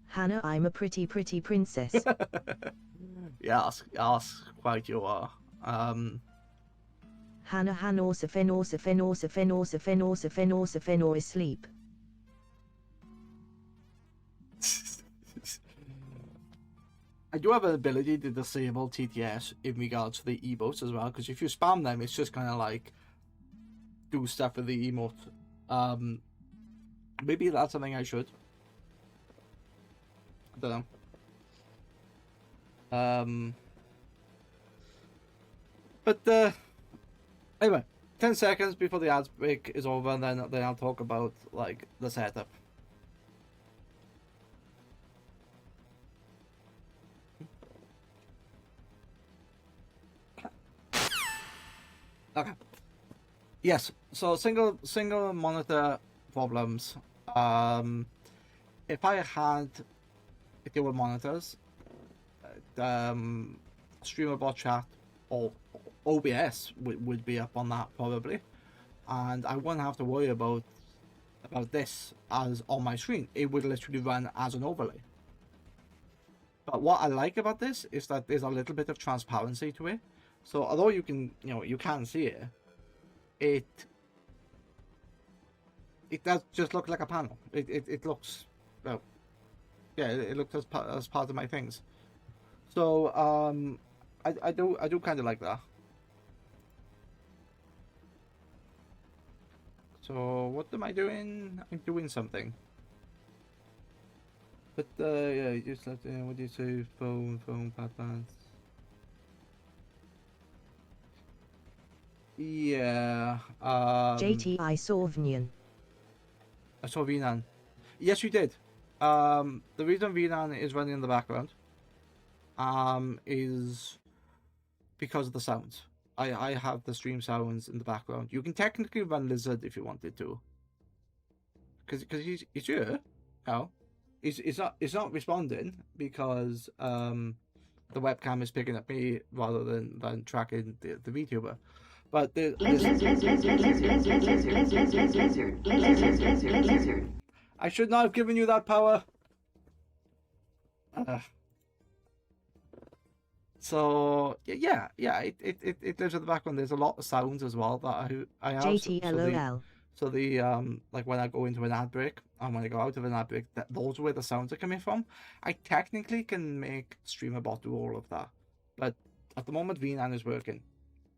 Hannah, I'm a pretty princess. Yes, quite you are. Hannah, orsifen or asleep. I do have an ability to disable TTS in regards to the emotes as well, because if you spam them, it's just kind of like do stuff with the emote. Maybe that's something I should. I don't know. But anyway, 10 seconds before the ads break is over, and then I'll talk about like the setup. Okay. Yes. So single monitor problems. If I had dual monitors, streamer bot chat or OBS would be up on that probably, and I wouldn't have to worry about this as on my screen. It would literally run as an overlay. But what I like about this is that there's a little bit of transparency to it. So although you can see it, it does just look like a panel. It looks, well, yeah, it looks as part of my things. So I do kind of like that. So what am I doing? I'm doing something. But yeah, you just have to, what do you say? Phone, patterns. Yeah. JT, I saw Vnian. I saw VNAN. Yes, you did. The reason VNAN is running in the background is because of the sounds. I have the stream sounds in the background. You can technically run Lizard if you wanted to. Because he's here. No. It's not responding because the webcam is picking up me rather than tracking the VTuber. But I should not have given you that power. So yeah, it lives in the background. There's a lot of sounds as well that I have. JT So the like when I go into an ad break and when I go out of an ad break, those are where the sounds are coming from. I technically can make StreamerBot do all of that, but at the moment VNAN is working,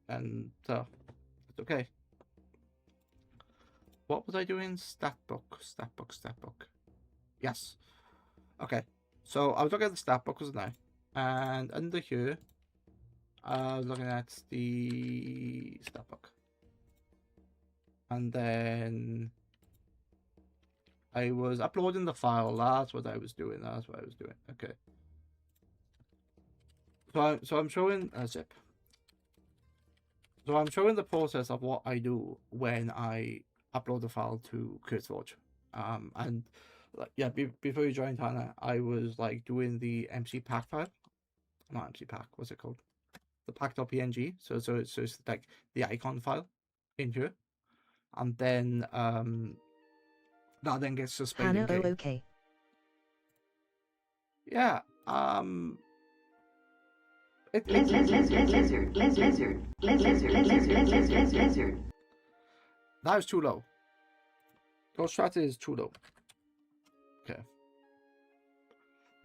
and so it's okay. What was I doing? Statbook. Yes. Okay. So I was looking at the statbook, wasn't I? And under here, I was looking at the statbook. And then I was uploading the file. That's what I was doing. Okay. So I'm showing a zip. So I'm showing the process of what I do when I upload the file to CurseForge. And yeah, before you joined, Hannah, I was like doing the MC pack file. Not MC pack. What's it called? The pack.png. So it's like the icon file in here. And then that then gets displayed in game. okay. Yeah. That is too low. Your strat is too low. Okay.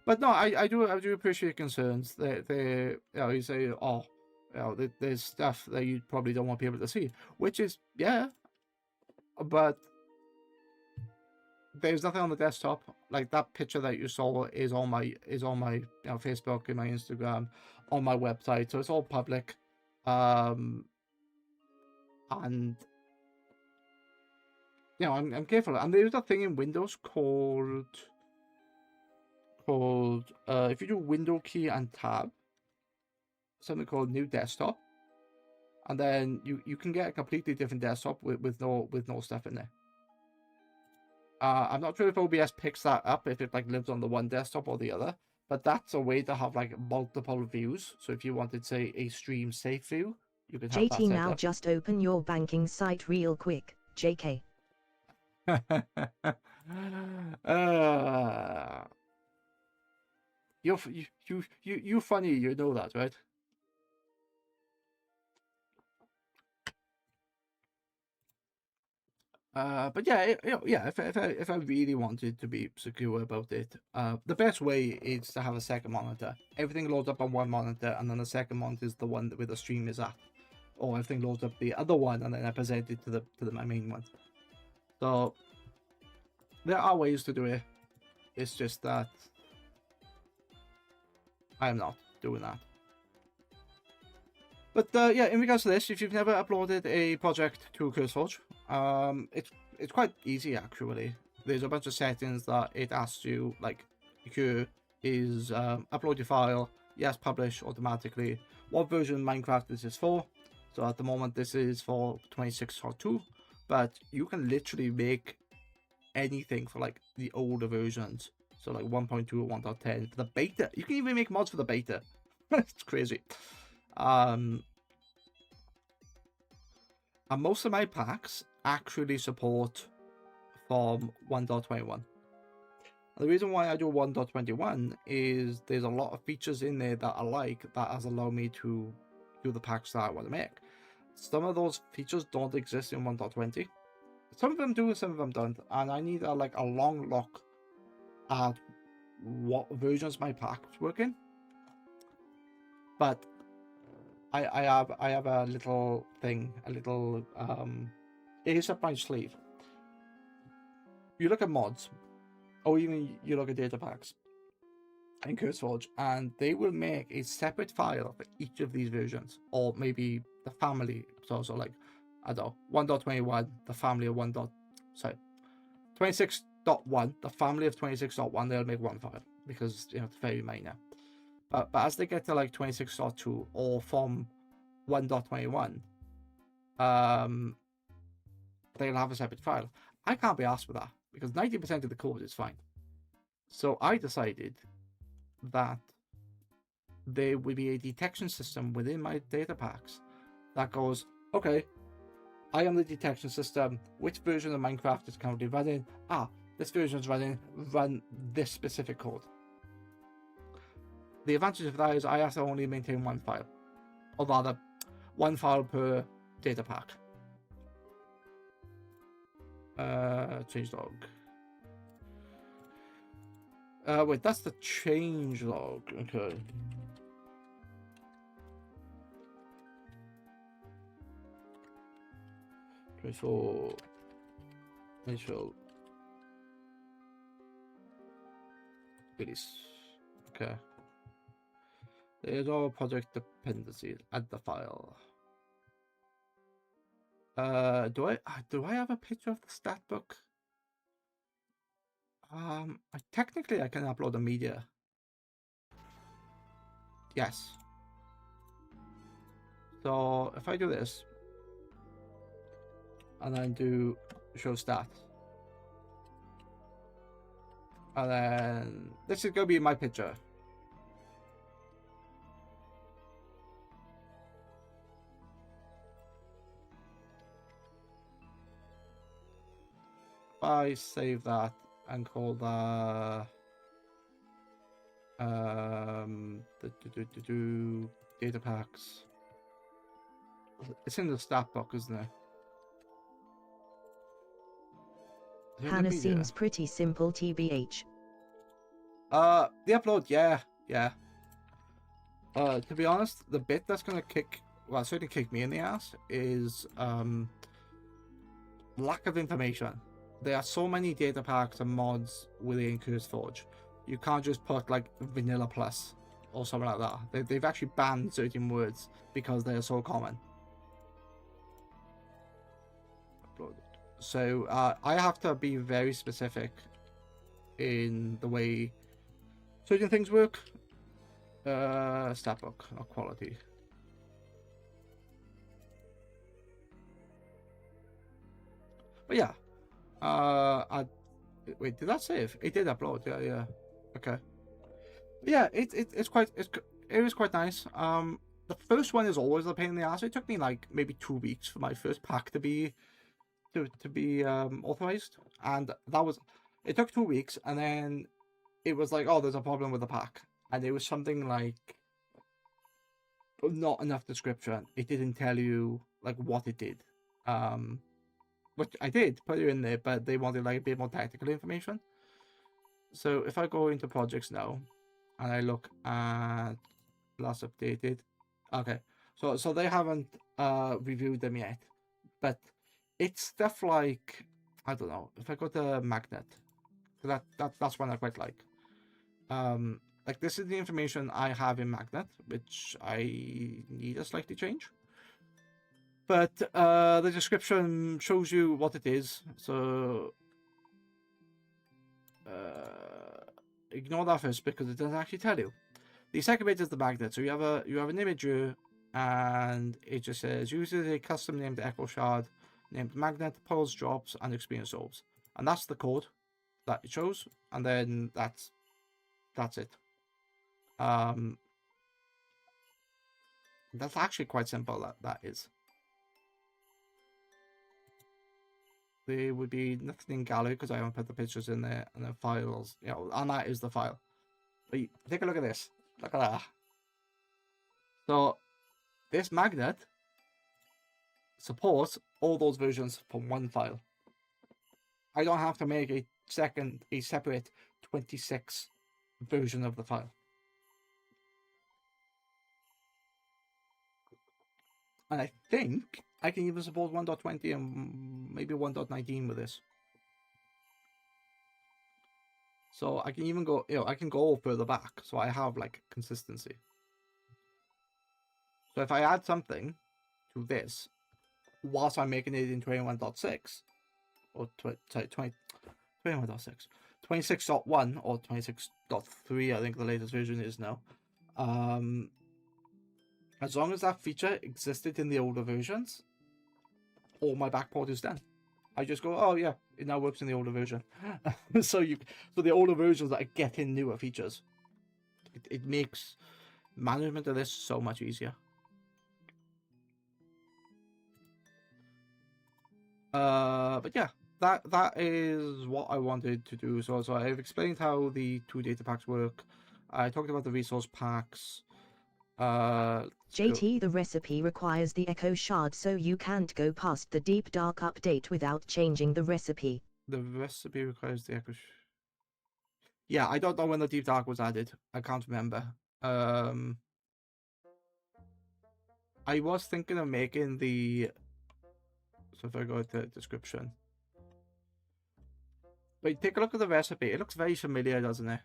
But no, I do appreciate concerns. They you say, oh, there's stuff that you probably don't want people to see, which is, yeah, but there's nothing on the desktop. Like that picture that you saw is on my Facebook, and my Instagram, on my website, so it's all public. And I'm careful. And there's a thing in Windows called if you do Window key and tab, something called New Desktop, and then you can get a completely different desktop with no stuff in there. I'm not sure if OBS picks that up, if it like lives on the one desktop or the other, but that's a way to have like multiple views. So if you wanted, say, a stream safe view, you could have JT, that now up. just open your banking site real quick, JK. You funny, you know that, right? But yeah, yeah. If I really wanted to be secure about it, the best way is to have a second monitor. Everything loads up on one monitor, and then the second monitor is the one where the stream is at, or everything loads up the other one, and then I present it to the my main one. So there are ways to do it. It's just that I'm not doing that. But yeah, in regards to this, if you've never uploaded a project to CurseForge, it's quite easy actually. There's a bunch of settings that it asks you, like here is upload your file, yes, publish automatically. What version of Minecraft this is for? So at the moment this is for 26.2, but you can literally make anything for like the older versions. So like 1.2 or 1.10 for the beta. You can even make mods for the beta. It's crazy. And most of my packs actually support from 1.21. The reason why I do 1.21 is there's a lot of features in there that I like that has allowed me to do the packs that I want to make. Some of those features don't exist in 1.20. Some of them do, some of them don't, and I need like a long look at what versions my packs work in. But I have a little thing, it is up my sleeve. You look at mods, or even you look at data packs in CurseForge, and they will make a separate file for each of these versions, or maybe the family. So like, I don't know, 1.21, the family of 26.1, the family of 26.1, they'll make one file because it's very minor. But as they get to like 26.2 or from 1.21, they'll have a separate file. I can't be asked for that because 90% of the code is fine. So I decided that there will be a detection system within my data packs that goes, okay, I am the detection system. Which version of Minecraft is currently running? This version is running. Run this specific code. The advantage of that is I have to only maintain one file, or rather, one file per data pack. Changelog. Wait, that's the changelog. Okay. Okay, so initial release. Okay. There's all project dependencies. Add the file. Do I have a picture of the stat book? Technically I can upload a media. Yes. So if I do this and then do show stats, and then this is gonna be my picture. I save that and call that data packs. It's in the stat book, isn't it? Hannah seems pretty simple, TBH. The upload, yeah. To be honest, the bit that's gonna certainly kick me in the ass is lack of information. There are so many data packs and mods within CurseForge. You can't just put like vanilla plus or something like that. They've actually banned certain words because they are so common. So I have to be very specific in the way certain things work. Statbook, not quality. But yeah. Wait, did that save? It did upload. Yeah. Okay. Yeah, it is quite nice. The first one is always a pain in the ass. It took me like maybe 2 weeks for my first pack to be authorized, and it took 2 weeks, and then it was like, oh, there's a problem with the pack, and it was something like not enough description. It didn't tell you like what it did. which I did put it in there, but they wanted like a bit more technical information. So if I go into projects now, and I look at last updated, okay, so they haven't reviewed them yet, but it's stuff like, I don't know, if I go to magnet, that's one I quite like this is the information I have in magnet, which I need a slightly change. But the description shows you what it is, so ignore that first because it doesn't actually tell you. The second bit is the magnet. So you have an image here, and it just says uses a custom named echo shard named magnet, pulse drops, and experience orbs, and that's the code that it shows, and then that's it. That's actually quite simple. That is. There would be nothing in gallery because I haven't put the pictures in there, and then files, you know, and that is the file. But take a look at this. Look at that. So this magnet supports all those versions from one file. I don't have to make a separate 26 version of the file. And I think I can even support 1.20 and maybe 1.19 with this. So I can even go, you know, I can go further back. So I have like consistency. So if I add something to this, whilst I'm making it in 21.6, or 21.6, 26.1 or 26.3, I think the latest version is now. As long as that feature existed in the older versions, all my backport is done. I just go, oh yeah, it now works in the older version. So the older versions are getting newer features. It makes management of this so much easier. But yeah, that is what I wanted to do. So I've explained how the 2 data packs work. I talked about the resource packs. JT, the recipe requires the echo shard, so you can't go past the deep dark update without changing the recipe. The recipe requires the echo. Yeah, I don't know when the deep dark was added. I can't remember. I was thinking of making the. So if I go to the description. Wait, take a look at the recipe. It looks very familiar, doesn't it?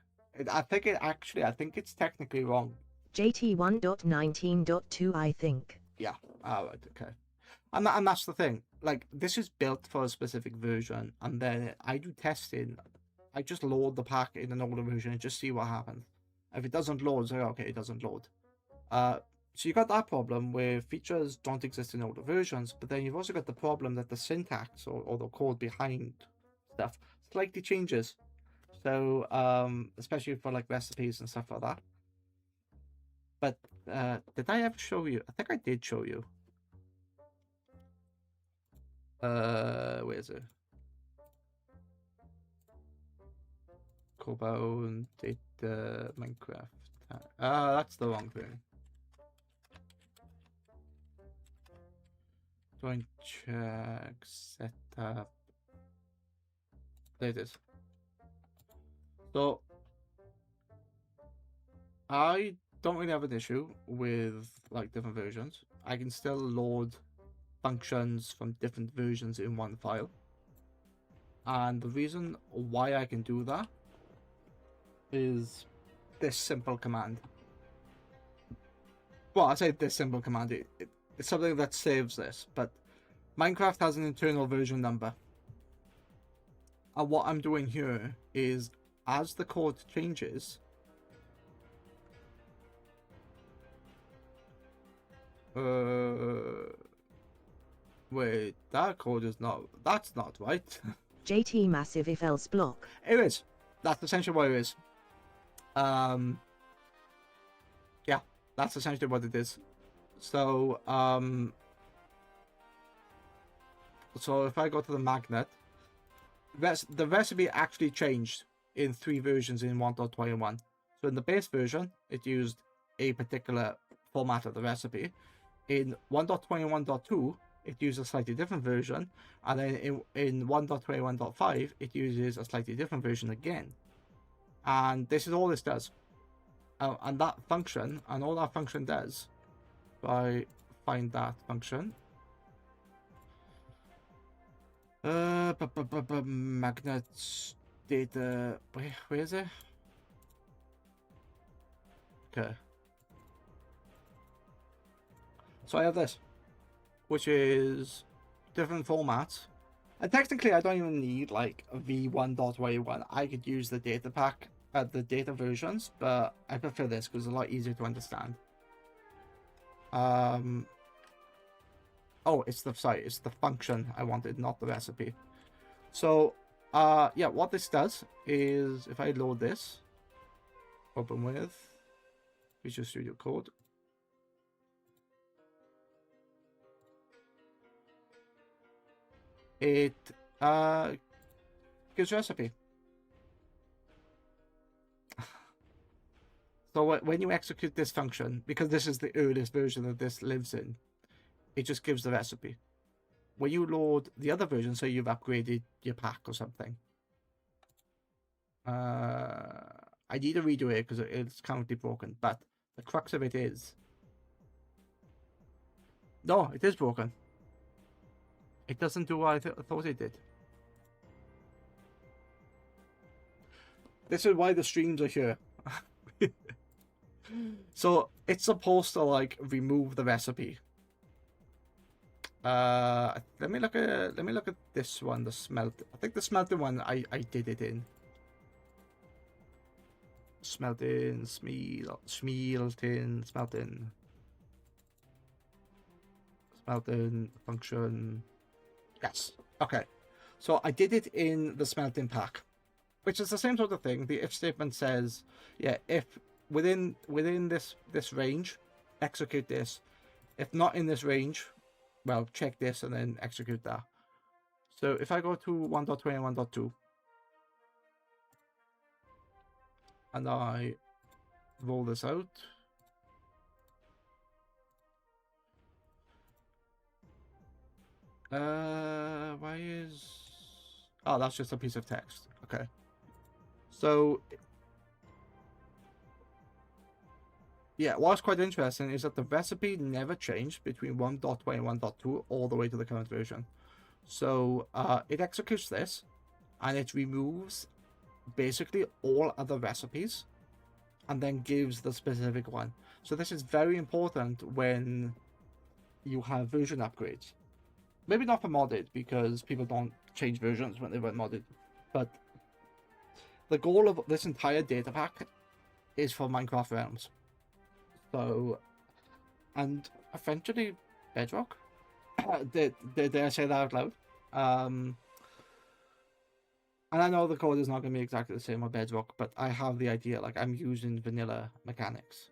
I think it's technically wrong. JT 1.19.2, I think. Yeah. Alright, okay. And that's the thing. Like, this is built for a specific version, and then I do testing. I just load the pack in an older version and just see what happens. If it doesn't load, it's like, okay, it doesn't load. So you got that problem where features don't exist in older versions, but then you've also got the problem that the syntax or the code behind stuff slightly changes. So especially for like recipes and stuff like that. But did I ever show you? I think I did show you. Where is it? Cobalt data Minecraft. That's the wrong thing. Join check setup. There it is. So I don't really have an issue with like different versions. I can still load functions from different versions in one file. And the reason why I can do that is this simple command. Well, I say this simple command. It's something that saves this, but Minecraft has an internal version number. And what I'm doing here is, as the code changes, wait, that code is not, that's not right. JT massive if else block. It is. That's essentially what it is. Yeah, that's essentially what it is. So, so if I go to the magnet, the recipe actually changed in 3 versions in 1.21. So in the base version, it used a particular format of the recipe. In 1.21.2, it uses a slightly different version, and then in 1.21.5 it uses a slightly different version again. And this is all this does. And that function, and all that function does, if I find that function, magnets, data, where is it? Okay. So I have this, which is different formats. And technically I don't even need like a v1.y1. I could use the data pack, the data versions, but I prefer this because it's a lot easier to understand. Oh, it's the function I wanted, not the recipe. So, yeah, what this does is, if I load this, open with Visual Studio Code, it gives recipe. So when you execute this function, because this is the earliest version that this lives in, it just gives the recipe. When you load the other version, so you've upgraded your pack or something, I need to redo it because it's currently broken, but the crux of it is, no, it is broken. It doesn't do what I thought it did. This is why the streams are here. So it's supposed to like remove the recipe. Let me look at this one, the smelt. I think the smelting one I did it in. Smelting function. Yes. Okay. So I did it in the smelting pack, which is the same sort of thing. The if statement says, yeah, if within this range, execute this. If not in this range, well, check this and then execute that. So if I go to 1.21.2 and I roll this out, why is, oh, that's just a piece of text. Okay, so yeah, what's quite interesting is that the recipe never changed between 1.21.2 all the way to the current version. So it executes this and it removes basically all other recipes and then gives the specific one. So this is very important when you have version upgrades. Maybe not for modded, because people don't change versions when they run modded, but the goal of this entire data pack is for Minecraft Realms. So, and eventually Bedrock. Did I say that out loud? And I know the code is not going to be exactly the same on Bedrock, but I have the idea. Like, I'm using vanilla mechanics.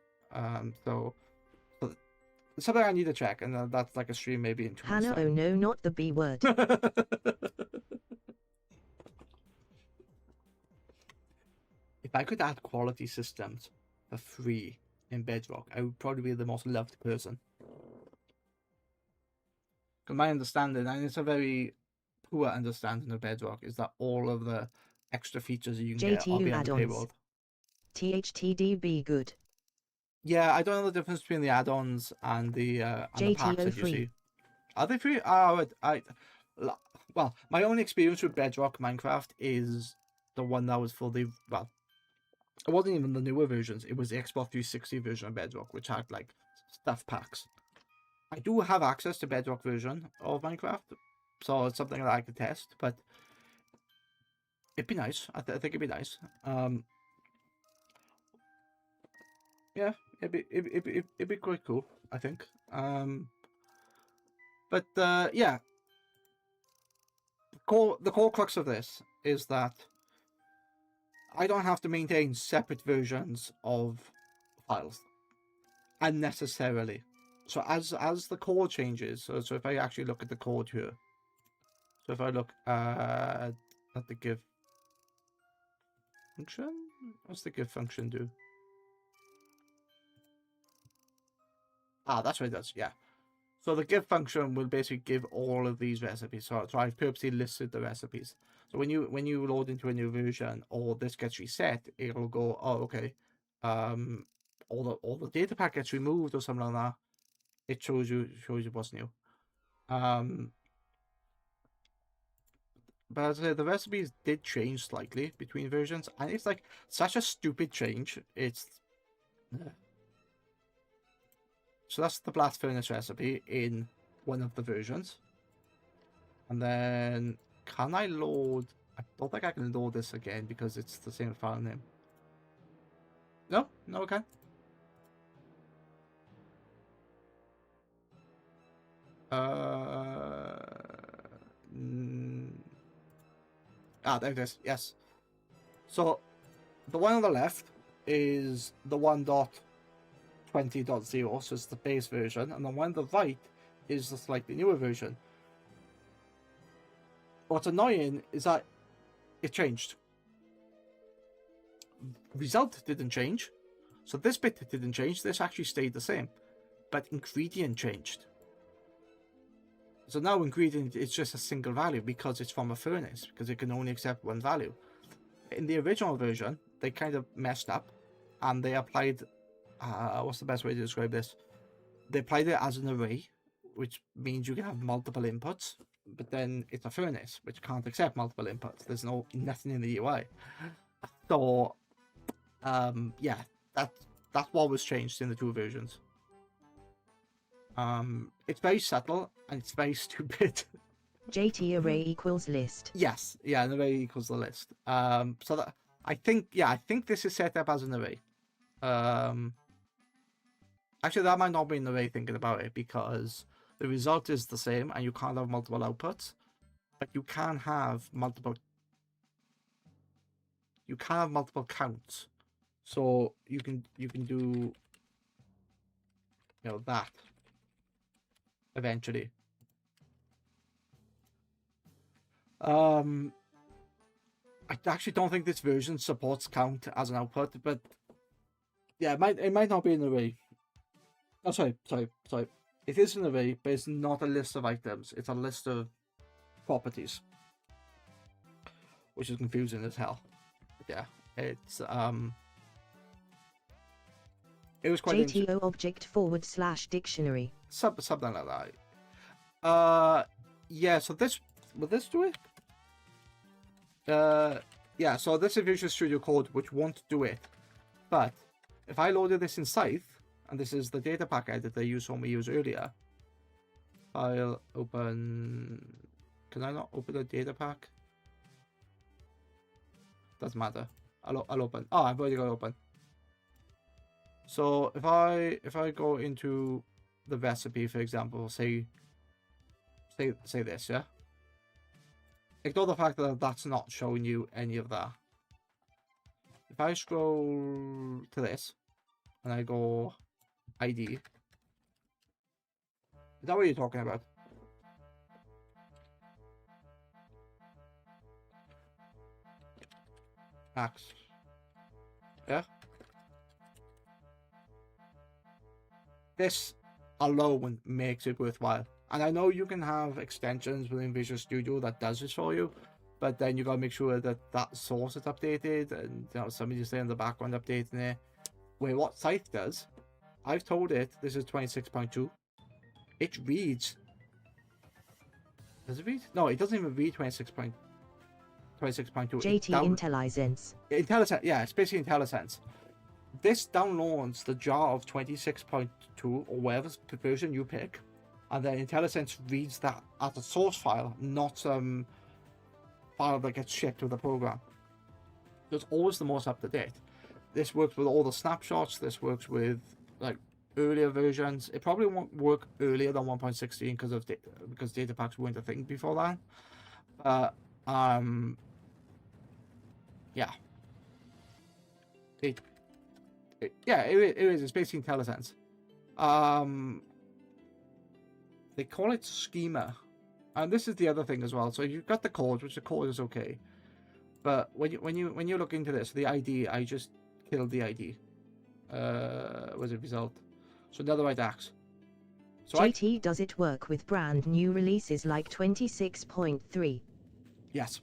So it's something I need to check, and that's like a stream maybe in 2 months' Hannah, time. oh no, not the B word. If I could add quality systems for free in Bedrock, I would probably be the most loved person. Because my understanding, and it's a very poor understanding of Bedrock, is that all of the extra features that you can get are JTU behind the add-ons. paywall. THTDB good. Yeah, I don't know the difference between the add-ons and the packs that you free. see. Are they free? Oh, well, my only experience with Bedrock Minecraft is the one that was for the, well, it wasn't even the newer versions. It was the Xbox 360 version of Bedrock, which had like stuff packs. I do have access to Bedrock version of Minecraft, so it's something that I could test. But it'd be nice. I think it'd be nice. Yeah, it'd be quite cool, I think. But yeah, the core crux of this is that I don't have to maintain separate versions of files unnecessarily. So as the code changes, so if I actually look at the code here, so if I look at the give function, what's the give function do? Ah, that's what it does. Yeah. So the give function will basically give all of these recipes. So I've purposely listed the recipes. So when you load into a new version or this gets reset, it'll go, oh okay, all the data pack gets removed or something like that. It shows you what's new. But as I said, the recipes did change slightly between versions, and it's like such a stupid change. It's so that's the blast furnace recipe in one of the versions. And then can I load? I don't think I can load this again because it's the same file name. No, I can't. There it is. Yes. So the one on the left is the 1.20.0, so it's the base version, and the one on the right is the slightly newer version. What's annoying is that it changed. Result didn't change, so this bit didn't change. This actually stayed the same, but ingredient changed. So now ingredient is just a single value because it's from a furnace, because it can only accept one value. In the original version, they kind of messed up, and they applied, what's the best way to describe this? They applied it as an array, which means you can have multiple inputs, but then it's a furnace, which can't accept multiple inputs. There's nothing in the UI. So, yeah, that's what was changed in the two versions. It's very subtle and it's very stupid. JT array equals list. Yes, yeah, an array equals the list. So that I think this is set up as an array. Actually, that might not be an array thinking about it, because the result is the same and you can't have multiple outputs, but you can have multiple. You can have multiple counts, so you can do, that eventually. I actually don't think this version supports count as an output, but yeah, it might not be an array. Oh, sorry. It is an array, but it's not a list of items. It's a list of properties, which is confusing as hell. Yeah, it's it was quite JTO object / dictionary. something like that. Yeah. So will this do it? Yeah. So this is Visual Studio Code, which won't do it. But if I loaded this in Scythe, and this is the data pack editor you saw me use earlier. File, open. Can I not open the data pack? Doesn't matter. I'll open. Oh, I've already got it open. So if I go into the recipe, for example, say this, yeah. Ignore the fact that that's not showing you any of that. If I scroll to this and I go ID, is that what you're talking about? Max. Yeah. This alone makes it worthwhile. And I know you can have extensions within Visual Studio that does this for you, but then you gotta make sure that that source is updated, and somebody's there in the background updating it. Where what Scythe does, I've told it this is 26.2. It reads. Does it read? No, it doesn't even read 26.2. JT IntelliSense. IntelliSense, yeah, it's basically IntelliSense. This downloads the jar of 26.2 or whatever version you pick, and then IntelliSense reads that as a source file, not some file that gets shipped with the program. So it's always the most up to date. This works with all the snapshots. This works with like earlier versions. It probably won't work earlier than 1.16 because data packs weren't a thing before that. Yeah. It is. It's basically IntelliSense. They call it schema, and this is the other thing as well. So you've got the code, which the code is okay, but when you look into this, the ID, I just killed the ID. Was it result? So another right axe. So JT, does it work with brand new releases like 26.3? Yes.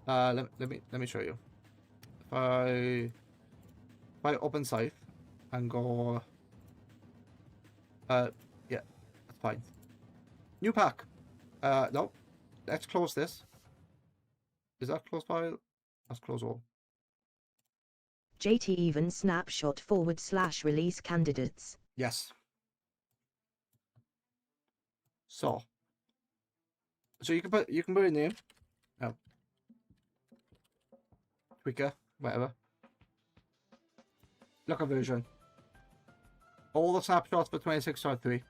Let me show you. If I open Scythe and go, yeah, that's fine. New pack. No, let's close this. Is that close file? Let's close all. JT, even snapshot / release candidates. Yes. So you can put a name. Oh. Tweaker, whatever. Look at version. All the snapshots for 26.3.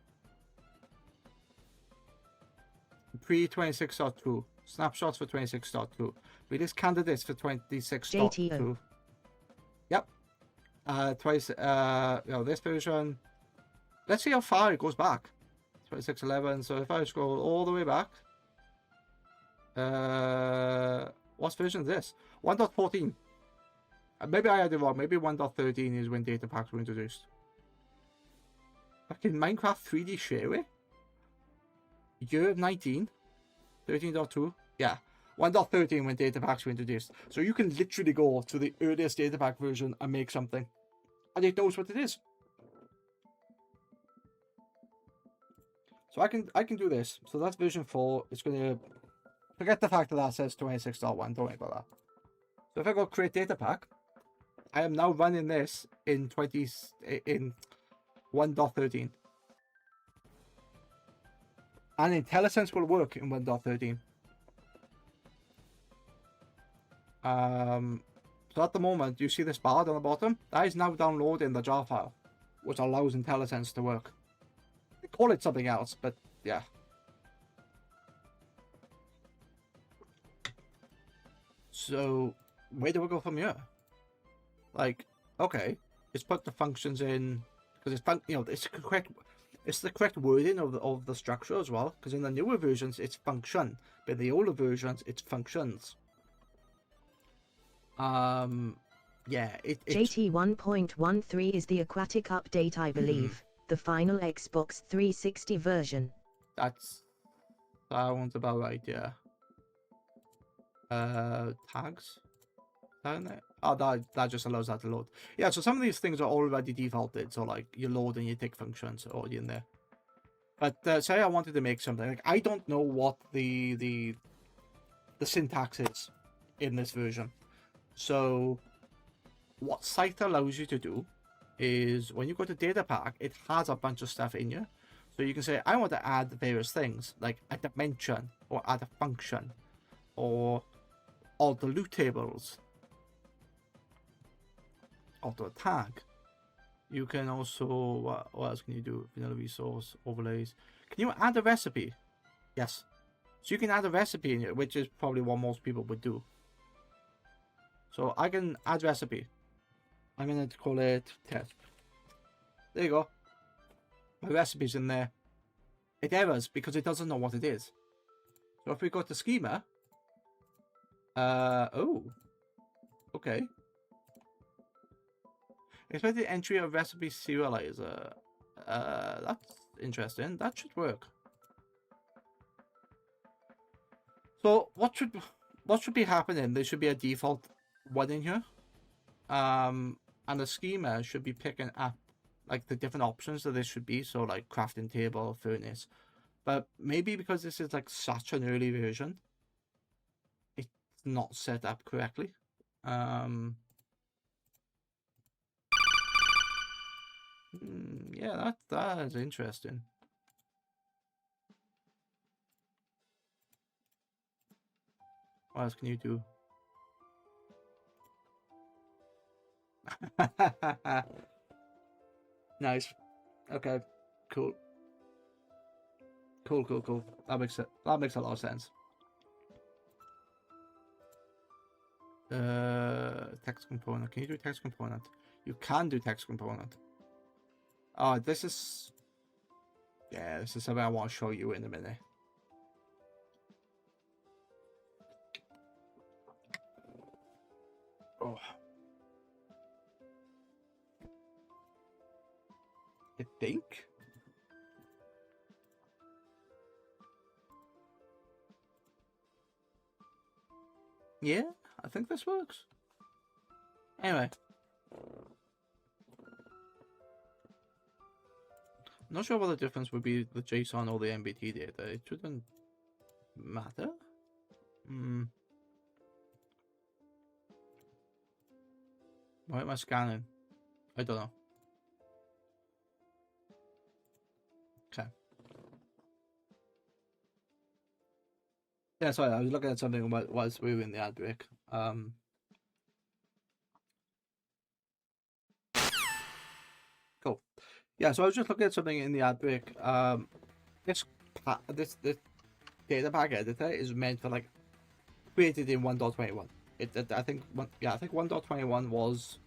Pre-26.2. Snapshots for 26.2. Release candidates for 26.2. JTO. Yep. Twice. This version. Let's see how far it goes back. 26.11. So if I scroll all the way back. What version is this? 1.14. Maybe I had it wrong. Maybe 1.13 is when data packs were introduced. Back in Minecraft 3D Shareway. Year of 19. 13.2. Yeah. 1.13 when data packs were introduced. So you can literally go to the earliest data pack version and make something. And it knows what it is. So I can do this. So that's version 4. It's gonna forget the fact that says 26.1. Don't worry about that. So if I go create data pack, I am now running this in 1.13. And IntelliSense will work in 1.13. So at the moment, you see this bar down the bottom? That is now downloading the jar file, which allows IntelliSense to work. They call it something else, but yeah. So where do we go from here? Like, okay, let's put the functions in because it's the correct wording of the structure as well. Because in the newer versions it's function, but in the older versions it's functions. Yeah, it's JT 1.13 is the aquatic update, I believe. The final Xbox 360 version. That sounds about right, yeah. Tags? Oh, that just allows that to load. Yeah, so some of these things are already defaulted, so like you load and you take functions already in there. But say I wanted to make something, like I don't know what the syntax is in this version. So what Scythe allows you to do is when you go to data pack, it has a bunch of stuff in here. So you can say, I want to add various things like a dimension or add a function or alter loot tables, alter a tag. You can also, what else can you do? Vanilla resource, overlays. Can you add a recipe? Yes. So you can add a recipe in here, which is probably what most people would do. So I can add recipe. I'm going to call it test. There you go. My recipe's in there. It errors because it doesn't know what it is. So if we go to schema. Oh. Okay. Expect the entry of recipe serializer. That's interesting. That should work. So what should be happening? There should be a default one in here. And the schema should be picking up like the different options that this should be. So like crafting table, furnace. But maybe because this is like such an early version, it's not set up correctly. Yeah, that is interesting. What else can you do? Nice. Okay. Cool. Cool. That makes a lot of sense. Text component. Can you do text component? You can do text component. Oh, this is something I want to show you in a minute. Oh. I think. Yeah, I think this works. Anyway. Not sure what the difference would be the JSON or the MBT data. It shouldn't matter. Why am I scanning? I don't know. Okay. Yeah, sorry, I was looking at something whilst we were in the ad break. Cool. Yeah, so I was just looking at something in the ad break. This data pack editor is meant for like created in 1.21. I think 1.21 was,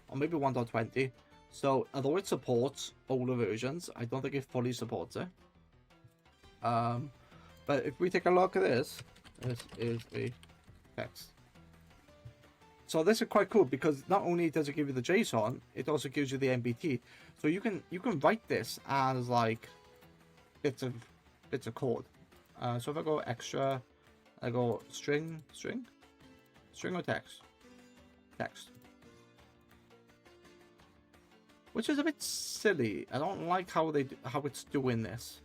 or maybe 1.20. So although it supports older versions, I don't think it fully supports it. But if we take a look at this is the text. So this is quite cool because not only does it give you the JSON, it also gives you the MBT. So you can write this as like bits of code. So if I go extra, I go string or text, which is a bit silly. I don't like how it's doing this.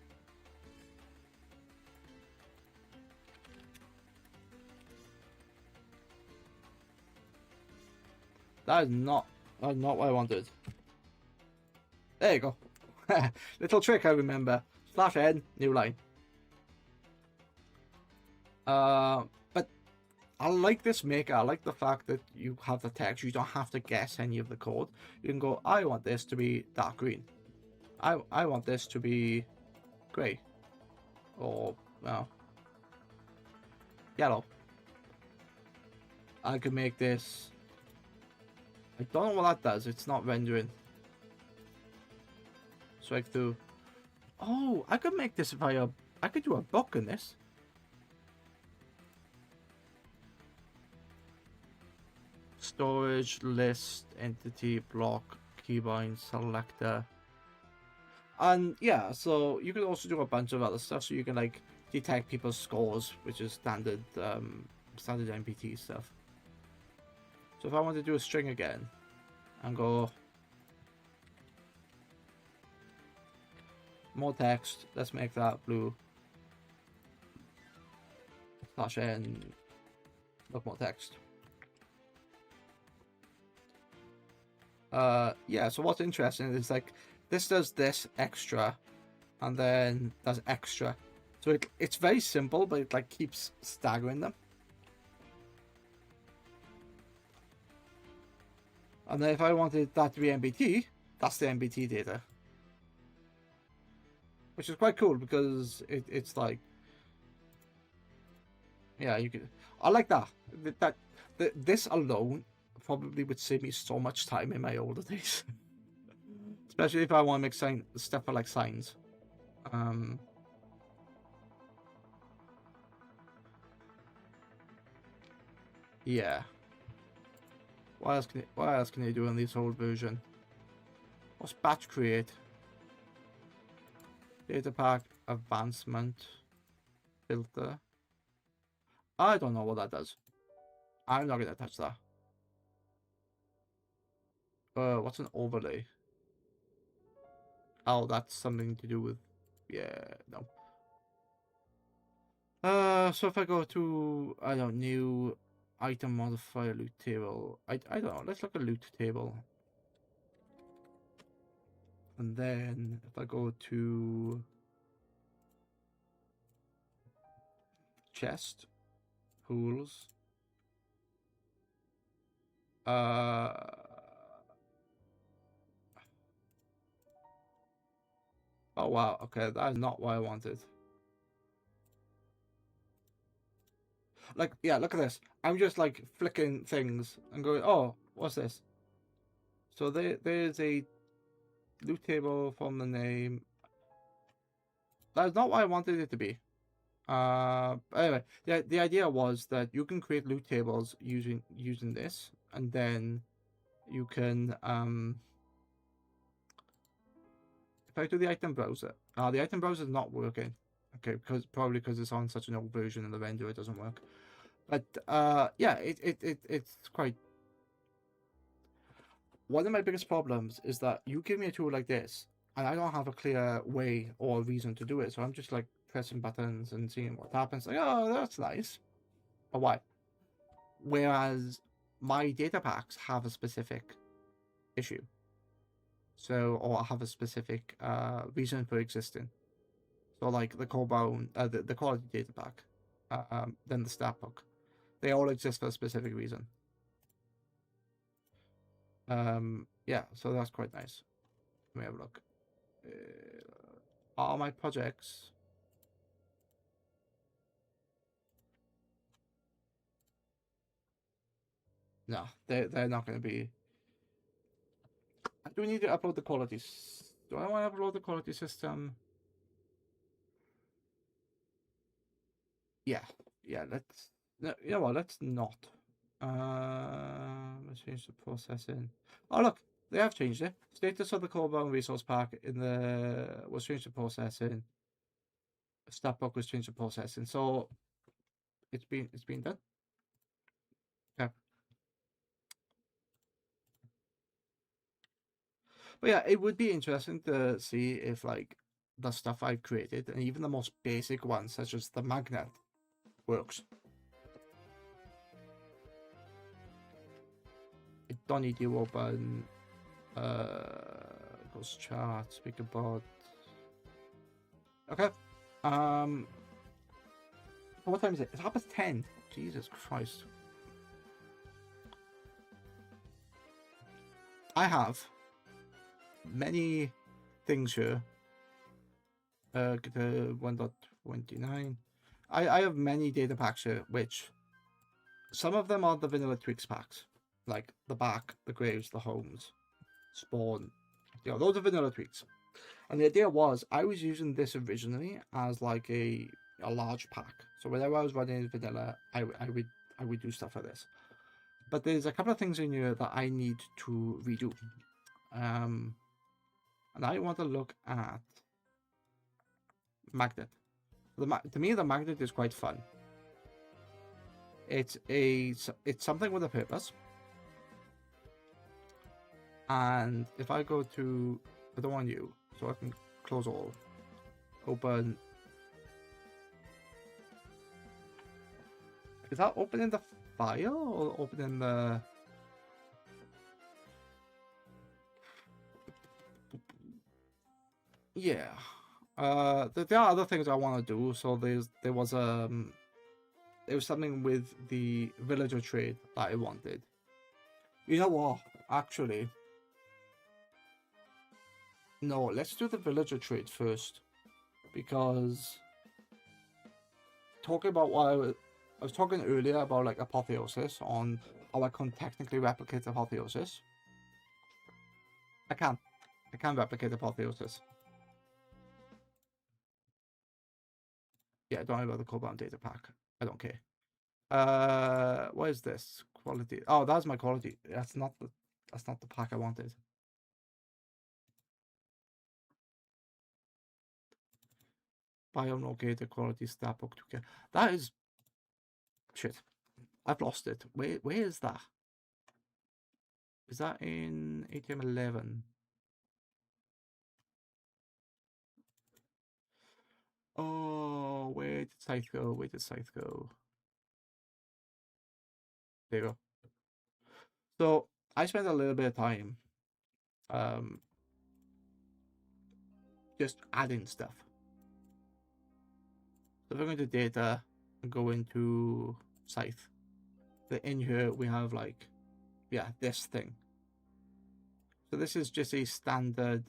That is not what I wanted. There you go. Little trick I remember. /n, new line. But I like this maker. I like the fact that you have the text. You don't have to guess any of the code. You can go, I want this to be dark green. I want this to be grey. Or, well, yellow. I could make this... I don't know what that does. It's not rendering. So I could do... Oh, I could make this via... I could do a book in this. Storage, list, entity, block, keybind, selector. And yeah, so you could also do a bunch of other stuff. So you can like detect people's scores, which is standard standard MPT stuff. So if I want to do a string again and go more text, let's make that blue /n, look more text. Yeah, so what's interesting is like this does this extra and then does extra. So it's very simple, but it like keeps staggering them. And then if I wanted that to be MBT, that's the MBT data. Which is quite cool because it's like, yeah, you could, I like that. This alone probably would save me so much time in my older days. Especially if I want to make stuff for like signs. Yeah. What else can you do in this old version? What's batch create? Data pack advancement filter. I don't know what that does. I'm not gonna touch that. What's an overlay? Oh, that's something to do with, yeah, no. So if I go to, I don't know, new item modifier loot table. I don't know, let's look at loot table. And then if I go to chest, pools, oh wow, okay, that is not what I wanted. Like, yeah, look at this. I'm just like flicking things and going, oh, what's this? So there's a loot table from the name. That's not what I wanted it to be. Anyway, the idea was that you can create loot tables using this, and then you can if I do the item browser, the item browser is not working. Okay, probably because it's on such an old version and the renderer doesn't work. But yeah, it's quite. One of my biggest problems is that you give me a tool like this, and I don't have a clear way or reason to do it. So I'm just like pressing buttons and seeing what happens. Like, oh, that's nice. But why? Whereas my data packs have a specific issue. So, or have a specific reason for existing. So, like the Cobone, the quality data pack, then the statbook, they all exist for a specific reason. Yeah, so that's quite nice. Let me have a look. All my projects. No, they're not going to be. I do need to upload the quality. Do I want to upload the quality system? Yeah, yeah. Let's. No, you know what? Let's not. Let's change the processing. Oh look, they have changed it. Status of the Cobone resource pack in the was changed to processing. Statbook was changed to processing. So it's been done. Okay. But yeah, it would be interesting to see if like the stuff I've created and even the most basic ones, such as the magnet, works. I don't need you open ghost chart, speaker board. Okay. What time is it? It's 10:30. Jesus Christ. I have many things here. 1.29. I have many data packs here, which some of them are the vanilla tweaks packs, like the back, the graves, the homes, spawn. You know, those are vanilla tweaks. And the idea was I was using this originally as like a large pack. So whenever I was running vanilla, I would do stuff like this. But there's a couple of things in here that I need to redo. And I want to look at magnet. To me, the magnet is quite fun. It's something with a purpose. And if I go to, I don't want you, so I can close all, open. Is that opening the file or opening the? Yeah. There are other things I want to do. So there was something with the villager trade that I wanted. You know what? Actually, no. Let's do the villager trade first, because talking about what I was talking earlier about, like apotheosis, on how I can technically replicate apotheosis. I can replicate apotheosis. Yeah, don't worry about the Cobalt data pack. I don't care. What is this? Quality. Oh, that's my quality. That's not the pack I wanted. Biome locator quality statbook 2K. That is shit. I've lost it. Where is that? Is that in ATM 11? Oh, where did Scythe go? Where did Scythe go? There you go. So I spent a little bit of time just adding stuff. So if I go into data and go into Scythe, in here we have like, yeah, this thing. So this is just a standard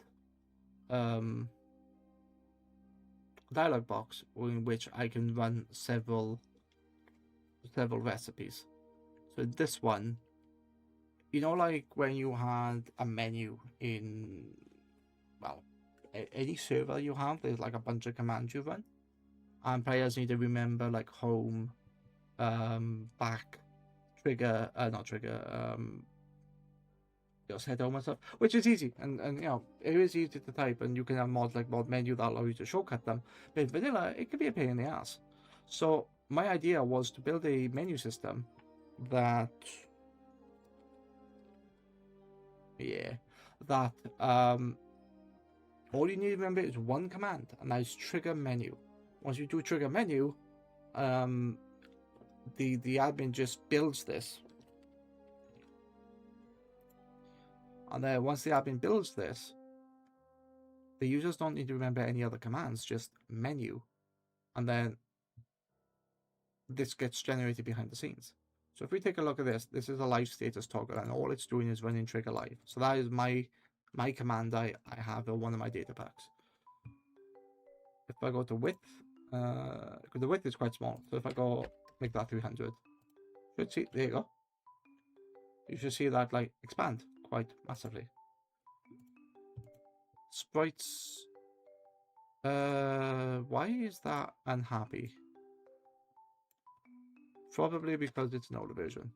dialog box in which I can run several recipes. So this one, you know, like when you had a menu in, well, any server you have, there's like a bunch of commands you run, and players need to remember like home, back, trigger, not trigger, set home and stuff, which is easy, and you know, it is easy to type, and you can have mods like mod menu that allow you to shortcut them. But in vanilla, it can be a pain in the ass. So my idea was to build a menu system that, all you need to remember is one command, and that is trigger menu. Once you do trigger menu, the admin just builds this. And then once the admin builds this, the users don't need to remember any other commands, just menu. And then this gets generated behind the scenes. So if we take a look at this, this is a live status toggle, and all it's doing is running trigger live. So that is my command I have on one of my data packs. If I go to width, because the width is quite small, so if I go make that 300, should see, there you go. You should see that like expand quite massively. Sprites, why is that unhappy? Probably because it's an older version.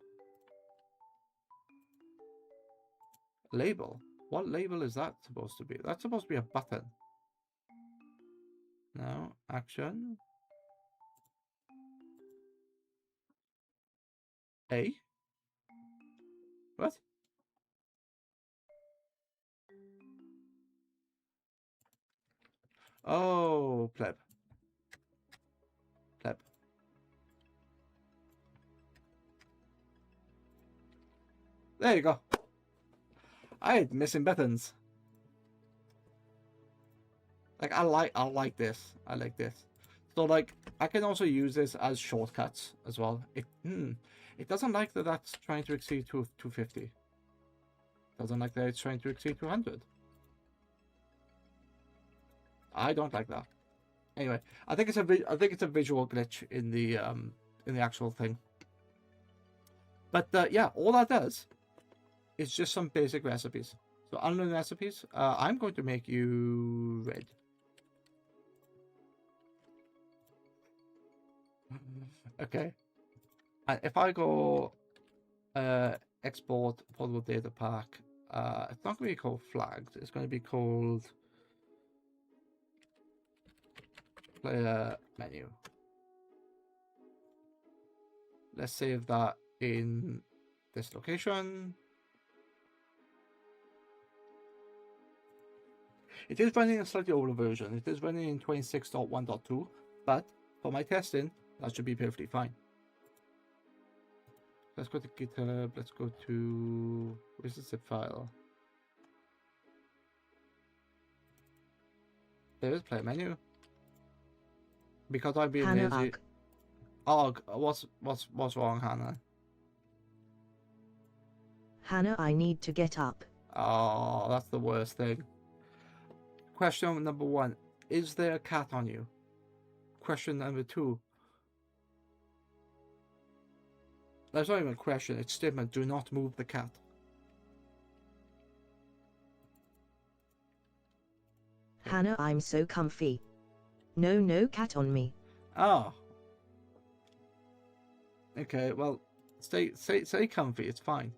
Label, what label is that supposed to be? That's supposed to be a button. No, action. A? What? Oh, pleb. Pleb. There you go. I ain't missing buttons. Like I like this. I like this. So like I can also use this as shortcuts as well. It doesn't like that that's trying to exceed 250. Doesn't like that it's trying to exceed 200. I don't like that. Anyway, I think it's a visual glitch in the actual thing. But yeah, all that does is just some basic recipes. So unknown recipes. I'm going to make you red. Okay. And if I go export portable data pack, it's not going to be called flagged. It's going to be called player menu. Let's save that in this location. It is running a slightly older version. It is running in 26.1.2, but for my testing, that should be perfectly fine. Let's go to GitHub. Let's go to, where's the zip file? There is player menu. Because I'm being Hannah lazy. Oh, what's wrong, Hannah? Hannah, I need to get up. Oh, that's the worst thing. Question number 1, is there a cat on you? Question number 2, that's not even a question, it's statement, do not move the cat. Hannah, I'm so comfy. No cat on me. Oh. Okay, well, stay comfy, it's fine.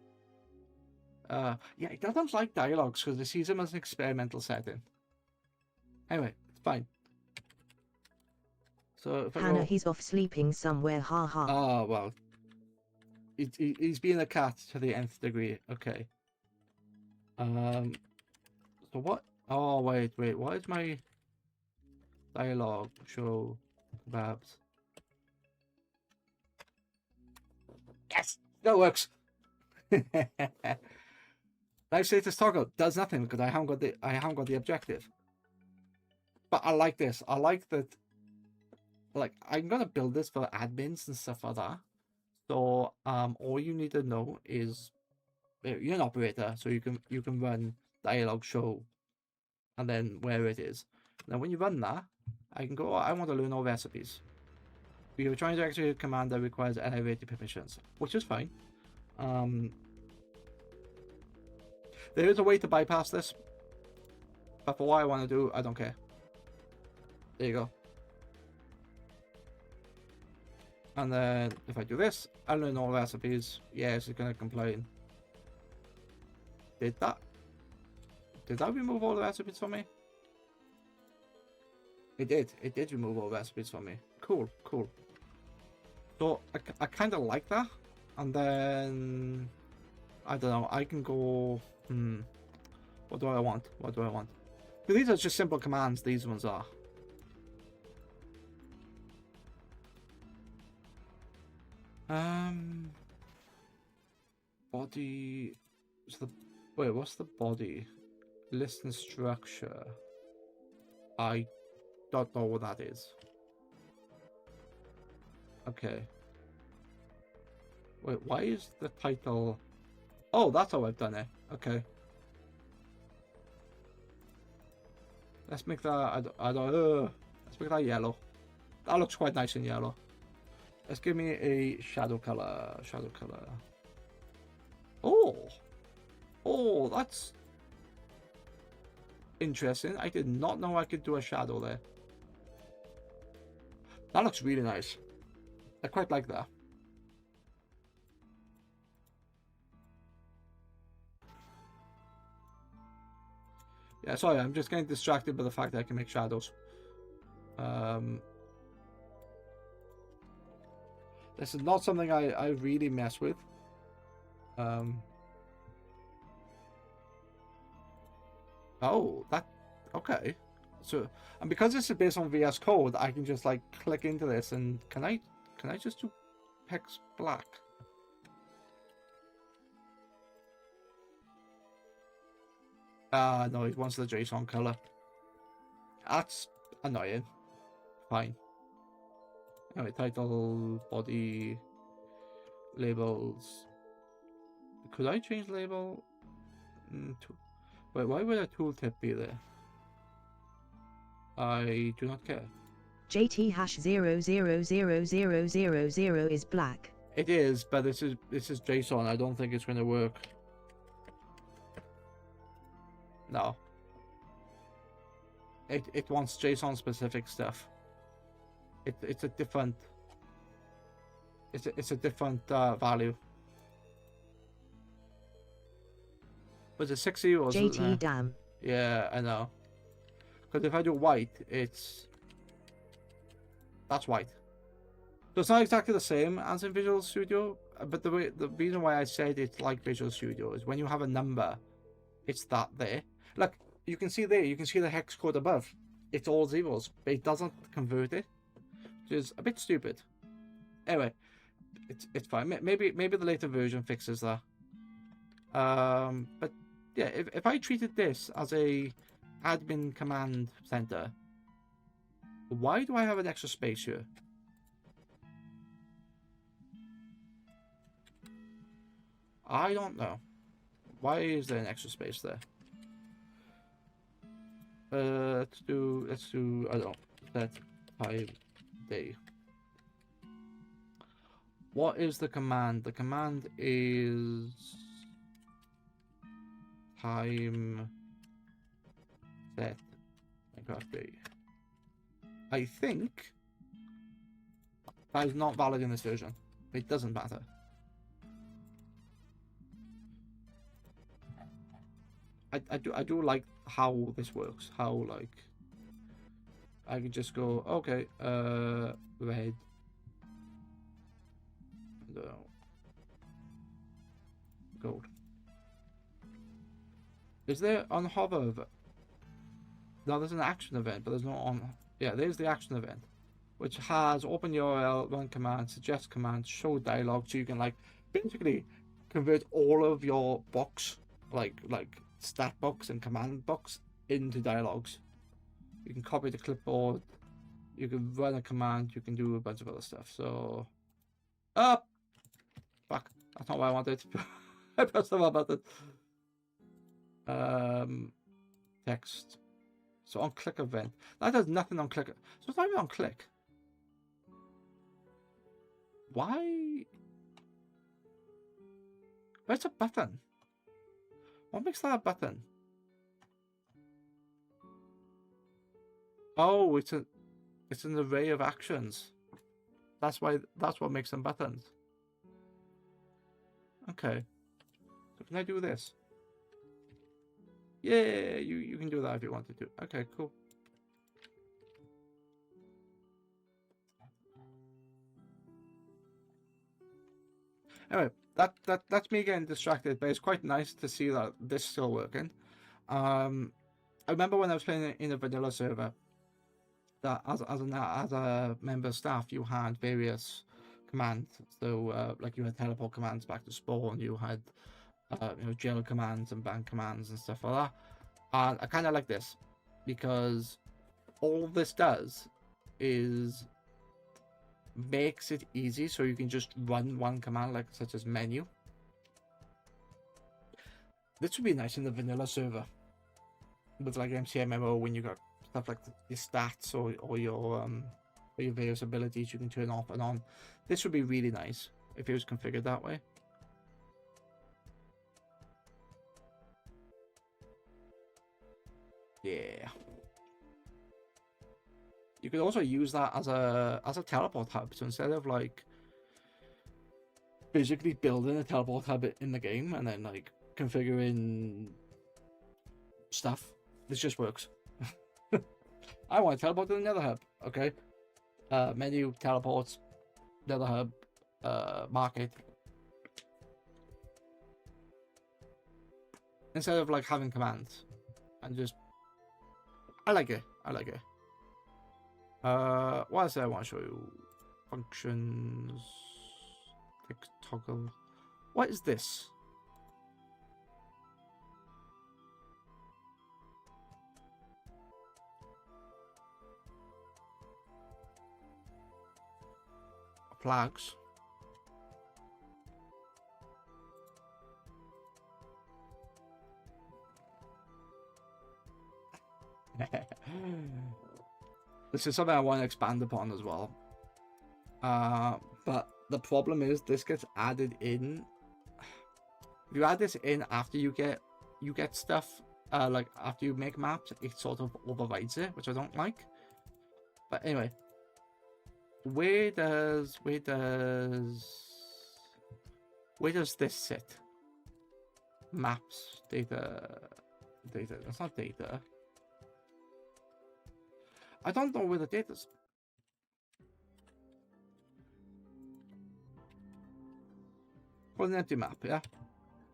Yeah, it doesn't like dialogues because it sees them as an experimental setting. Anyway, it's fine. So if Hannah, I go... he's off sleeping somewhere, haha. Oh, well. He's being a cat to the nth degree. Okay. So what? Oh, wait. Why is my dialogue show kebabs? Yes! That works! Live status toggle does nothing because I haven't got the objective. But I like this. I like that. Like, I'm gonna build this for admins and stuff like that. So all you need to know is you're an operator, so you can run dialogue show, and then where it is. Now when you run that, I can go. I want to learn all recipes. We are trying to execute a command that requires elevated permissions, which is fine. There is a way to bypass this, but for what I want to do, I don't care. There you go. And then if I do this, I learn all recipes. Yes, it's gonna complain. Did that remove all the recipes for me? It did. It did remove all the recipes for me. Cool, cool. So I kind of like that. And then I don't know. I can go. What do I want? What do I want? So these are just simple commands. These ones are. Body. Wait, what's the body? List and structure. I don't know what that is. Okay. Wait, why is the title? Oh, that's how I've done it. Okay. Let's make that. Let's make that yellow. That looks quite nice in yellow. Let's give me a shadow color. Shadow color. Oh, that's interesting. I did not know I could do a shadow there. That looks really nice. I quite like that. Yeah, sorry, I'm just getting distracted by the fact that I can make shadows. This is not something I really mess with. Oh, that... Okay. So, and because this is based on VS Code, I can just, like, click into this and... Can I just do hex black? No, it wants the JSON color. That's annoying. Fine. Anyway, title, body, labels. Could I change label? Wait, why would a tooltip be there? I do not care. JT hash 000000 is black. It is, but this is JSON. I don't think it's going to work. No. It wants JSON specific stuff. It's a different. It's a different value. Was it 60 or JT damn. Yeah, I know. Because if I do white, that's white. So it's not exactly the same as in Visual Studio, but the reason why I said it's like Visual Studio is when you have a number, it's that there. Look, you can see there, you can see the hex code above. It's all zeros, but it doesn't convert it, which is a bit stupid. Anyway, it's fine. Maybe the later version fixes that. But yeah, if I treated this as a admin command center, why do I have an extra space here? I don't know. Why is there an extra space there? Let's do I don't know, set time day. What is the command? The command is time set Minecraft day. I think that is not valid in this version. It doesn't matter. I do like how this works. How, like, I can just go, okay, red. No. Gold. Is there on hover? No, there's an action event, but there's no on. Yeah, there's the action event, which has open URL, run command, suggest command, show dialogue, so you can, like, basically convert all of your box, like stat box and command box, into dialogues. You can copy the clipboard, you can run a command, you can do a bunch of other stuff. So, fuck, that's not what I wanted. I pressed the wrong button. Text. So on click event, that does nothing on click. So it's not even on click. Why? Where's a button? What makes that a button? Oh, it's an array of actions. That's what makes them buttons. Okay. So can I do this? Yeah, you can do that if you wanted to. Okay, cool. Anyway, that's me getting distracted, but it's quite nice to see that this is still working. I remember when I was playing in a vanilla server, that as a member of staff, you had various commands. So like you had teleport commands back to spawn, you had jail commands and ban commands and stuff like that. And I kind of like this because all this does is makes it easy, so you can just run one command, like such as menu. This would be nice in the vanilla server with like MCMMO, when you got stuff like your stats or your various abilities you can turn off and on. This would be really nice if it was configured that way. Yeah. You could also use that as a teleport hub. So instead of like physically building a teleport hub in the game and then like configuring stuff, this just works. I want to teleport to another hub. Okay. Menu, teleports, another hub, market. Instead of like having commands and just, I like it. What else do I want to show you? Functions. Click toggle. What is this? Flags. This is something I want to expand upon as well. But the problem is this gets added in. If you add this in after you get stuff, like after you make maps, it sort of overrides it, which I don't like. But anyway, where does this sit? Maps, data. That's not data. I don't know where the data's. For an empty map, yeah.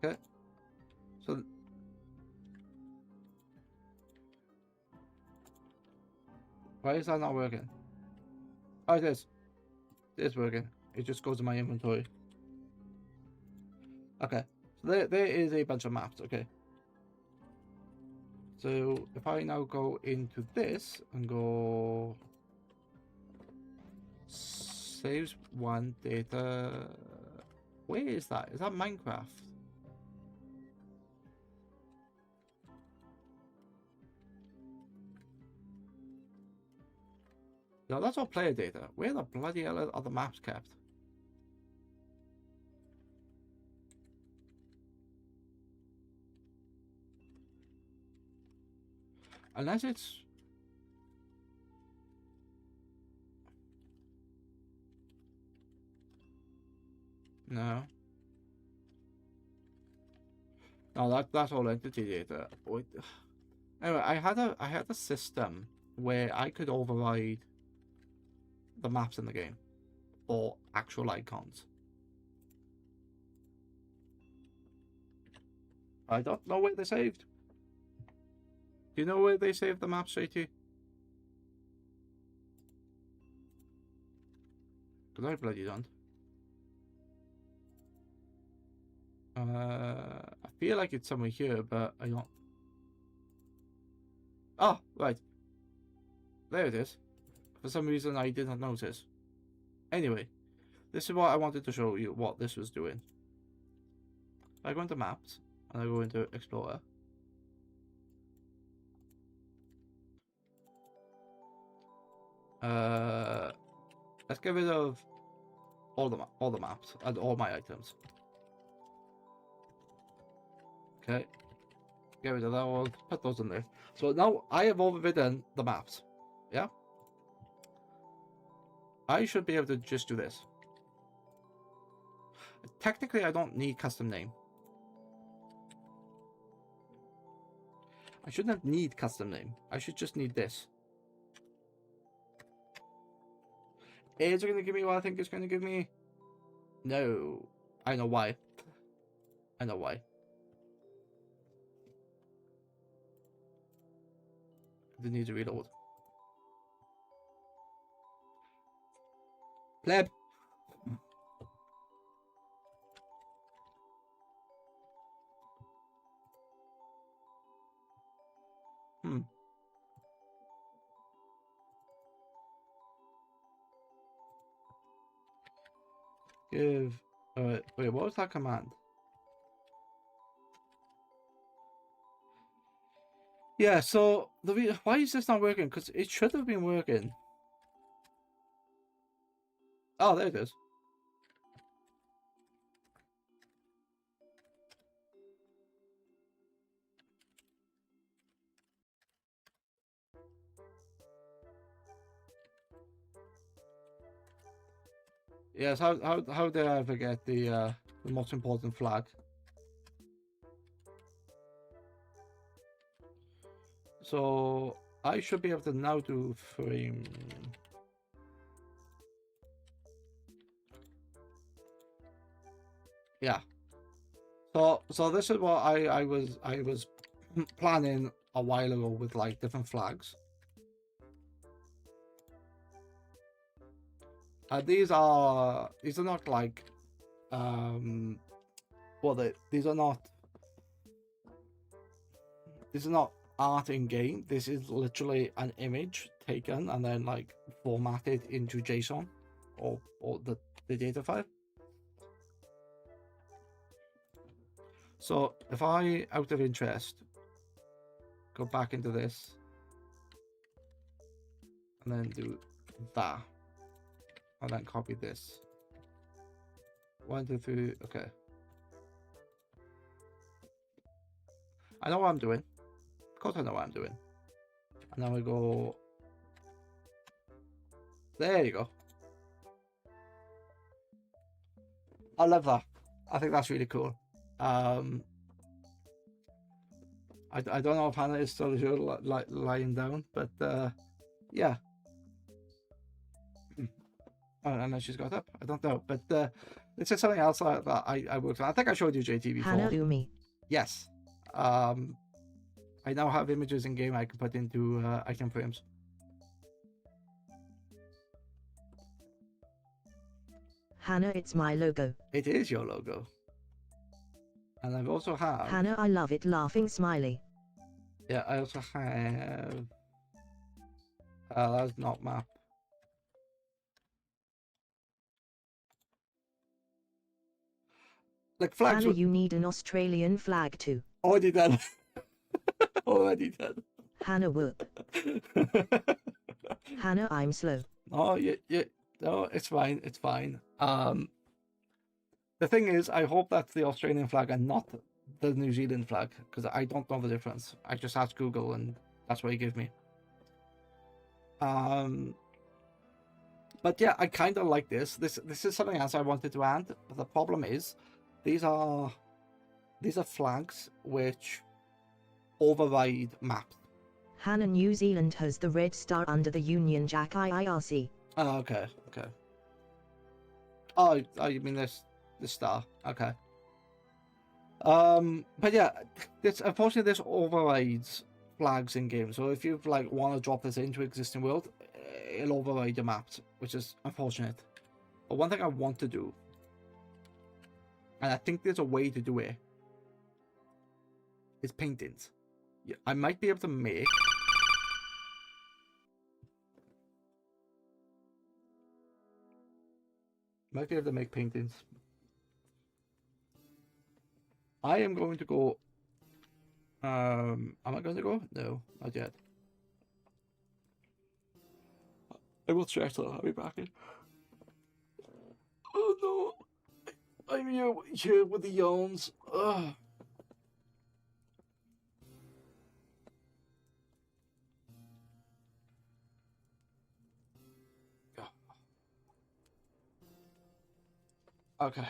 Okay. So why is that not working? Oh, it is. It is working. It just goes in my inventory. Okay. So there is a bunch of maps. Okay. So if I now go into this and go saves one data, where is that? Is that Minecraft? No, that's all player data. Where the bloody hell are the maps kept? Unless it's... No. No, that's all entity data. Wait. Anyway, I had a system where I could override the maps in the game or actual icons. I don't know where they're saved. Do you know where they saved the maps, JT? Because I bloody don't. I feel like it's somewhere here, but I don't. Oh, right. There it is. For some reason, I did not notice. Anyway, this is what I wanted to show you, what this was doing. I go into Maps, and I go into Explorer. Let's get rid of all the maps and all my items. Okay, get rid of that one. Put those in there. So now I have overridden the maps. Yeah, I should be able to just do this. Technically, I don't need custom name. I shouldn't need custom name. I should just need this. Is it going to give me what I think it's going to give me? No. I know why. I know why. They need to reload. Pleb. Give. Wait, what was that command? Yeah, so why is this not working? Because it should have been working. Oh, there it is. Yes, how did I forget the most important flag? So I should be able to now do frame. Yeah. So this is what I was planning a while ago with like different flags. These are not like these are not art in game. This is literally an image taken and then like formatted into JSON or the data file. So if I, out of interest, go back into this and then do that, and then copy this. 1, 2, 3. Okay. I know what I'm doing. Of course I know what I'm doing. And then we go. There you go. I love that. I think that's really cool. I don't know if Hannah is still here lying down, but yeah. Oh, and then she's got up. I don't know, but it's just something else that I worked on. I think I showed you JT before. Hannah Umi. Yes. I now have images in game I can put into item frames. Hannah, it's my logo. It is your logo. And I've also have. Hannah, I love it. Laughing smiley. Yeah, I also have. That's not map. Like flags. Hannah, you need an Australian flag too. Already done. Already done. Hannah, whoop. Hannah, I'm slow. Oh, yeah. No, it's fine. It's fine. The thing is, I hope that's the Australian flag and not the New Zealand flag, because I don't know the difference. I just asked Google, and that's what he gave me. But yeah, I kind of like this. This is something else I wanted to add. But the problem is, these are flags which override maps. Hannah, New Zealand has the red star under the Union Jack IIRC. Oh, okay. Oh, you mean this star? Okay. But yeah, unfortunately this overrides flags in games. So if you like want to drop this into existing world, it'll override the maps, which is unfortunate. But one thing I want to do, and I think there's a way to do it, is paintings. Yeah, I might be able to make. Might be able to make paintings. I am going to go. Am I going to go? No, not yet. I will check that. I'll be back in. Oh no! I'm here with the yawns. Ugh. Okay.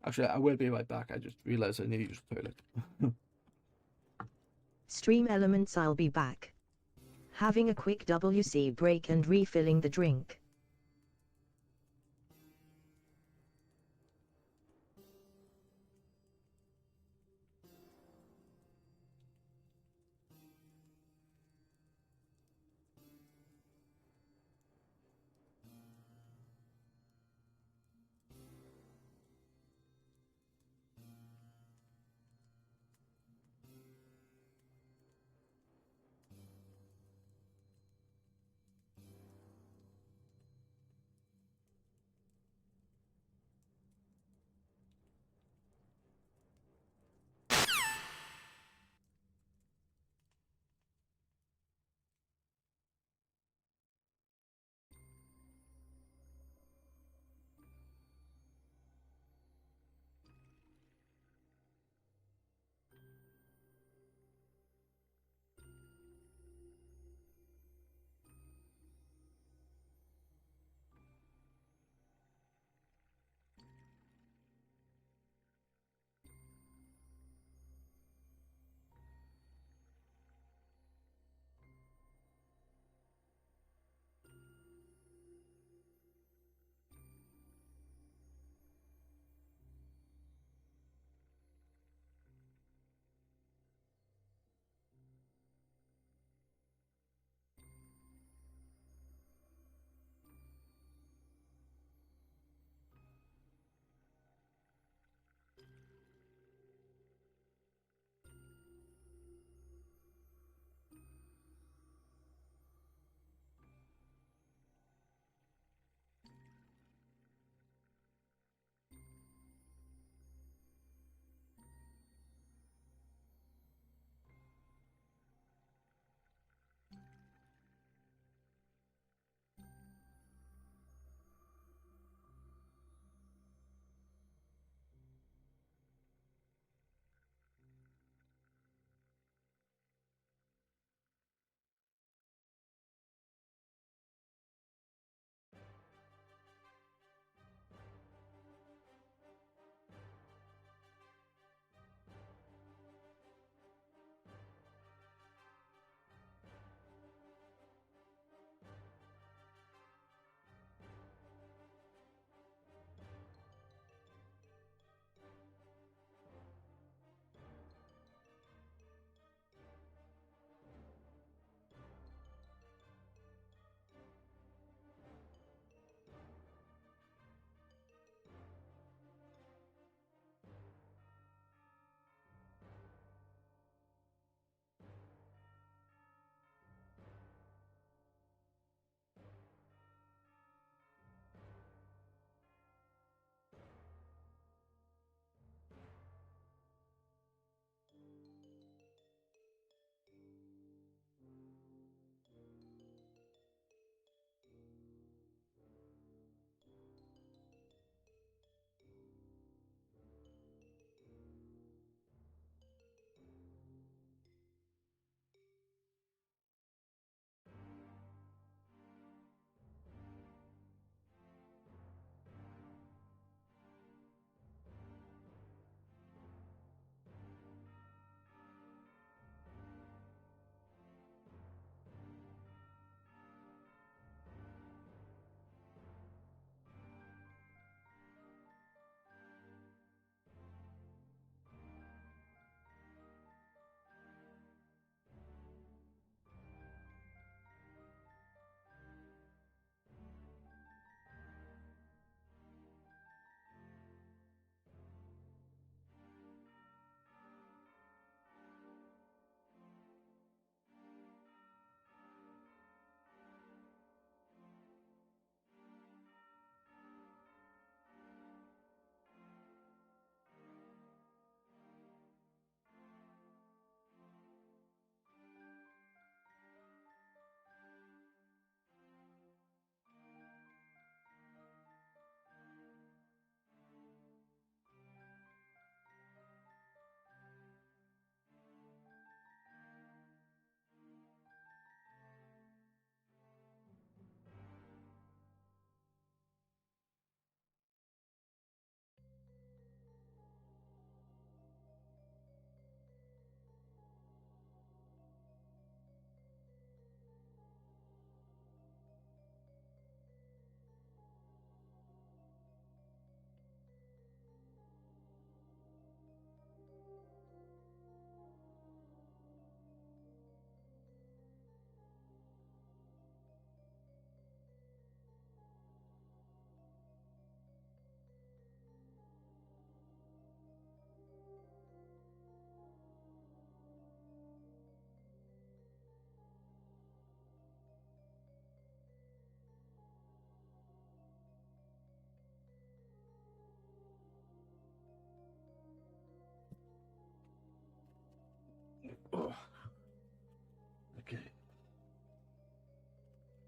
Actually, I will be right back. I just realized I need to use the toilet. Stream elements, I'll be back. Having a quick WC break and refilling the drink.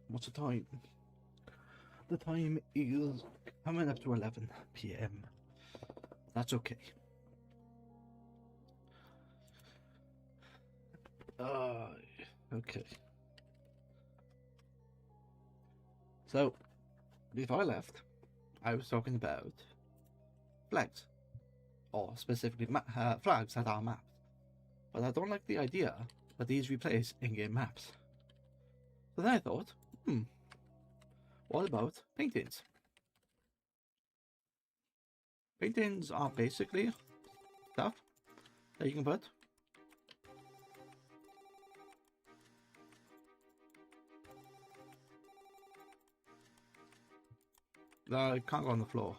What's the time? The time is coming up to 11 p.m. That's okay. Okay. So, before I left, I was talking about flags, or specifically flags that are maps. But I don't like the idea that these replace in-game maps. So then I thought, what about paintings? Paintings are basically stuff that you can put that can't go on the floor.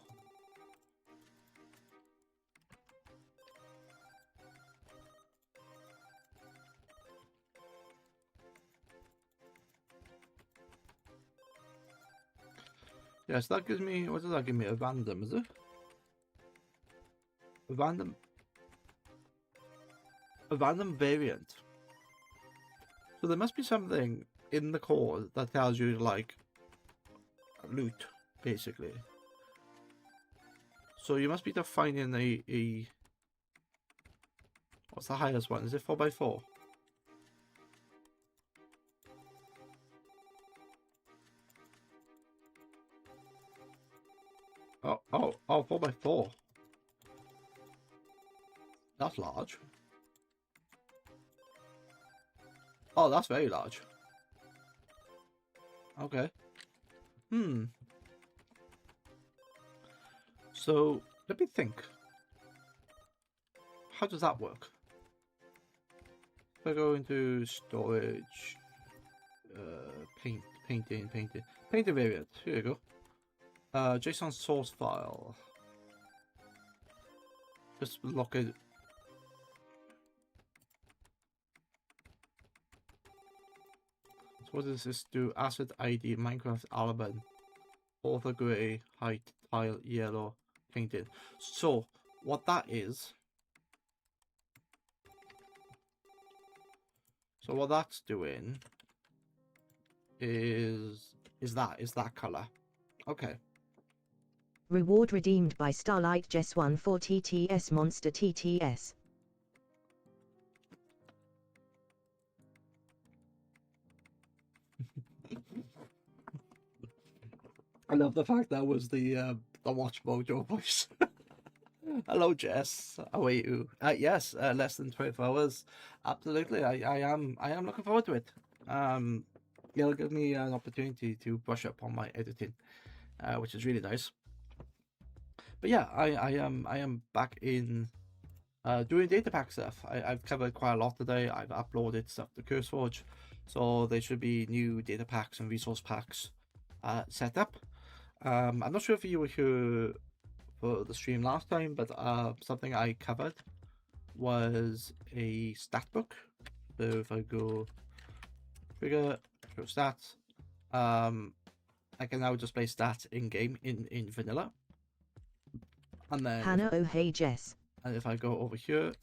Yes, that gives me, what does that give me? A random, is it? A random variant. So there must be something in the core that tells you, like, loot, basically. So you must be defining a what's the highest one? Is it 4x4? Oh, 4x4. That's large. Oh, that's very large. Okay. So, let me think. How does that work? If I go into storage, painting variant. Here you go. JSON source file. Just lock it. So what does this do? Asset ID, Minecraft element, author gray, height, tile, yellow, painted. So what that is. So what that's doing is that color. Okay. Reward redeemed by Starlight Jess 1 for TTS Monster TTS. I love the fact that was the Watch Mojo voice. Hello, Jess. How are you? Yes, less than 12 hours. Absolutely, I am looking forward to it. It'll give me an opportunity to brush up on my editing, which is really nice. But yeah, I am back in doing data pack stuff. I've covered quite a lot today. I've uploaded stuff to CurseForge, so there should be new data packs and resource packs set up. I'm not sure if you were here for the stream last time, but something I covered was a stat book. So if I go trigger, show stats, I can now display stats in game in vanilla. And then Hannah, oh hey Jess. And if I go over here,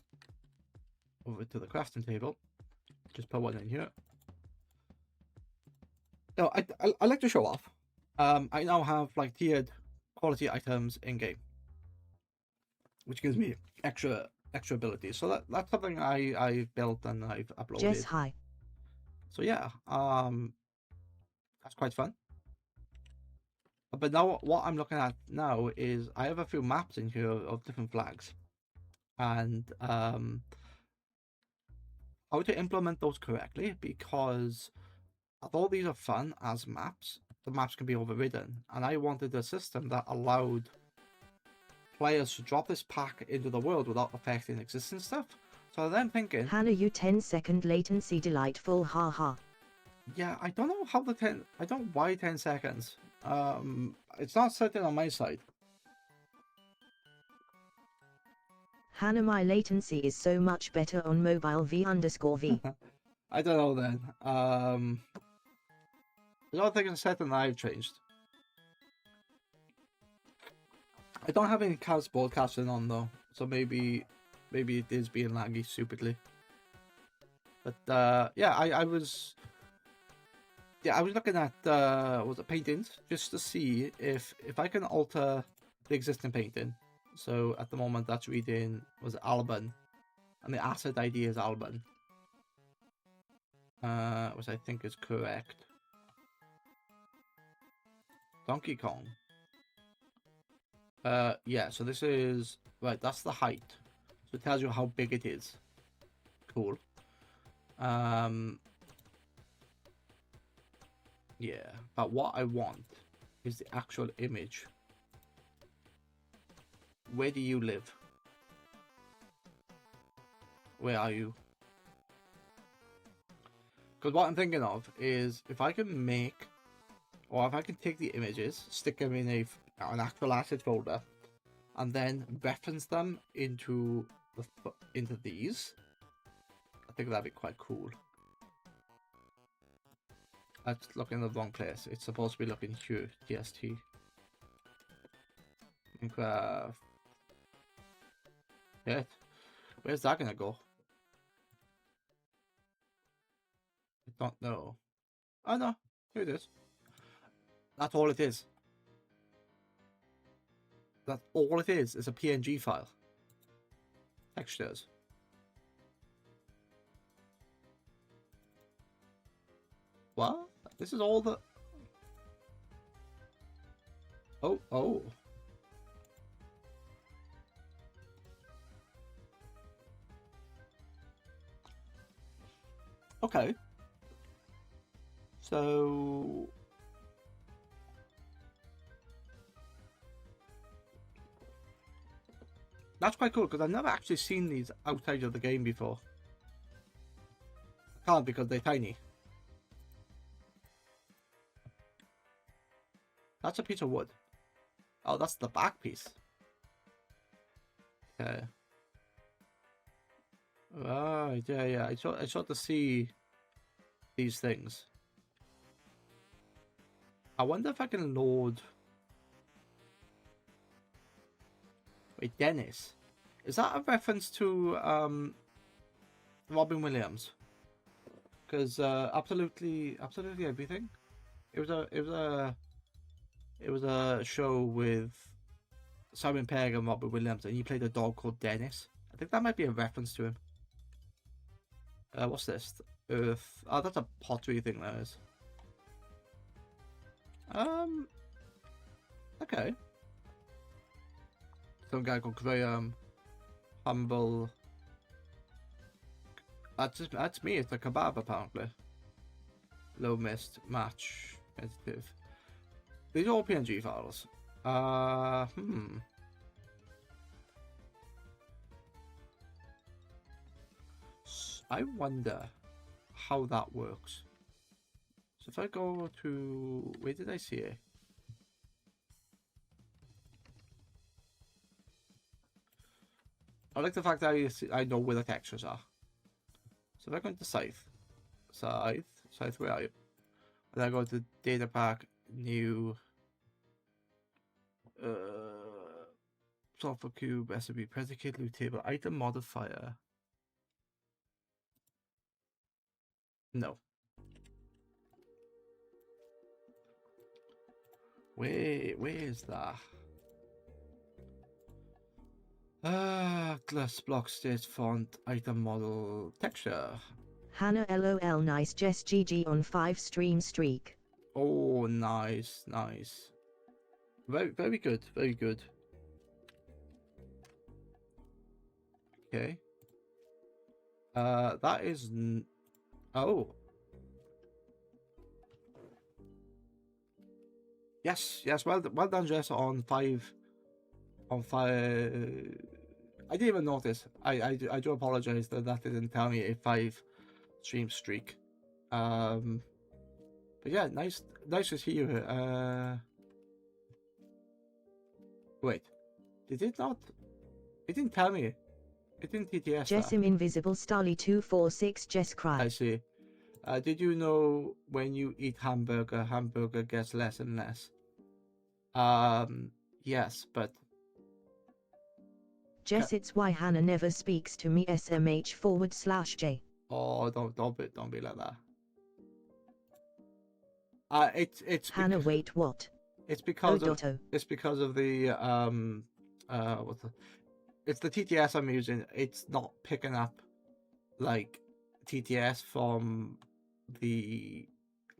over to the crafting table, just put one in here. No, I like to show off. I now have like tiered quality items in game, which gives me extra abilities. So that's something I built and I've uploaded. Jess, hi. So yeah, that's quite fun. But now what I'm looking at now is I have a few maps in here of different flags, and how to implement those correctly, because although these are fun as maps, the maps can be overridden, and I wanted a system that allowed players to drop this pack into the world without affecting existing stuff. So then thinking, Hannah, you 10-second latency delightful, haha. Yeah, I don't know how I don't know why 10 seconds. It's not certain on my side. Hannah, my latency is so much better on mobile v_v. I don't know then. I don't think it's certain I've changed. I don't have any cast broadcasting on though, so maybe it is being laggy stupidly. But yeah, I was Yeah, I was looking at was it paintings just to see if I can alter the existing painting. So at the moment that's reading was Alban, and the asset ID is Alban, which I think is correct. Donkey Kong. Yeah. So this is right. That's the height. So it tells you how big it is. Cool. Yeah, but what I want is the actual image. Where do you live? Where are you? Because what I'm thinking of is if I can make, or if I can take the images, stick them in an actual asset folder, and then reference them into these, I think that'd be quite cool. That's looking in the wrong place. It's supposed to be looking here, TST. Minecraft. Yeah. Where's that gonna go? I don't know. Oh no, here it is. That's all it is. That's all it is a PNG file. Textures. What? This is all the... Oh. Okay. So... That's quite cool, because I've never actually seen these outside of the game before. I can't because they're tiny. That's a piece of wood. Oh, that's the back piece. Okay. Right, yeah. I sort of see these things. I wonder if I can load... Wait, Dennis. Is that a reference to Robin Williams? Because absolutely everything. It was a show with Simon Pegg and Robin Williams, and he played a dog called Dennis. I think that might be a reference to him. What's this? Earth. Oh, that's a pottery thing. That is. Okay. Some guy called Graham. Humble. That's me. It's a kebab apparently. Low mist match sensitive. These are all PNG files. I wonder how that works. So if I go to... Where did I see it? I like the fact that I know where the textures are. So if I go into Scythe, where are you? And I go to data pack, new, software cube, SMP, predicate, loop table, item modifier. No. Where is that? Class, block, state, font, item model, texture. Hannah LOL nice Jess GG on 5 stream streak. Oh, nice. Very good. Okay. That is... Oh. Yes, well done, Jess, on 5... I didn't even notice. I do apologize that didn't tell me a 5 stream streak. But yeah, nice to see you. Wait, did it not? It didn't tell me. It didn't TTS. Jessim Invisible Starly 246 Jess cry. I see. Did you know when you eat hamburger gets less and less? Yes, but Jess, it's why Hannah never speaks to me. SMH/J. Oh, don't be like that. It's Hannah, wait, what? it's because of Dotto. it's because of the what's the, it's the TTS I'm using. It's not picking up like TTS from the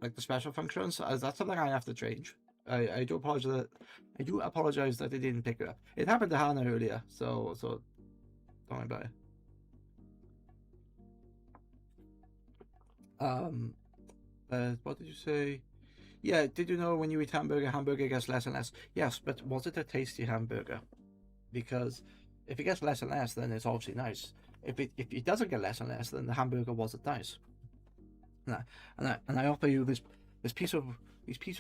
the special functions. That's something I have to change. I do apologize. I do apologize that it didn't pick it up. It happened to Hannah earlier, so don't worry about it. What did you say? Yeah, did you know when you eat hamburger gets less and less? Yes, but was it a tasty hamburger? Because if it gets less and less, then it's obviously nice. If it doesn't get less and less, then the hamburger wasn't nice. And I offer you this piece of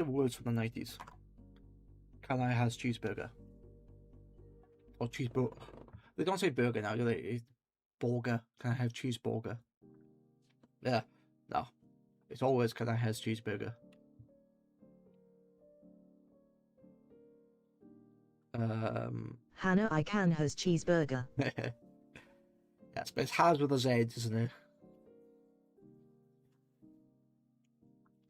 words from the 90s. Can I has cheeseburger? Or cheeseburger? They don't say burger now, do they? It's burger. Can I have cheeseburger? Yeah, no. It's always can I has cheeseburger. Hannah, I can has cheeseburger. Yes, but it's has with a Z, isn't it?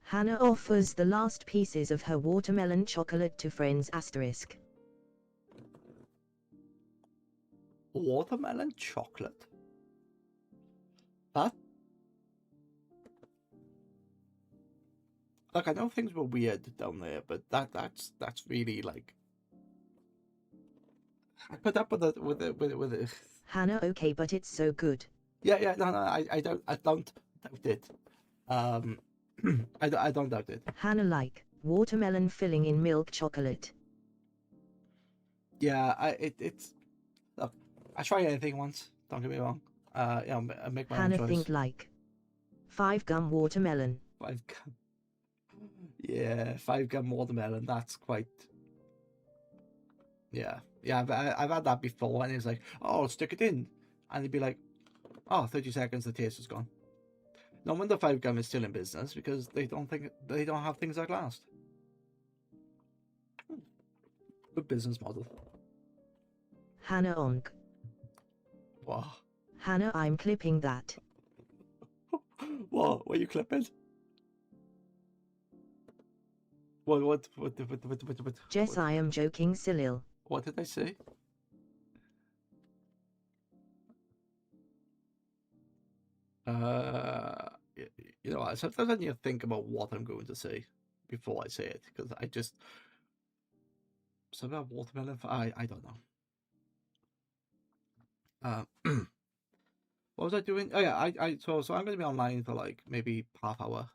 Hannah offers the last pieces of her watermelon chocolate to friends asterisk. Watermelon chocolate? That? Look, I know things were weird down there, but that's really like I put up with it. Hannah, okay, but it's so good. Yeah, no, I don't doubt it. I don't doubt it. Hannah, like watermelon filling in milk chocolate. Yeah, it's look. I try anything once. Don't get me wrong. Yeah, I make my Hannah, own choice. think like 5-gum watermelon. 5-gum. Yeah, 5-gum watermelon. That's quite. Yeah. I've had that before, and it's like, oh, stick it in, and it'd be like, oh, 30 seconds, the taste is gone. No wonder 5-gum is still in business because they don't have things that last. Good business model. Hannah, onk. Wow. Hannah, I'm clipping that. What? What are you clipping? What? Jess, I am joking, Cyril. What did I say? You know, sometimes I need to think about what I'm going to say before I say it because I just something about watermelon. I don't know. What was I doing? Oh yeah, so I'm going to be online for like maybe half hour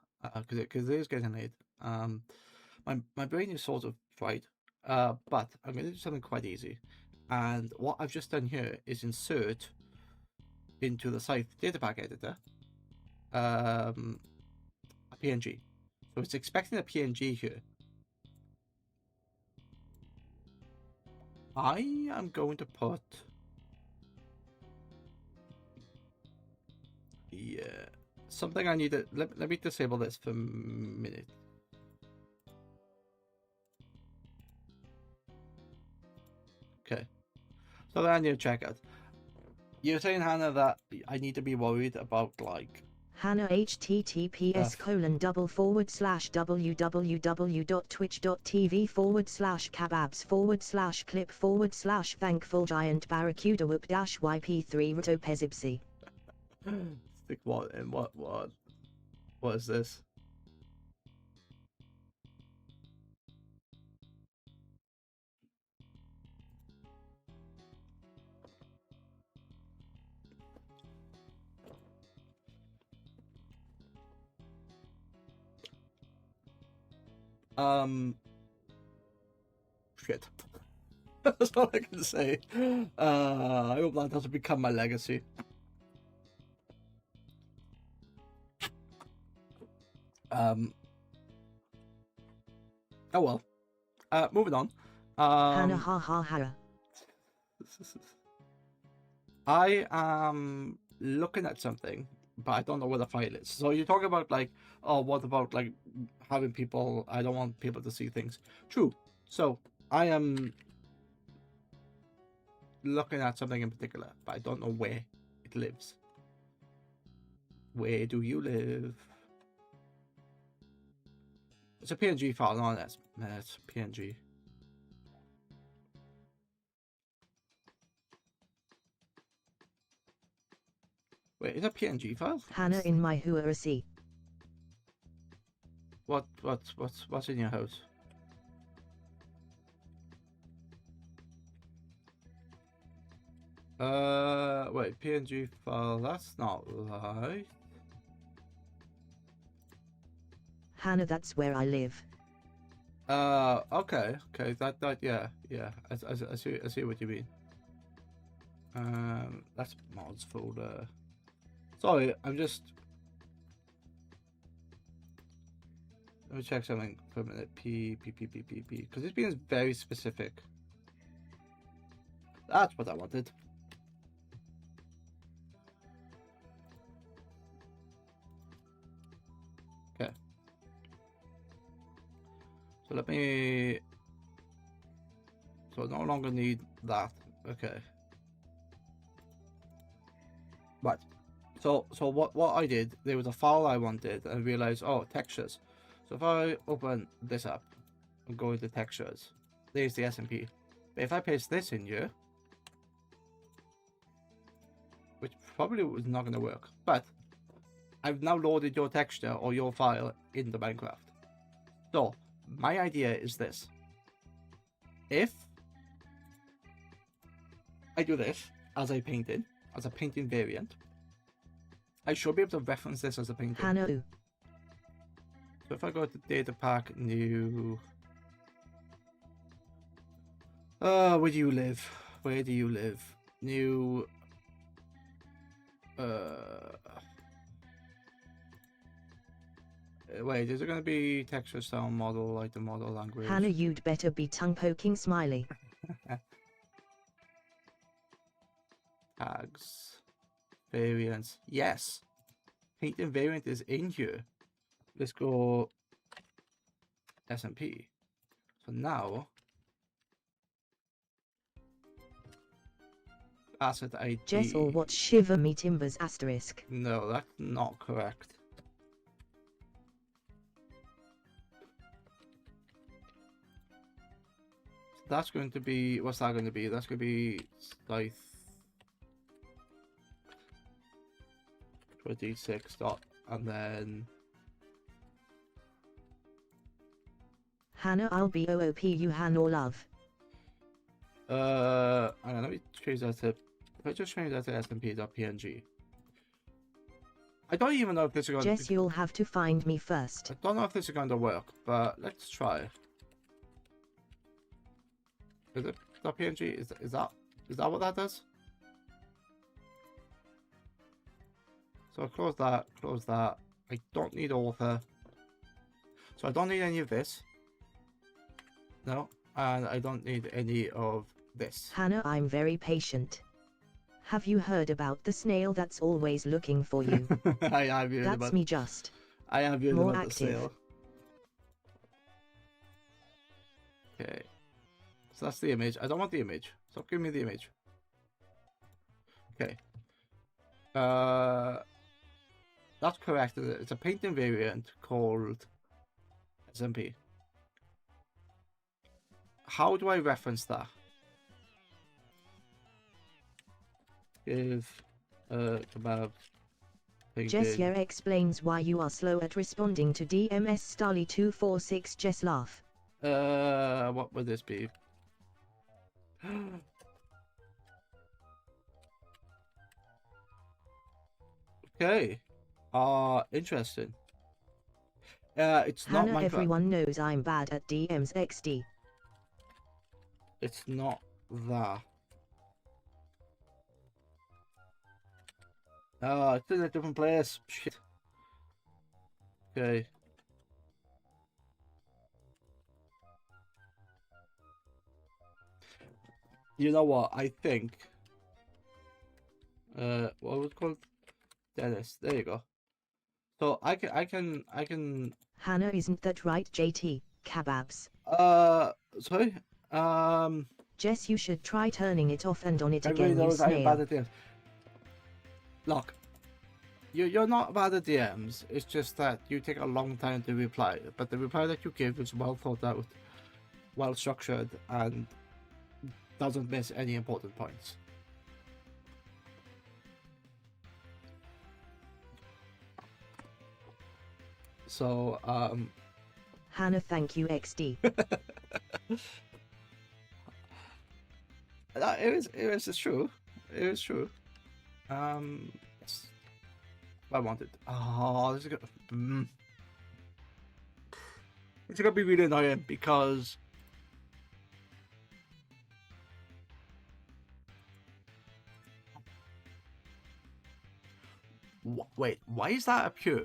because it is getting late. My brain is sort of fried. But I'm going to do something quite easy, and what I've just done here is insert into the site data pack editor a PNG. So it's expecting a PNG here. I am going to put something I need to let me disable this for a minute. Okay, so then I need to check out. You're saying, Hannah, that I need to be worried about like Hannah, https://www.twitch.tv/kababs/clip/thankful giant barracuda whoop -yp3 rotopezipsy. Stick what and what is this? Shit. That's all I can say. I hope that doesn't become my legacy. Oh well. Moving on. Hannah, ha ha ha. I am looking at something, but I don't know where the file is. So you talk about like, oh, what about like having people? I don't want people to see things. True. So I am looking at something in particular, but I don't know where it lives. Where do you live? It's a PNG file, not an it's PNG. Wait, is it a PNG file? Hannah in my Huarasi. What's in your house? Wait, PNG file, that's not right. Hannah, that's where I live. Okay, yeah, I see what you mean. That's mods folder. Sorry, I'm just. Let me check something for a minute. P, because this being very specific. That's what I wanted. Okay. So let me. So I no longer need that. Okay. Right. So what I did, there was a file I wanted, and I realized, oh, textures. So if I open this up and go into textures, there's the SMP. But if I paste this in here, which probably was not going to work, but I've now loaded your texture or your file into Minecraft. So my idea is this: if I do this as a painting variant, I should be able to reference this as a painting. Hannah. So if I go to data pack new, where do you live? Where do you live? New, wait, is it going to be texture style model, like the model language? Hannah, you'd better be tongue poking smiley. Tags, variants, yes. Painting variant is in here. Let's go SMP. So now, asset ID. Jess or what shiver me timbers asterisk. No, that's not correct. So that's going to be, what's that going to be? That's going to be like 26 dot, and then Hannah, I'll be OOP you Hannah love. hang on, let me change that to, if I just change that to smp.png. I don't even know if this is going Jess, you'll have to find me first. I don't know if this is going to work, but let's try. Is it .png? Is that what that does? So close that, close that. I don't need author. So I don't need any of this. No, and I don't need any of this. Hannah, I'm very patient. Have you heard about the snail that's always looking for you? I have heard That's about, me just. I have heard more about active. the sale. Okay. So that's the image. I don't want the image. Stop giving me the image. Okay. That's correct. It's a painting variant called SMP. How do I reference that? Give kebab painting. Jess here explains why you are slow at responding to DMS Starly 246. Jess laugh. What would this be? Okay. Interesting. It's not Hannah, Minecraft. everyone knows I'm bad at DMs XD. It's not that. Oh, it's in a different place. Shit. Okay. You know what? I think. What was it called? Dennis. There you go. So I can. Hannah, isn't that right, JT? Kebabs. Sorry. Jess, you should try turning it off and on it Everybody again, you knows I am bad snail. at this. Look. you're not bad at DMs. It's just that you take a long time to reply, but the reply that you give is well thought out, well structured, and doesn't miss any important points. So, Hannah, thank you, XD. it's true. It is true. Yes. I wanted. Oh, this is gonna. It's gonna be really annoying because. Wait, why is that a pure?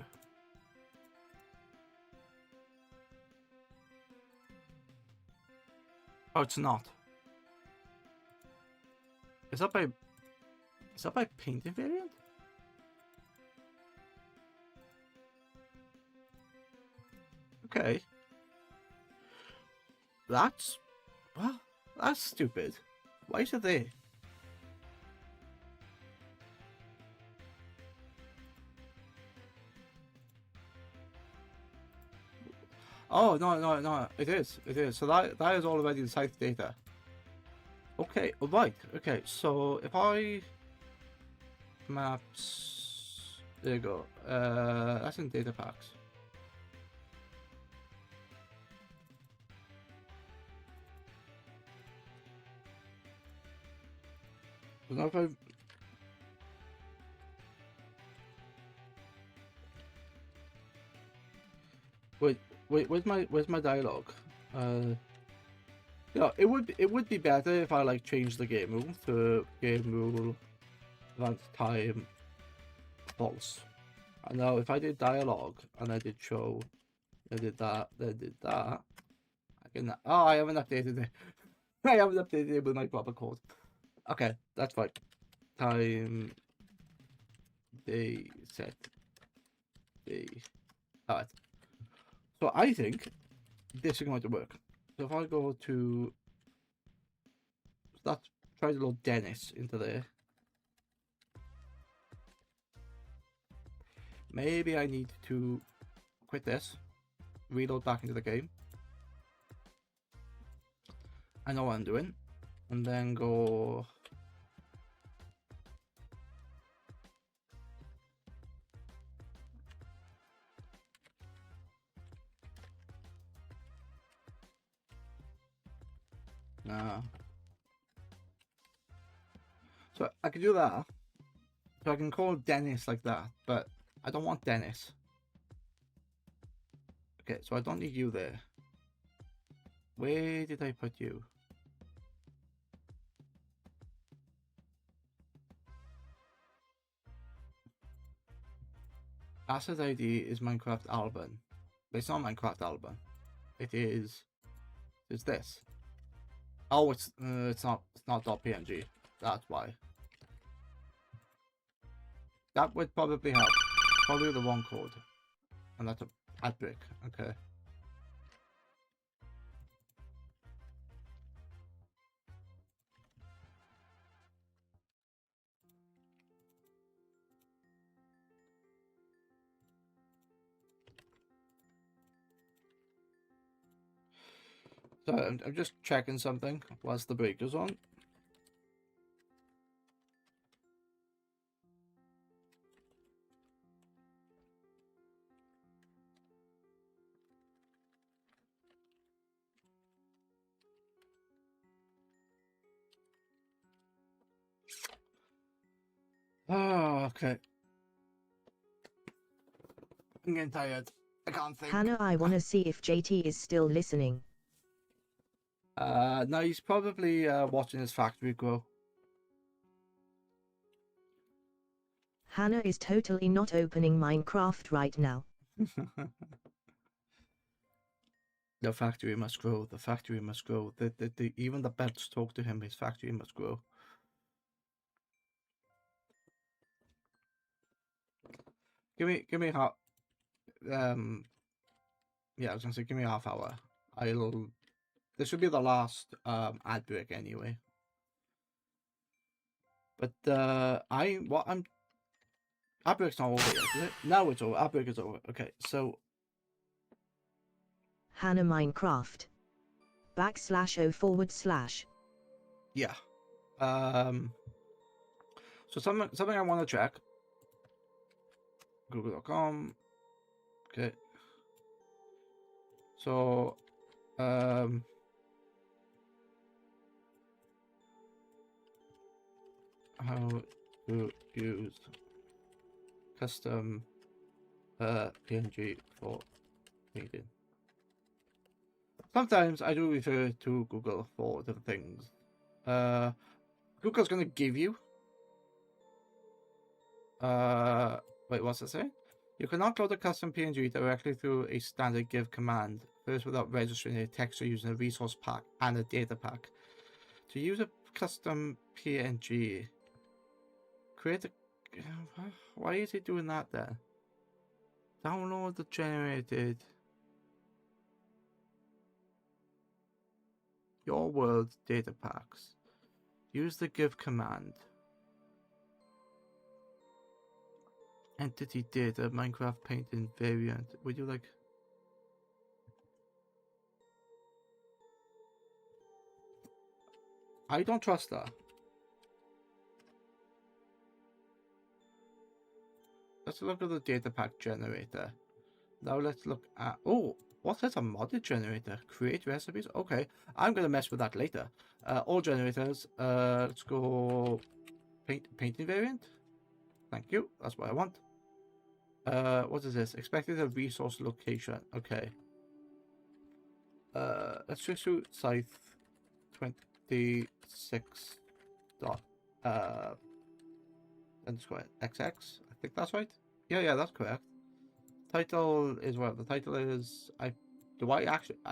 Oh, it's not. Is that by painting variant? Okay. That's stupid. Why is it there? Oh no! It is. So that is already the site data. Okay, right. Okay, so if I maps, there you go. That's in data packs. So now if I wait, where's my dialogue? Yeah, it would be better if I like changed the game rule to game rule event time false. And now if I did dialogue and I did show, I did that, I can. Oh, I haven't updated it. I haven't updated it with my proper code. Okay, that's fine. Time, day, set, day. Alright. So I think this is going to work. So if I go to try to load Dennis into there. Maybe I need to quit this, reload back into the game. I know what I'm doing. And then go. Nah. So I can do that. So I can call Dennis like that, but I don't want Dennis. Okay, so I don't need you there. Where did I put you? Asset ID is Minecraft Alban. But it's not Minecraft Alban. It is. It's this. Oh, it's not .png. That's why. That would probably help. Probably the wrong code. And that's a ad brick. Okay. So I'm just checking something whilst the breaker's on. Oh, okay. I'm getting tired. I can't think. Hannah, I wanna see if JT is still listening. No, he's probably watching his factory grow. Hannah is totally not opening Minecraft right now. The factory must grow. The factory must grow. Even the birds talk to him. His factory must grow. Give me half. Yeah, I was gonna say give me half hour. This should be the last ad break anyway. But Outbreak's not over yet, is it? Now it's over. Outbreak is over. Okay, so Hannah Minecraft. /o/. yeah. So something I want to check. Google.com. Okay. So how to use custom PNG for painting. Sometimes I do refer to Google for different things. Google's gonna give you wait, what's it say? You can upload a custom PNG directly through a standard give command, first without registering a texture using a resource pack and a data pack. To use a custom PNG, create a... Why is it doing that then? Download the generated your world data packs. Use the give command. Entity data, Minecraft painting variant. Would you like... I don't trust that. Let's look at the data pack generator. Now let's look at... Oh, what's this? A modded generator? Create recipes? Okay, I'm going to mess with that later. All generators. Let's go... Painting variant? Thank you. That's what I want. What is this? Expected a resource location. Okay. Let's just do scythe 26 dot underscore XX. I think that's right. Yeah, that's correct. Title is what the title is. I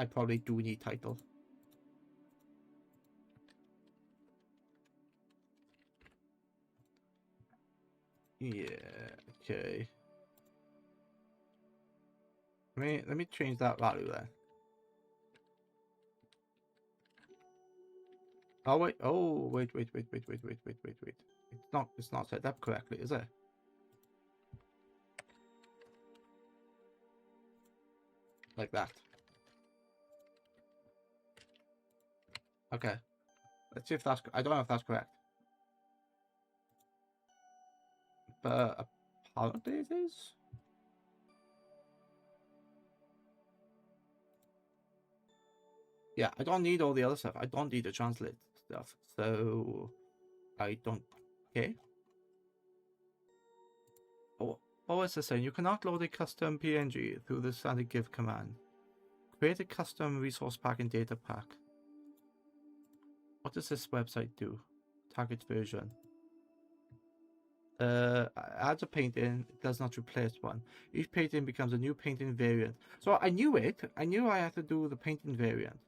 probably do need title. Yeah, okay. Let me change that value then. Oh wait, wait. It's not set up correctly, is it? Like that. Okay. Let's see if that's... I don't know if that's correct. But apparently it is. Yeah, I don't need all the other stuff. I don't need the translate stuff. So I don't care. Oh, what is this saying? You cannot load a custom PNG through the standard give command. Create a custom resource pack and data pack. What does this website do? Target version. Adds a painting, it does not replace one. Each painting becomes a new painting variant. So I knew it. I knew I had to do the painting variant.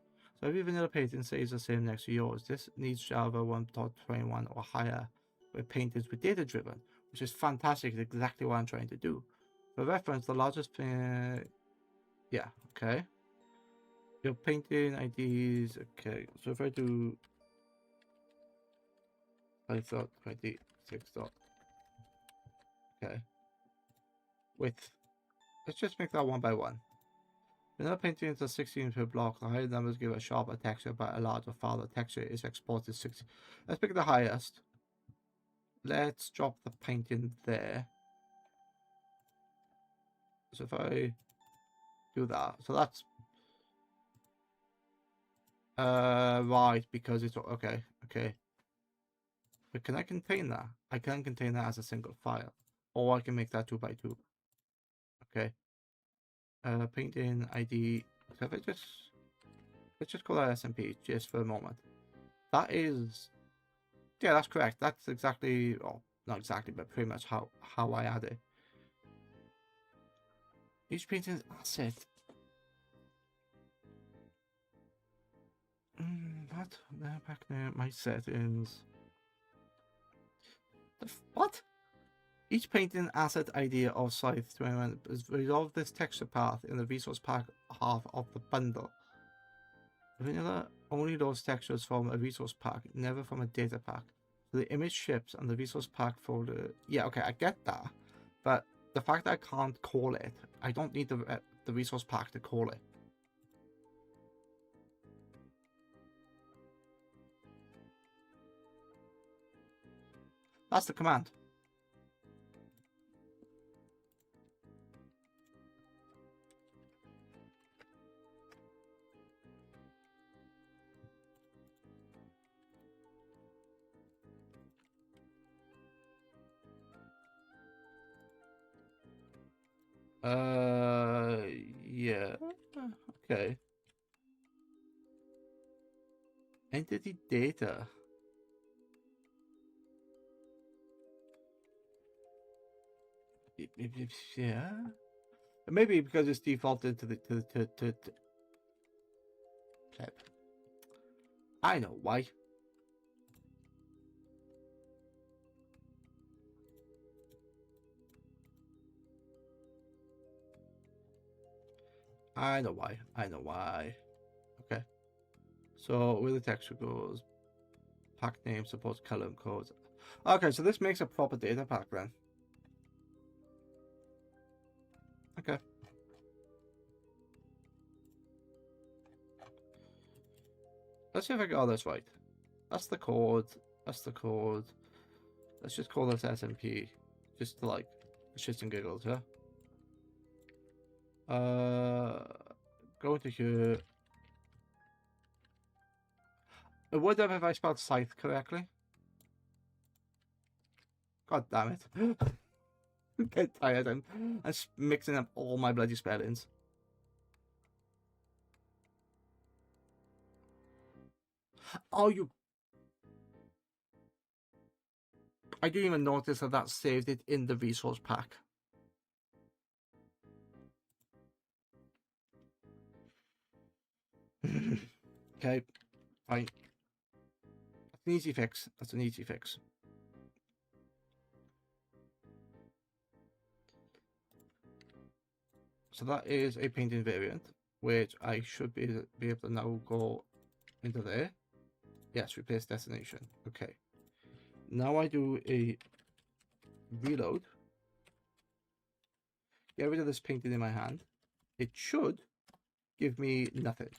So every vanilla painting stays the same next to yours. This needs Java 1.21 or higher, where paintings were data driven, which is fantastic. It's exactly what I'm trying to do. For reference, the largest yeah, okay. Your painting IDs, okay. So if I do I thought 26 dot. Okay. Width. Let's just make that 1 by 1. Vanilla painting is 16 per block. The higher numbers give a sharper texture, but a larger, farther texture is exported 60. Let's pick the highest. Let's drop the painting there. So if I do that, so that's right, because it's okay. But can I contain that? I can contain that as a single file, or I can make that 2 by 2. Okay. Painting ID. So if I let's just call that SMP just for a moment. That is, yeah, that's correct. That's exactly, well, not exactly, but pretty much how I add it. Each painting asset. What? Back there, my settings. What? Each painting asset ID of Scythe 21 is resolve this texture path in the resource pack half of the bundle. Vanilla only loads textures from a resource pack, never from a data pack. So the image ships and the resource pack folder. Yeah, okay, I get that. But the fact that I can't call it, I don't need the resource pack to call it. That's the command. Yeah. Okay. Entity data. Yeah. Maybe because it's defaulted to the to I know why. I know why. I know why. Okay. So where the texture goes, pack name supports color and codes. Okay, so this makes a proper data pack then. Okay. Let's see if I got this right. That's the code. That's the code. Let's just call this SMP. Just to like shits and giggles, yeah? Go into here. It would have if I spelled scythe correctly. God damn it. I get tired. I'm mixing up all my bloody spellings. Oh, you... I didn't even notice that that saved it in the resource pack. Okay, fine. That's an easy fix. That's an easy fix. So that is a painting variant, which I should be able to now go into there. Yes, replace destination. Okay. Now I do a reload. Get rid of this painting in my hand. It should give me nothing.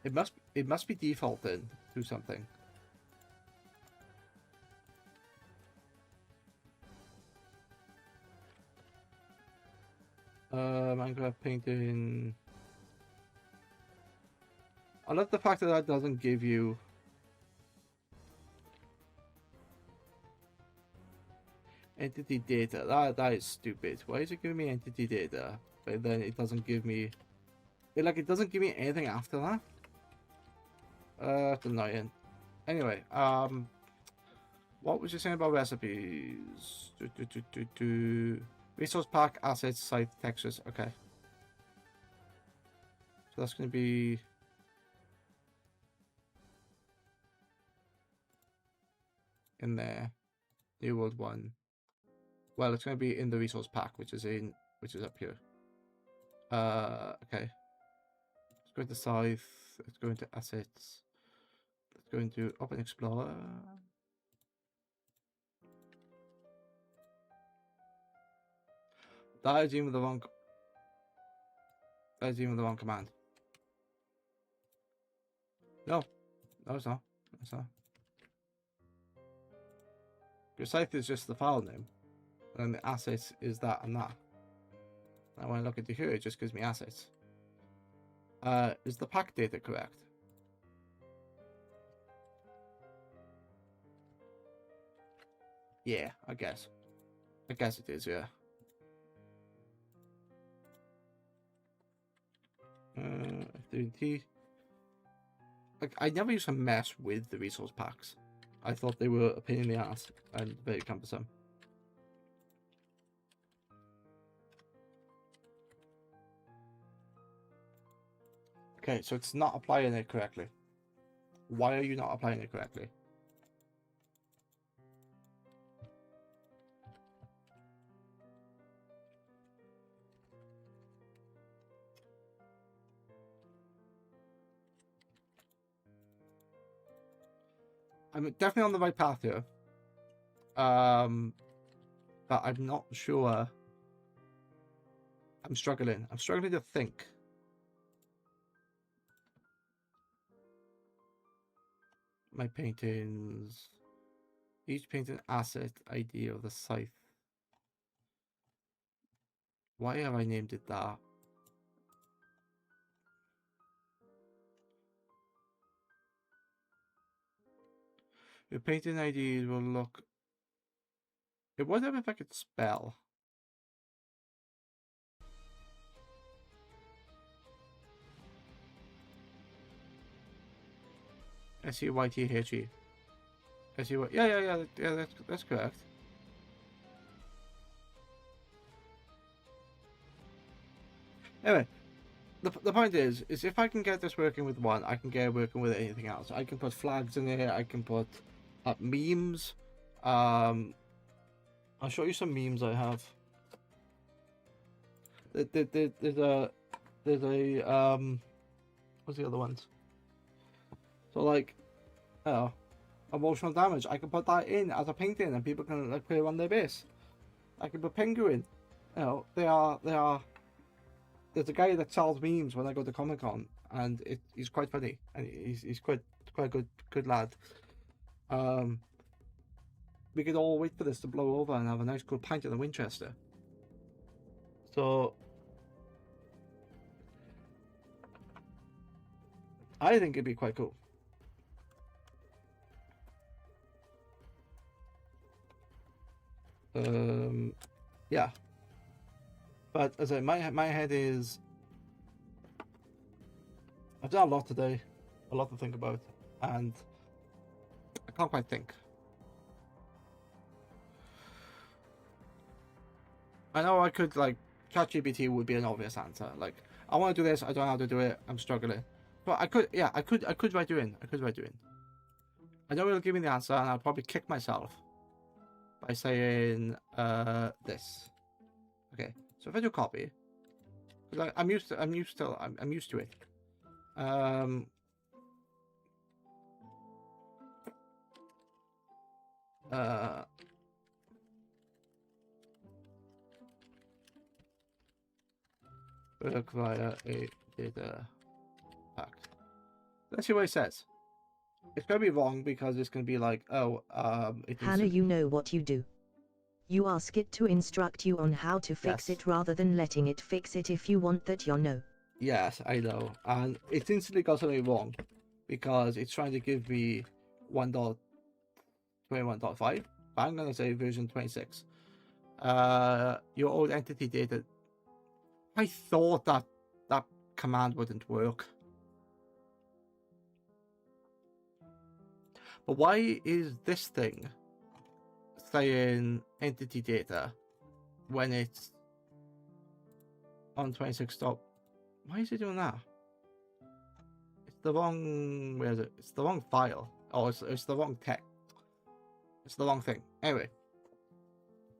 It must be defaulted to something. Minecraft painting. I love the fact that that doesn't give you entity data. That is stupid. Why is it giving me entity data, but then it doesn't give me it doesn't give me anything after that? That's annoying. Anyway, what was you saying about recipes? Resource pack, assets, site, textures. Okay. So that's going to be in there. New World 1. Well, it's going to be in the resource pack, which is up here. Okay. Let's go into Scythe. Let's go into Assets. Let's go into Open Explorer. That is even the wrong. That is even the wrong command. No, it's not. It's not. Your Scythe is just the file name, and the assets is that and that. Now when I look into here, it just gives me assets. Is the pack data correct? Yeah, I guess. I guess it is, yeah. F3T. Like, I never used to mess with the resource packs. I thought they were a pain in the ass and very cumbersome. Okay, so it's not applying it correctly. Why are you not applying it correctly? I'm definitely on the right path here. But I'm not sure. I'm struggling. I'm struggling to think. My paintings. Each painting asset ID of the scythe. Why have I named it that? Your painting IDs will look. It whatever if I could spell. SEYTHE. SEY. Yeah. That's correct. Anyway, the point is if I can get this working with one, I can get it working with anything else. I can put flags in there. I can put up memes. I'll show you some memes I have. There's a what's the other ones? So like, oh, emotional damage. I can put that in as a painting, and people can like play on their base. I can put penguin. You know, they are. There's a guy that sells memes when I go to Comic-Con, and he's quite funny, and he's quite good lad. We could all wait for this to blow over and have a nice cool pint at the Winchester. So I think it'd be quite cool. Yeah. But as I my head is, I've done a lot today, a lot to think about, and I can't quite think. I know I could like ChatGPT would be an obvious answer. Like I want to do this, I don't know how to do it, I'm struggling. But I could write you in. I know it'll give me the answer, and I'll probably kick myself by saying this. Okay, so if I do copy, because I'm used to it. Work via a data pack. Let's see what it says. It's gonna be wrong because it's gonna be like, oh, Hannah, you know what you do. You ask it to instruct you on how to fix Yes. it rather than letting it fix it if you want that you know. Yes, I know, and it instantly got something wrong because it's trying to give me 1.21.5, but I'm gonna say version 26. Your old entity data. I thought that command wouldn't work. But why is this thing saying entity data when it's on 26 stop? Why is it doing that? It's the wrong. Where is it? It's the wrong file. Oh, it's the wrong text. It's the wrong thing. Anyway,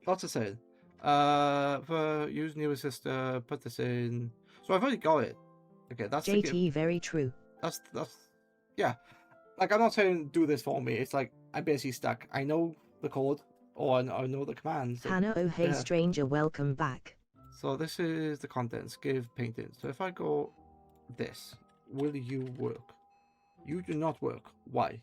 lots of saying. For use new sister, put this in. So I've already got it. Okay, that's JT, very true. That's yeah. Like I'm not saying do this for me. It's like I'm basically stuck. I know the code, or I know the commands. Hannah, oh hey stranger, welcome back. So this is the contents. Give paintings. So if I go this, will you work? You do not work. Why?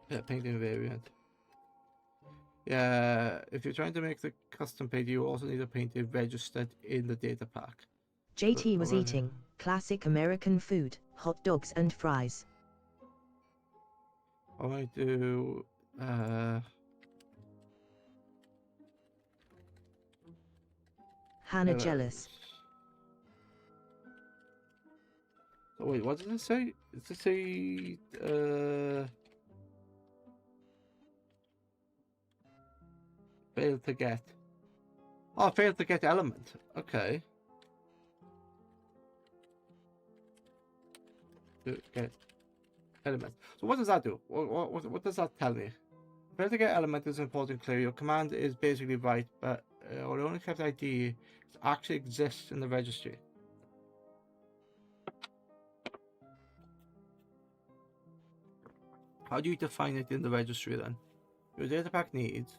Yeah, painting variant. Yeah, if you're trying to make the custom painting, you also need a painting registered in the data pack. JT was eating classic American food, hot dogs and fries. I do Hannah jealous. Oh wait, what does it say? Does it say failed to get? Oh, failed to get element. Okay. To get element. So what does that do? What does that tell me? Failed to get element is important clear. Your command is basically right, but or the only kept ID actually exists in the registry. How do you define it in the registry then? Your data pack needs,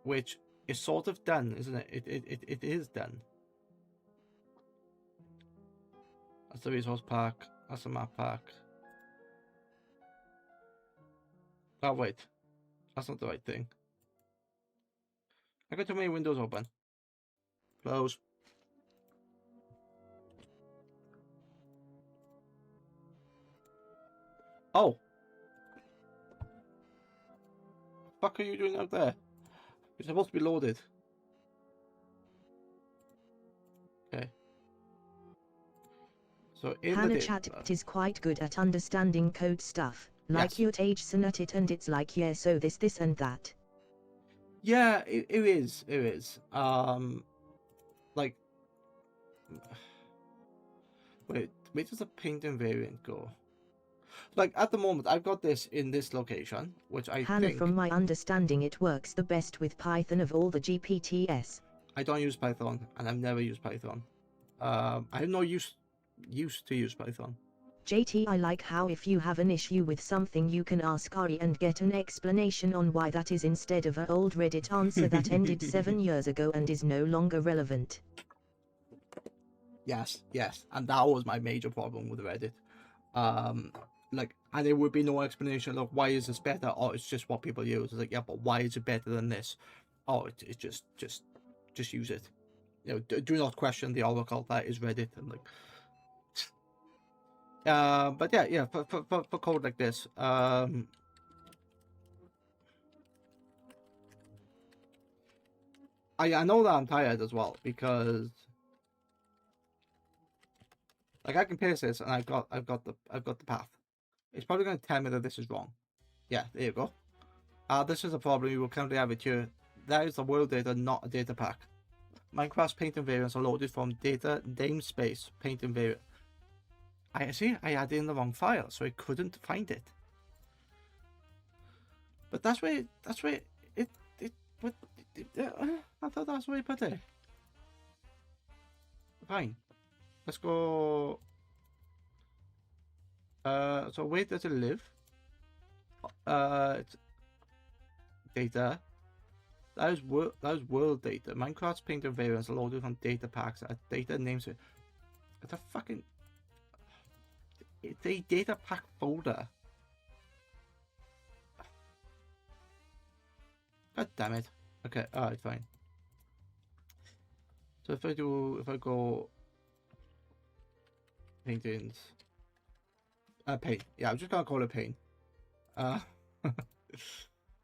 which is sort of done, isn't it? It is done. That's the resource pack. That's the map pack. Oh wait, that's not the right thing. I got too many windows open. Close. Oh. Fuck are you doing out there? You're supposed to be loaded. Okay. So in Hannah the chat is quite good at understanding code stuff. Like yes. your age at it and it's like, yeah, so this and that. Yeah, it is. It is. Like wait, where does the painting variant go? Like at the moment I've got this in this location, which I Hannah, think from my understanding it works the best with Python of all the GPTs. I don't use Python and I've never used Python. I have no used to use Python. JT, I like how if you have an issue with something you can ask Ari and get an explanation on why that is instead of an old Reddit answer that ended 7 years ago and is no longer relevant. Yes, and that was my major problem with Reddit. Like, and there would be no explanation. Look, why is this better? Oh, it's just what people use. It's like, yeah, but why is it better than this? Oh, it's just use it. You know, do not question the oracle that is Reddit. And like, but yeah, for code like this, I know that I'm tired as well because. Like I can paste this and I've got the path. It's probably going to tell me that this is wrong. Yeah, there you go. This is a problem you will currently have it here. That is the world data, not a data pack. Minecraft's painting variants are loaded from data namespace painting variant. I see. I added in the wrong file, so I couldn't find it. But that's where it I thought that's where I put it. Fine. Let's go. So where does it live? It's data. That is world data. Minecraft's painter variants are loaded from data packs at data names. It's a fucking. It's a data pack folder. God damn it. Okay, alright, fine. So if I go paintings. Paint. Yeah, I'm just gonna call it paint.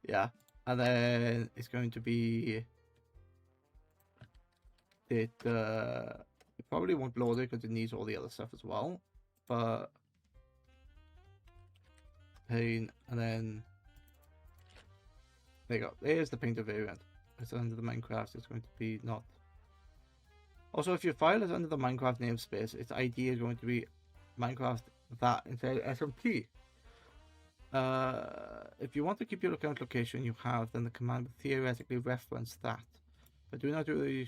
Yeah, and then it's going to be it. It probably won't load it because it needs all the other stuff as well. But paint, and then there you go. There's the painter variant. It's under the Minecraft. It's going to be not. Also, if your file is under the Minecraft namespace, its ID is going to be Minecraft that instead of SMP. If you want to keep your current location you have, then the command will theoretically reference that. But do not do the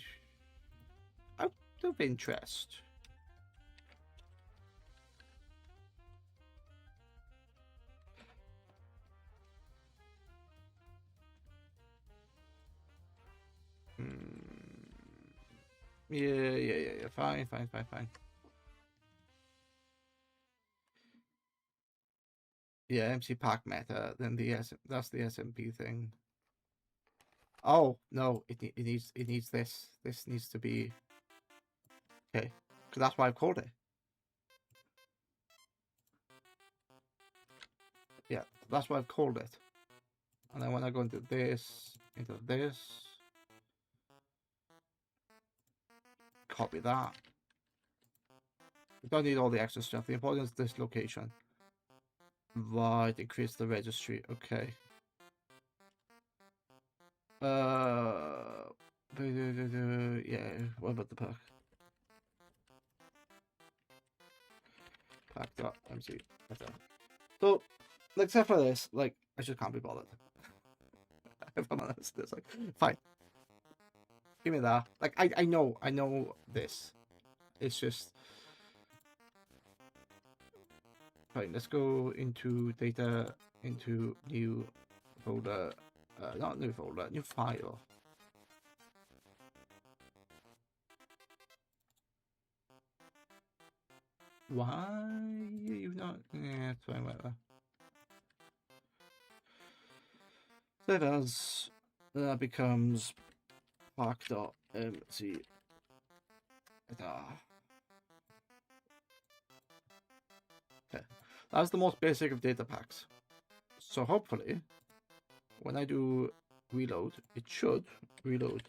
out of interest. Yeah. Fine. Yeah, MC Pack meta. Then that's the SMP thing. Oh no, it needs this. This needs to be okay, because that's why I've called it. Yeah, that's why I've called it. And then when I go into this, copy that. We don't need all the extra stuff. The important is this location. Right, increase the registry. Okay. Yeah, what about the pack? Pack.mc. So, except for this, like, I just can't be bothered. If I'm honest, it's like, fine. Give me that. Like, I know this. It's just... Right, let's go into data, into new folder. Not new folder, new file. Why are you not? Yeah, it's fine, whatever. Save as. That becomes park.mc. Okay. That's the most basic of data packs. So hopefully, when I do reload, it should reload.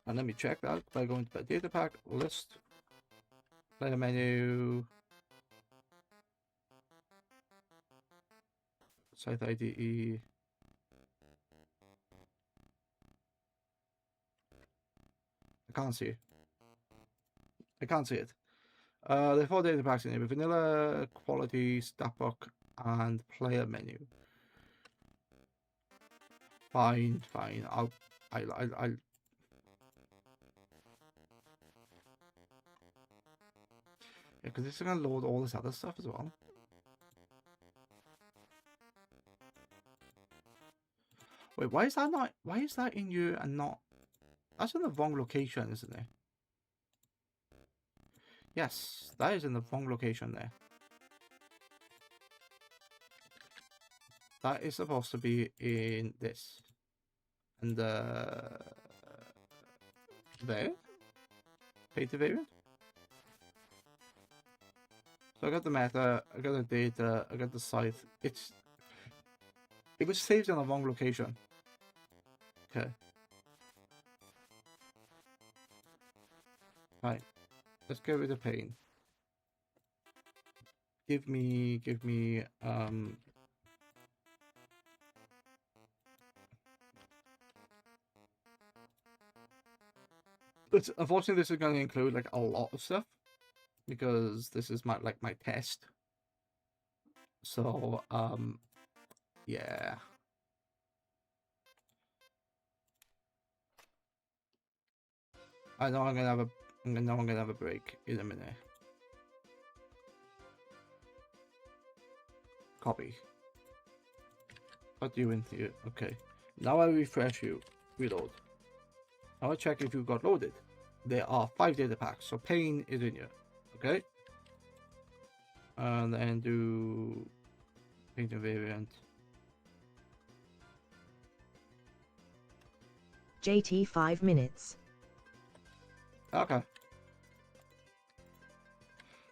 And let me check that by going to the data pack list, player menu, site IDE. I can't see it. I can't see it. There are 4 data packs in here: vanilla, quality, statbook, and player menu. Fine. I'll. Yeah, because this is gonna load all this other stuff as well. Wait, why is that not? Why is that in you and not? That's in the wrong location, isn't it? Yes, that is in the wrong location there. That is supposed to be in this. And there? Data variant? So I got the meta, I got the data, I got the site. It was saved in the wrong location. Okay. Right. Let's get rid of pain. Give me but unfortunately this is going to include like a lot of stuff because this is my test. So yeah. I know I'm gonna have a break in a minute. Copy. Put you into here. Okay. Now I refresh you. Reload. Now I check if you got loaded. There are 5 data packs, so pain is in here. Okay. And then do painting variant. JT 5 minutes. Okay.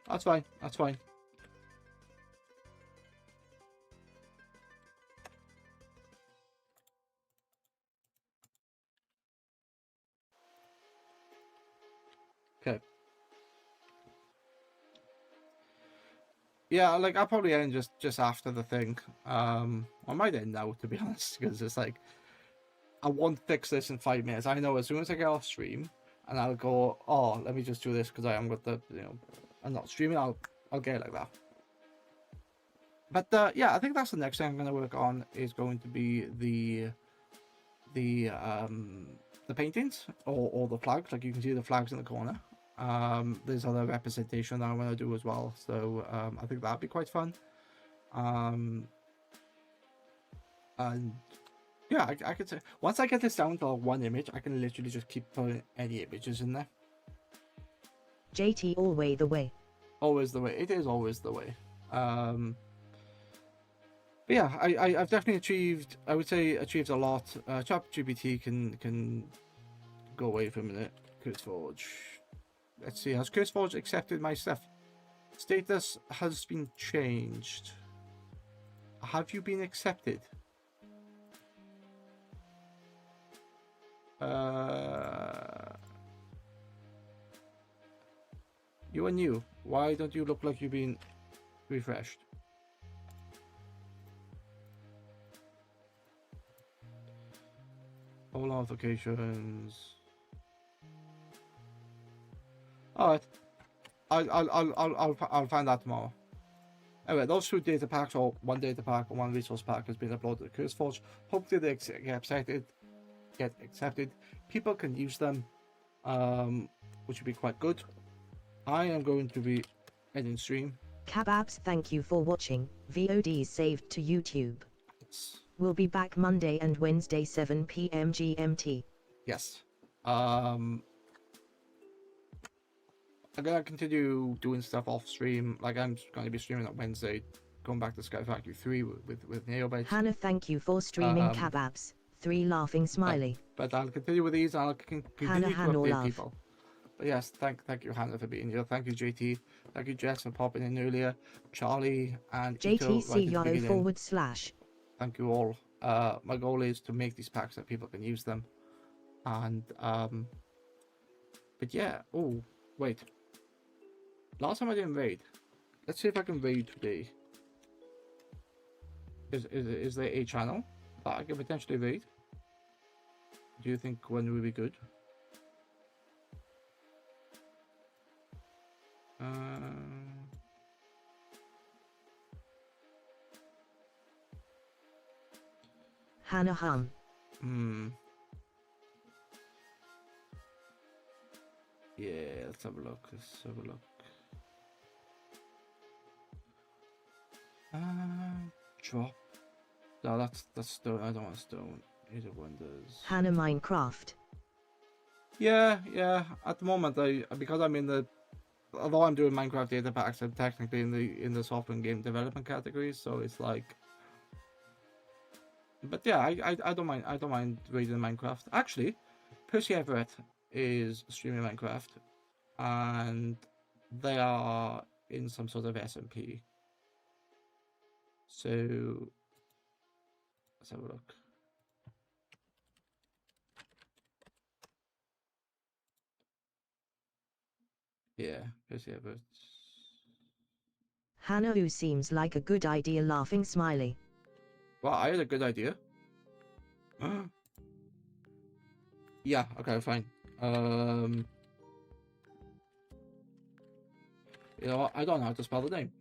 That's fine. That's fine. Okay. Yeah, like I'll probably end just after the thing. I might end now, to be honest, because it's like I won't fix this in 5 minutes. I know as soon as I get off stream and I'll go, oh, let me just do this because I am with the, I'm not streaming. I'll get it like that. But yeah, I think that's the next thing I'm going to work on is going to be the paintings or the flags. Like you can see the flags in the corner. There's other representation that I want to do as well, so I think that'd be quite fun. And yeah, I could say once I get this down to 1 image, I can literally just keep putting any images in there. JT always the way. Always the way. It is always the way. But yeah, I've definitely achieved. I would say achieved a lot. ChatGPT can go away for a minute. CurseForge. Let's see. Has CurseForge accepted my stuff? Status has been changed. Have you been accepted? You are new. Why don't you look like you've been refreshed? All notifications. All right. I'll find that tomorrow. Anyway, those 2 data packs, or 1 data pack and 1 resource pack, has been uploaded to CurseForge. Hopefully they get accepted. get accepted. People can use them, which would be quite good. I am going to be ending stream. Kebabs, thank you for watching. VODs saved to YouTube. Yes. We'll be back Monday and Wednesday 7 p.m. GMT. Yes. I'm gonna continue doing stuff off stream. Like I'm going to be streaming on Wednesday, going back to Sky Factory 3 with Neobites. Hannah, thank you for streaming Kebabs. 3 laughing smiley. But I'll continue with these, and I'll continue to Hannah, update love. people. But yes, thank you Hannah for being here. Thank you JT. Thank you Jess for popping in earlier. Charlie and Ito, right at the beginning. JTC Thank you all. My goal is to make these packs so people can use them. And but yeah. Oh wait. Last time I didn't raid. Let's see if I can raid today. Is there a channel that I can potentially raid? Do you think when will be good? Hannah hum. Yeah, let's have a look. Drop. No, that's stone. I don't want stone. Either one does. Hannah Minecraft. Yeah. At the moment, because I'm in the, although I'm doing Minecraft data packs, I'm technically in the software and game development category. So it's like, but yeah, I don't mind. I don't mind reading Minecraft. Actually, Percy Everett is streaming Minecraft, and they are in some sort of SMP. So let's have a look. Yeah, Percy Everett. Hannah, who seems like a good idea, laughing smiley. Well, I had a good idea. Yeah, okay, fine. You know what? I don't know how to spell the name.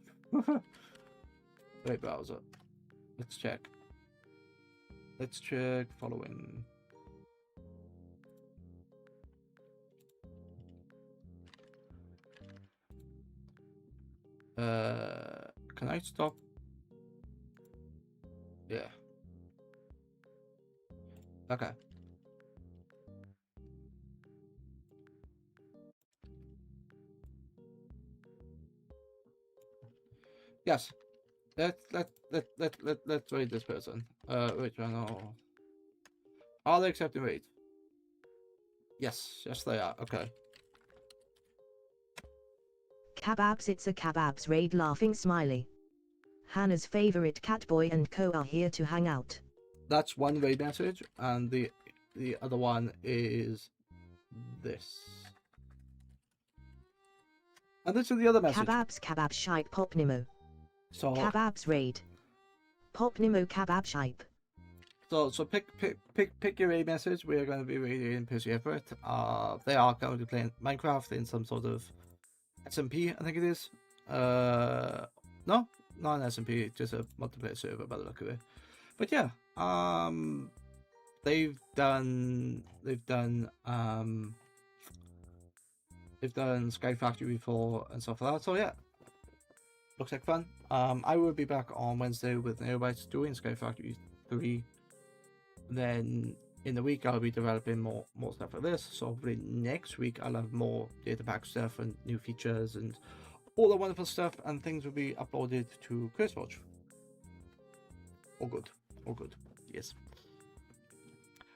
Wait, browser. Let's check. Following. Can I stop? Yeah. Okay. Yes. Let's rate this person. Wait, no. Are they accepting rate? Yes, they are. Okay. Kebabs, it's a Kebabs raid, laughing smiley. Hannah's favorite Catboy and co are here to hang out. That's one raid message, and the other one is this. And this is the other message. Kebabs Shipe Pop Nemo. So Kebabs raid. Pop Nemo Kebab Shipe. So pick your raid message. We're going to be raiding Percy Everett. They are currently playing Minecraft in some sort of SMP, I think it is. No, not an SMP, just a multiplayer server by the look of it. But yeah, they've done Sky Factory before and stuff like that. So yeah, looks like fun. I will be back on Wednesday with Neobites doing Sky Factory 3. Then in the week I'll be developing more stuff for this. So hopefully next week I'll have more data pack stuff and new features and all the wonderful stuff, and things will be uploaded to CurseWatch. All good. Yes.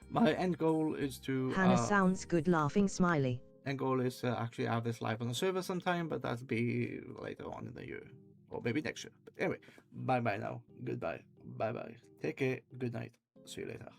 My end goal is to Hannah sounds good, laughing smiley. End goal is to actually have this live on the server sometime, but that'll be later on in the year, or maybe next year. But anyway, bye now. Goodbye. Bye. Take care. Good night. See you later.